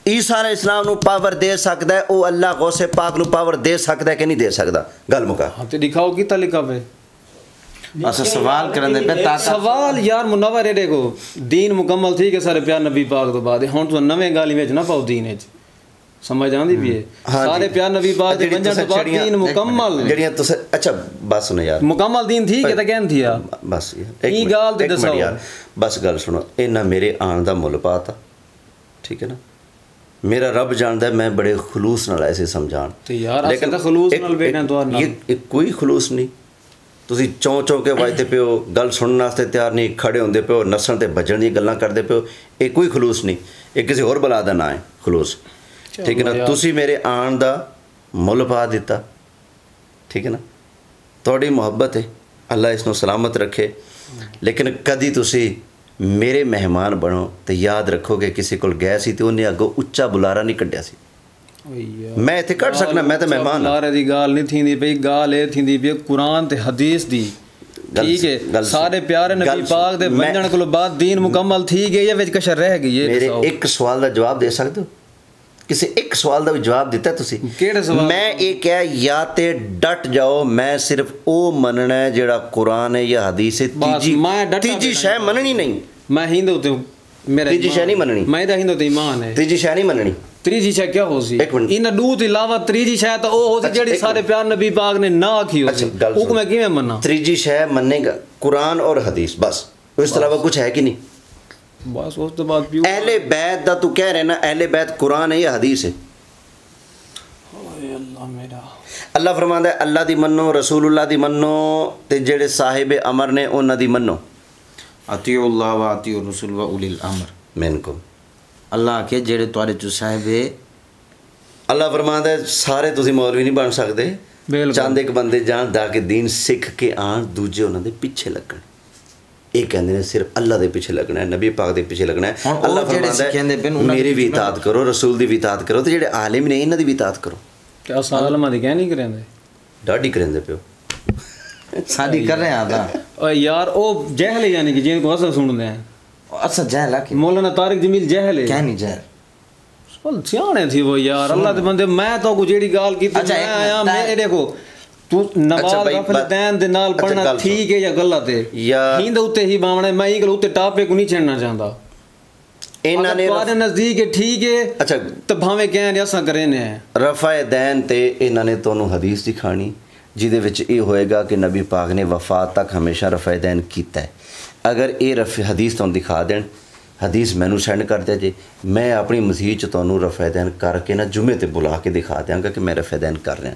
عیسیٰ علیہ السلام نو پاور دے سکدا ہے او اللہ غوث پاک نو پاور دے سکدا ہے کہ نہیں دے سکدا گل مکا ہاں تے دکھاؤ کیتا لکھا پہ اسا سوال کرن دے پہ سوال یار منور ہے دیکھو دین مکمل تھی کہ سارے پیار نبی پاک تو بعد ہن تو نویں گالی وچ نہ پاؤ دین وچ سمجھ آندی بھی ہے سارے پیار نبی پاک دے ونجن تو بعد دین مکمل جڑیاں تس اچھا بس سنو یار مکمل دین تھی کہ تے کہن تھی بس ایک گال تے دسو یار بس گل سنو انہاں میرے آن دا مل پاتا ٹھیک ہے نا میرا رب جاندا ہے میں بڑے خلوص نال ایسے سمجھان لیکن خلوص نال بیٹھے تو یہ کوئی خلوص نہیں تسی چوں کے واجتے پیو گل سنن واسطے تیار نہیں کھڑے ہوندے پیو نسن تے بجن دی گلاں کردے پیو یہ کوئی خلوص نہیں یہ کسی اور بلا دا نا ہے خلوص ٹھیک ہے نا تسی میرے آن دا مل پا دیتا ٹھیک ہے نا تھوڑی محبت ہے اللہ اس نو سلامت رکھے لیکن کدی تسی میرے مہمان بنو تو یاد رکھو کہ کسی کو گئے سی تو انہیں اگوں اچا بلارا نہیں کڈیا سی میں ایتھے کٹ سکنا میں تو مہمان بلارے دی گال نہیں تھیندی پئی گال اے تھیندی پئی قرآن تے حدیث دی ٹھیک ہے سارے پیارے نبی پاک دے ونجن کولوں بعد دین مکمل تھی گئی ہے وچ کشر رہ گئی ہے میرے ایک سوال دا جواب دے سکتے ہو کسی ایک سوال دا بھی جواب دیتا ہے تسی میں ایک ہے یا تے ڈٹ جاؤ میں صرف او مننا ہے جڑا قرآن ہے یا حدیث ہے تیجی شے مننی نہیں میں ہندو تے میرا تیجی شے نہیں مننی میں دا ہندو تے ایمان ہے تیجی شے نہیں مننی تریجی شے کیا ہو سی انہاں دو تے علاوہ تریجی شے تا او ہو سی جڑی سارے پیار نبی پاک نے نہ آکھی ہو سی او میں کیویں مننا تریجی شے مننے گا قرآن اور حدیث بس اس کے علاوہ کچھ ہے کہ نہیں بس اس تو بعد پیو اہل بیت دا تو کہہ رہے نا اہل بیت قرآن ہے یا حدیث ہے اللہ میرا اللہ فرماتا ہے اللہ دی منو, رسول اللہ دی منو, تے جڑے صاحب امر نے انہاں دی منو. اطیعوا اللہ و اطیعوا الرسول و اولی الامر منکم. اللہ کے جڑے تواڈے چ صاحب اللہ فرماتا ہے سارے تسی مولوی نہیں بن سکتے, چاند ایک بندے جان دا کے دین سکھ کے آن دوجے انہاں دے پیچھے لگن. یہ کہندے نے صرف اللہ دے پیچھے لگنا ہے, نبی پاک دے پیچھے لگنا ہے. اللہ فرماتا ہے میری بھی اطاعت کرو, رسول دی بھی اطاعت کرو, تے جڑے عالم نے انہاں دی بھی اطاعت کرو. کیا سالما دی کہہ نہیں کریندے ڈاڈی کریندے پیو ساڈی کر رہے ہیں. او یار او جہل ہے, یعنی کہ جن کو اصل سنتے ہیں اچھا جہل ہے کہ مولانا طارق جمیل جہل ہے. کیا نہیں جہل سیانے تھی وہ یار, اللہ دے بندے. میں تو کو جیڑی گال کیتی میں آیا, میں دیکھو تو نماز غفل دین دے نال پڑھنا ٹھیک ہے یا غلط ہے, ہند اوتے ہی باونا. میں یہ گل اوتے ٹاپے کو نہیں چھڑنا چاہندا. انہاں نے تواڈے نزدیک ہے ٹھیک ہے, اچھا تے بھاویں کہن اساں کرینے ہیں رفع دین تے. انہاں نے تانوں حدیث دکھانی جہدے وچ یہ ہوئے گا کہ نبی پاک نے وفات تک ہمیشہ رفع دین کیتا ہے. اگر یہ حدیث تانوں دکھا دین, حدیث مینوں سینڈ کر دیا جی, میں اپنی مسیح چ تانوں رفع دین کر کے نا جمعے تے بلا کے دکھا دیاں گا کہ میں رفع دین کر رہا.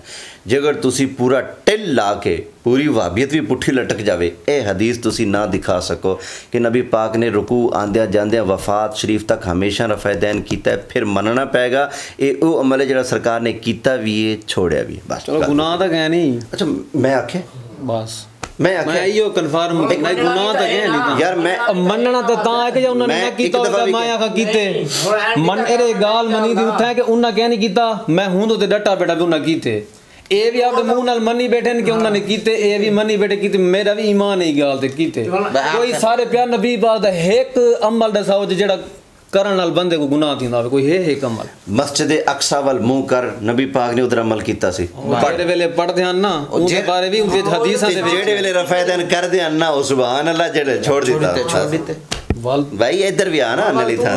جے اگر تسی پورا ٹل لا کے پوری وہابیت بھی پٹھی لٹک جاوے, اے حدیث تسی نہ دکھا سکو کہ نبی پاک نے رکوع آندیاں جاندیاں وفات شریف تک ہمیشہ رفع دین کیتا ہے, پھر مننا پائے گا اے او عمل ہے جڑا سرکار نے کیتا بھی ہے چھوڑیا بھی ہے. بس چلو گناہ تا کہ نہیں. اچھا میں آکھے بس میں ایو کنفرم نہیں گناہ تا کہ نہیں یار میں مننا تے تاں ہے کہ انہاں نے نہ کیتا ہوتا میں آکھا کیتے من اے گال منی دی اوتھے کہ انہاں کہ نہیں کیتا, میں ہوں تے ڈٹا بیٹا بھی انہاں کیتے. اے بھی آپ دے منہ نال منی بیٹھے کہ انہاں نے کیتے, اے بھی منی بیٹھے کیتے. میرا بھی ایمان ہے گال تے کیتے. کوئی سارے پیار نبی پاک دا ایک عمل دساؤ جڑا کرن نال بندے کو گناہ تھیندا ہوے, کوئی ہے عمل. مسجد اقصی ول منہ کر, نبی پاک نے ادھر عمل کیتا سی. جڑے ویلے پڑھدے ہن نا اون دے بارے بھی اون دے حدیثاں دے جڑے ویلے رفع دین کردے ہن نا او سبحان اللہ جڑے چھوڑ دیتا. بھائی ادھر بھی آنا نلی تھا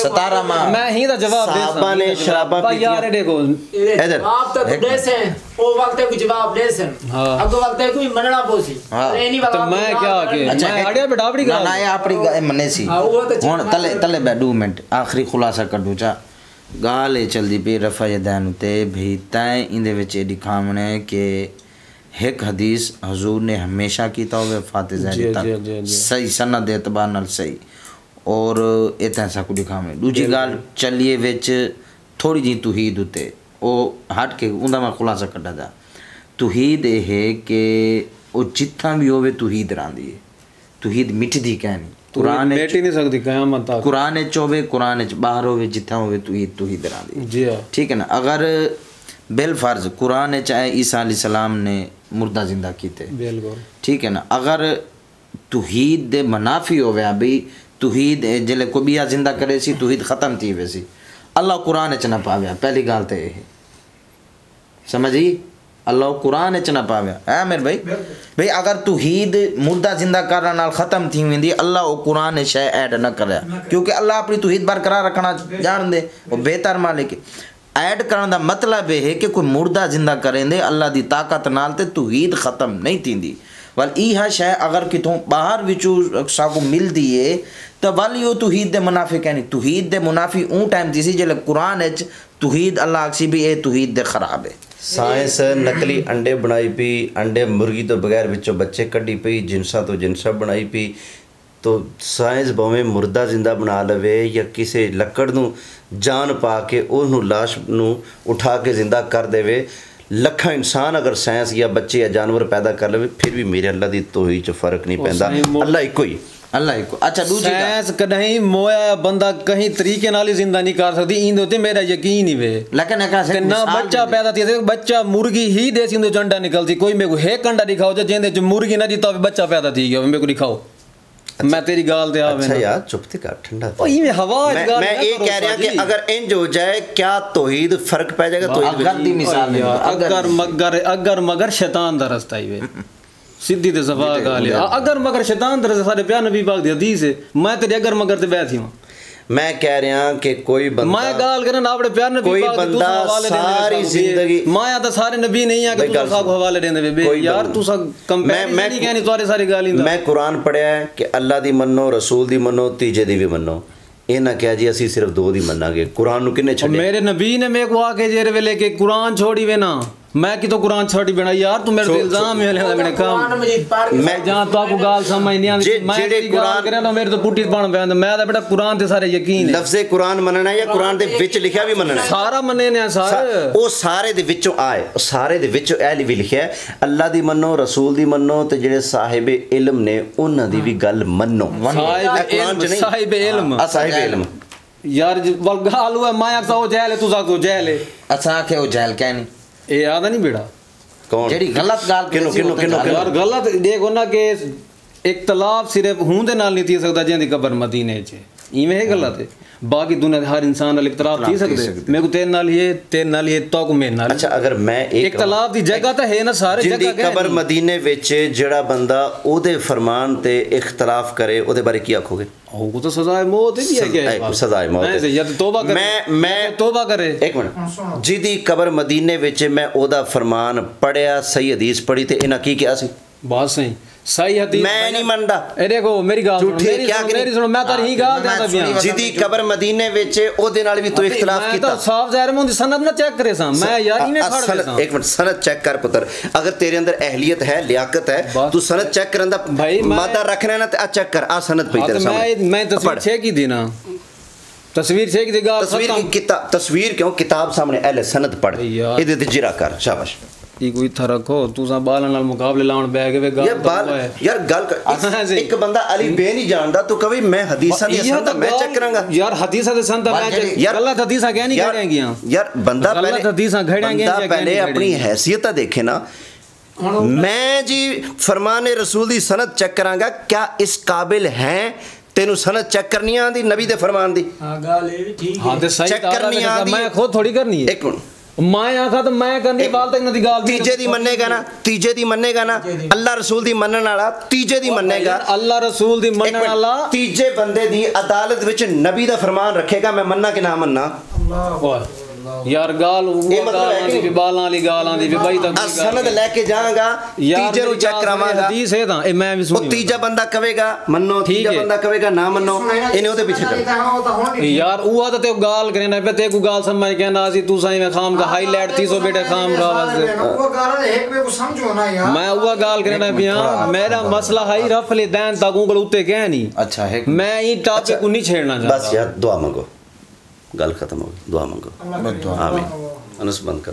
17 ماہ میں ہی دا جواب دے صحابہ نے شراباں پی یار دیکھو ادھر آپ تو دے سے او وقت کو جواب دے سن اب وقت کوئی مننا پوسی اے نہیں تو میں کیا کہ میں اڑیا بڑاوڑی نہ نہ اپنی منے سی. ہن تلے 2 منٹ آخری خلاصہ کڈو چا گال چل دی پی رفع دین تے بھی تائیں ان دے وچ دکھاونے کہ ایک حدیث حضور نے ہمیشہ کیتا ہوئے فاتح ظاہری تک صحیح سند اعتبار نال صحیح, اور ایتھاں سا کو دکھاویں. دوجی گال چلیے وچ تھوڑی جی توحید ہوتے او ہٹ کے اوندا میں خلاصہ کڈا جا. توحید یہ ہے کہ او جتھاں بھی ہوے توحید راندی ہے, توحید مٹدی کہنی قرآن میٹی نہیں سکتی قیامت تک. قرآن چوبے قرآن باہر ہوے جتھاں ہوے توحید راندی. جی ہاں ٹھیک ہے نا. اگر بالفرض قرآن چاہے عیسیٰ علیہ السلام نے مردہ زندہ کیتے, بالکل ٹھیک ہے نا. اگر توحید دے منافی ہوئے بھئی توحید جلے کو بیا زندہ کرے سی توحید ختم تھی ویسی, اللہ قرآن چ نہ پاویا. پہلی گال تے یہ سمجھی, اللہ قرآن چ نہ پاویا ہے میرے بھائی. اگر توحید مردہ زندہ کرنا نال ختم تھی ویندی, اللہ او قرآن شے ایڈ نہ کریا, کیونکہ اللہ اپنی توحید برقرار رکھنا جان دے, وہ بہتر مالک ہے. ایڈ کرنے دا مطلب یہ ہے کہ کوئی مردہ زندہ کریں دے اللہ دی طاقت نال تے توحید ختم نہیں تھیندی. ول ایہا شے اگر کتوں باہر وچوں ساکو مل دیے تو والی وہ توحید دے منافی کہنی. توحید دے منافی اون ٹائم تھی سی جلے قرآن وچ توحید اللہ آکسی بھی اے توحید دے خراب ہے. سائنس نقلی انڈے بنائی پی, انڈے مرغی تو بغیر وچوں بچے کڈی پئی, جنساں تو جنساں بنائی پی. تو سائنس بھویں مردہ زندہ بنا لوے یا کسی لکڑ نو جان پا کے انہوں لاش نو اٹھا کے زندہ کر دے وے, لکھاں انسان اگر سائنس یا بچے یا جانور پیدا کر لے, پھر بھی میرے اللہ دی توحید چ فرق نہیں پیندا. اللہ ایک ہی اللہ ایک. اچھا دوسری سائنس کہیں مویا بندہ کہیں طریقے نال زندہ نہیں کر سکتی, این تے میرا یقین ہی وے. لیکن ایک نہ بچہ پیدا تھی بچہ مرغی ہی دے سی جو انڈا نکلتی. کوئی میرے کو ہے کنڈا دکھاؤ جے دے مرغی نہ دیتا بچہ پیدا تھی گیا, میرے کو دکھاؤ. میں تیری گال دے آوے. اچھا یار چپ تے کر ٹھنڈا. میں یہ کہہ رہا کہ اگر انج ہو جائے کیا توحید فرق پہ جائے گا. توحید اگر مگر شیطان دا رستہ ہی وے سیدھی تے صفا گال. اگر مگر شیطان دا رستہ سارے پیار نبی پاک دی حدیث ہے. میں تیری اگر مگر تے بیٹھی ہوں. میں کہہ رہا کہ کوئی بندہ میں گال کرنا اپنے پیار نبی کوئی بندہ ساری زندگی مایا تو سارے نبی نہیں ہے کہ تو سب حوالے دیندے وے یار. تو سب کمپیئر نہیں کہنی تارے ساری گالی. میں قرآن پڑھیا ہے کہ اللہ دی منو, رسول دی منو, تیجے دی بھی منو. یہ نہ کہہ جی اسی صرف 2 دی مننا گے. قرآن نو کنے چھڈے؟ میرے نبی نے میرے کو آ کے جیرے ویلے کہ قرآن چھوڑی وے نا, میں کی تو قرآن چھوٹی بنا یار تو میرے الزام ہے میں کام قرآن مجید پڑھ کے میں جہاں تو آپ کو گال سمجھ نہیں آتی میں تیری گال کریں تو میرے تو پوٹی پڑھ پہ میں تو بیٹا قرآن تے سارے یقین ہے لفظ قرآن مننا ہے یا قرآن دے وچ لکھیا بھی مننا ہے سارا مننے نے سارے وہ سارے دے وچوں آئے سارے دے وچوں اے بھی لکھیا ہے اللہ دی منو رسول دی منو تے جڑے صاحب علم نے انہاں دی بھی گل منو صاحب علم صاحب علم یار گال ہوا میں آکھتا ہو جہل ہے تو ساکھ تو جہل ہے اچھا کہ وہ جہل کیا نہیں اے آدھا نہیں بیڑا کون جڑی غلط گال کنو یار غلط دیکھو نا کہ اختلاف صرف ہوں دے نال نہیں تھی سکتا جہاں دی قبر مدینے چے ایویں ہے غلط ہے باقی دنیا ہر انسان نال اختلاف تھی سکتے میں کو تیرے نال یہ تو کو میرے نال اچھا اگر میں ایک اختلاف دی جگہ تے ہے نا سارے جن دی جگہ قبر مدینے وچ جڑا بندہ او دے فرمان تے اختلاف کرے او دے بارے کی آکھو گے وہ تو سزائے موت ہی ہے کیا سزائے موت ہے یا توبہ کرے میں توبہ کرے ایک منٹ جی دی قبر مدینے وچ میں او دا فرمان پڑھیا صحیح حدیث پڑھی تے انہاں کی کیا سی بات صحیح صحیح حدیث میں نہیں مندا اے دیکھو میری گال میری سنو میں تاری ہی گال دیتا بیاں جی دی قبر مدینے وچ او دے نال بھی تو اختلاف کیتا میں تو صاف ظاہر میں سند نہ چیک کرے سا میں یار انہیں کھڑ دے سا ایک منٹ سند چیک کر پتر اگر تیرے اندر اہلیت ہے لیاقت ہے تو سند چیک کرن دا مادہ رکھنا ہے نا تے چیک کر آ سند پئی تیرے سامنے میں تصویر چیک کی دی نا تصویر چیک دی گال تصویر کیوں کتاب سامنے اہل سند پڑھ ادھر تے جرا کر شاباش یہ کوئی تھا رکھو تو سا بالن نال مقابلے لاؤن بے گئے گال یار گل ایک بندہ علی بے نہیں جاندا تو کبھی میں حدیثاں دی سند میں چیک کراں گا یار حدیثاں دے سند میں غلط حدیثاں کہہ نہیں کھڑیں گیاں یار بندہ پہلے اپنی حیثیت دیکھے نا میں جی فرمان رسول دی سند چیک کراں گا کیا اس قابل ہیں تینوں سند چیک کرنی آندی نبی دے فرمان دی گل اے ٹھیک ہاں تے صحیح چیک کرنی آندی میں خود تھوڑی کرنی ہے ایک منٹ میں آکھا تو میں کرنی بال تک نہ دی گال تیجے دی مننے گا نا تیجے دی مننے گا نا اللہ رسول دی منن والا تیجے دی مننے گا اللہ رسول دی منن والا تیجے بندے دی عدالت وچ نبی دا فرمان رکھے گا میں مننا کہ نہ مننا یار گال گالاں دی بالاں والی گالاں دی بھائی تک سند لے کے جاواں گا تیجے نو چیک کراواں گا حدیث ہے تا میں بھی سنی تیجا بندہ کہے گا منو تیجا بندہ کہے گا نہ منو اینے اودے پیچھے چل یار اوہ تے گال کرنا پہ تے کو گال سمجھ کے نا سی تو سائیں میں خام کا ہائی لائٹ 300 بیٹے خام کا واسطے وہ گال ایک میں کو سمجھو نا یار میں اوہ گال کرنا پیا میرا مسئلہ ہائی رفل دین تاکوں کو اوتے کہ نہیں اچھا ہے میں یہ ٹاپک کو نہیں چھیڑنا چاہتا بس یار دعا مانگو گل ختم ہو گئی دعا مانگو آمین انس بند کر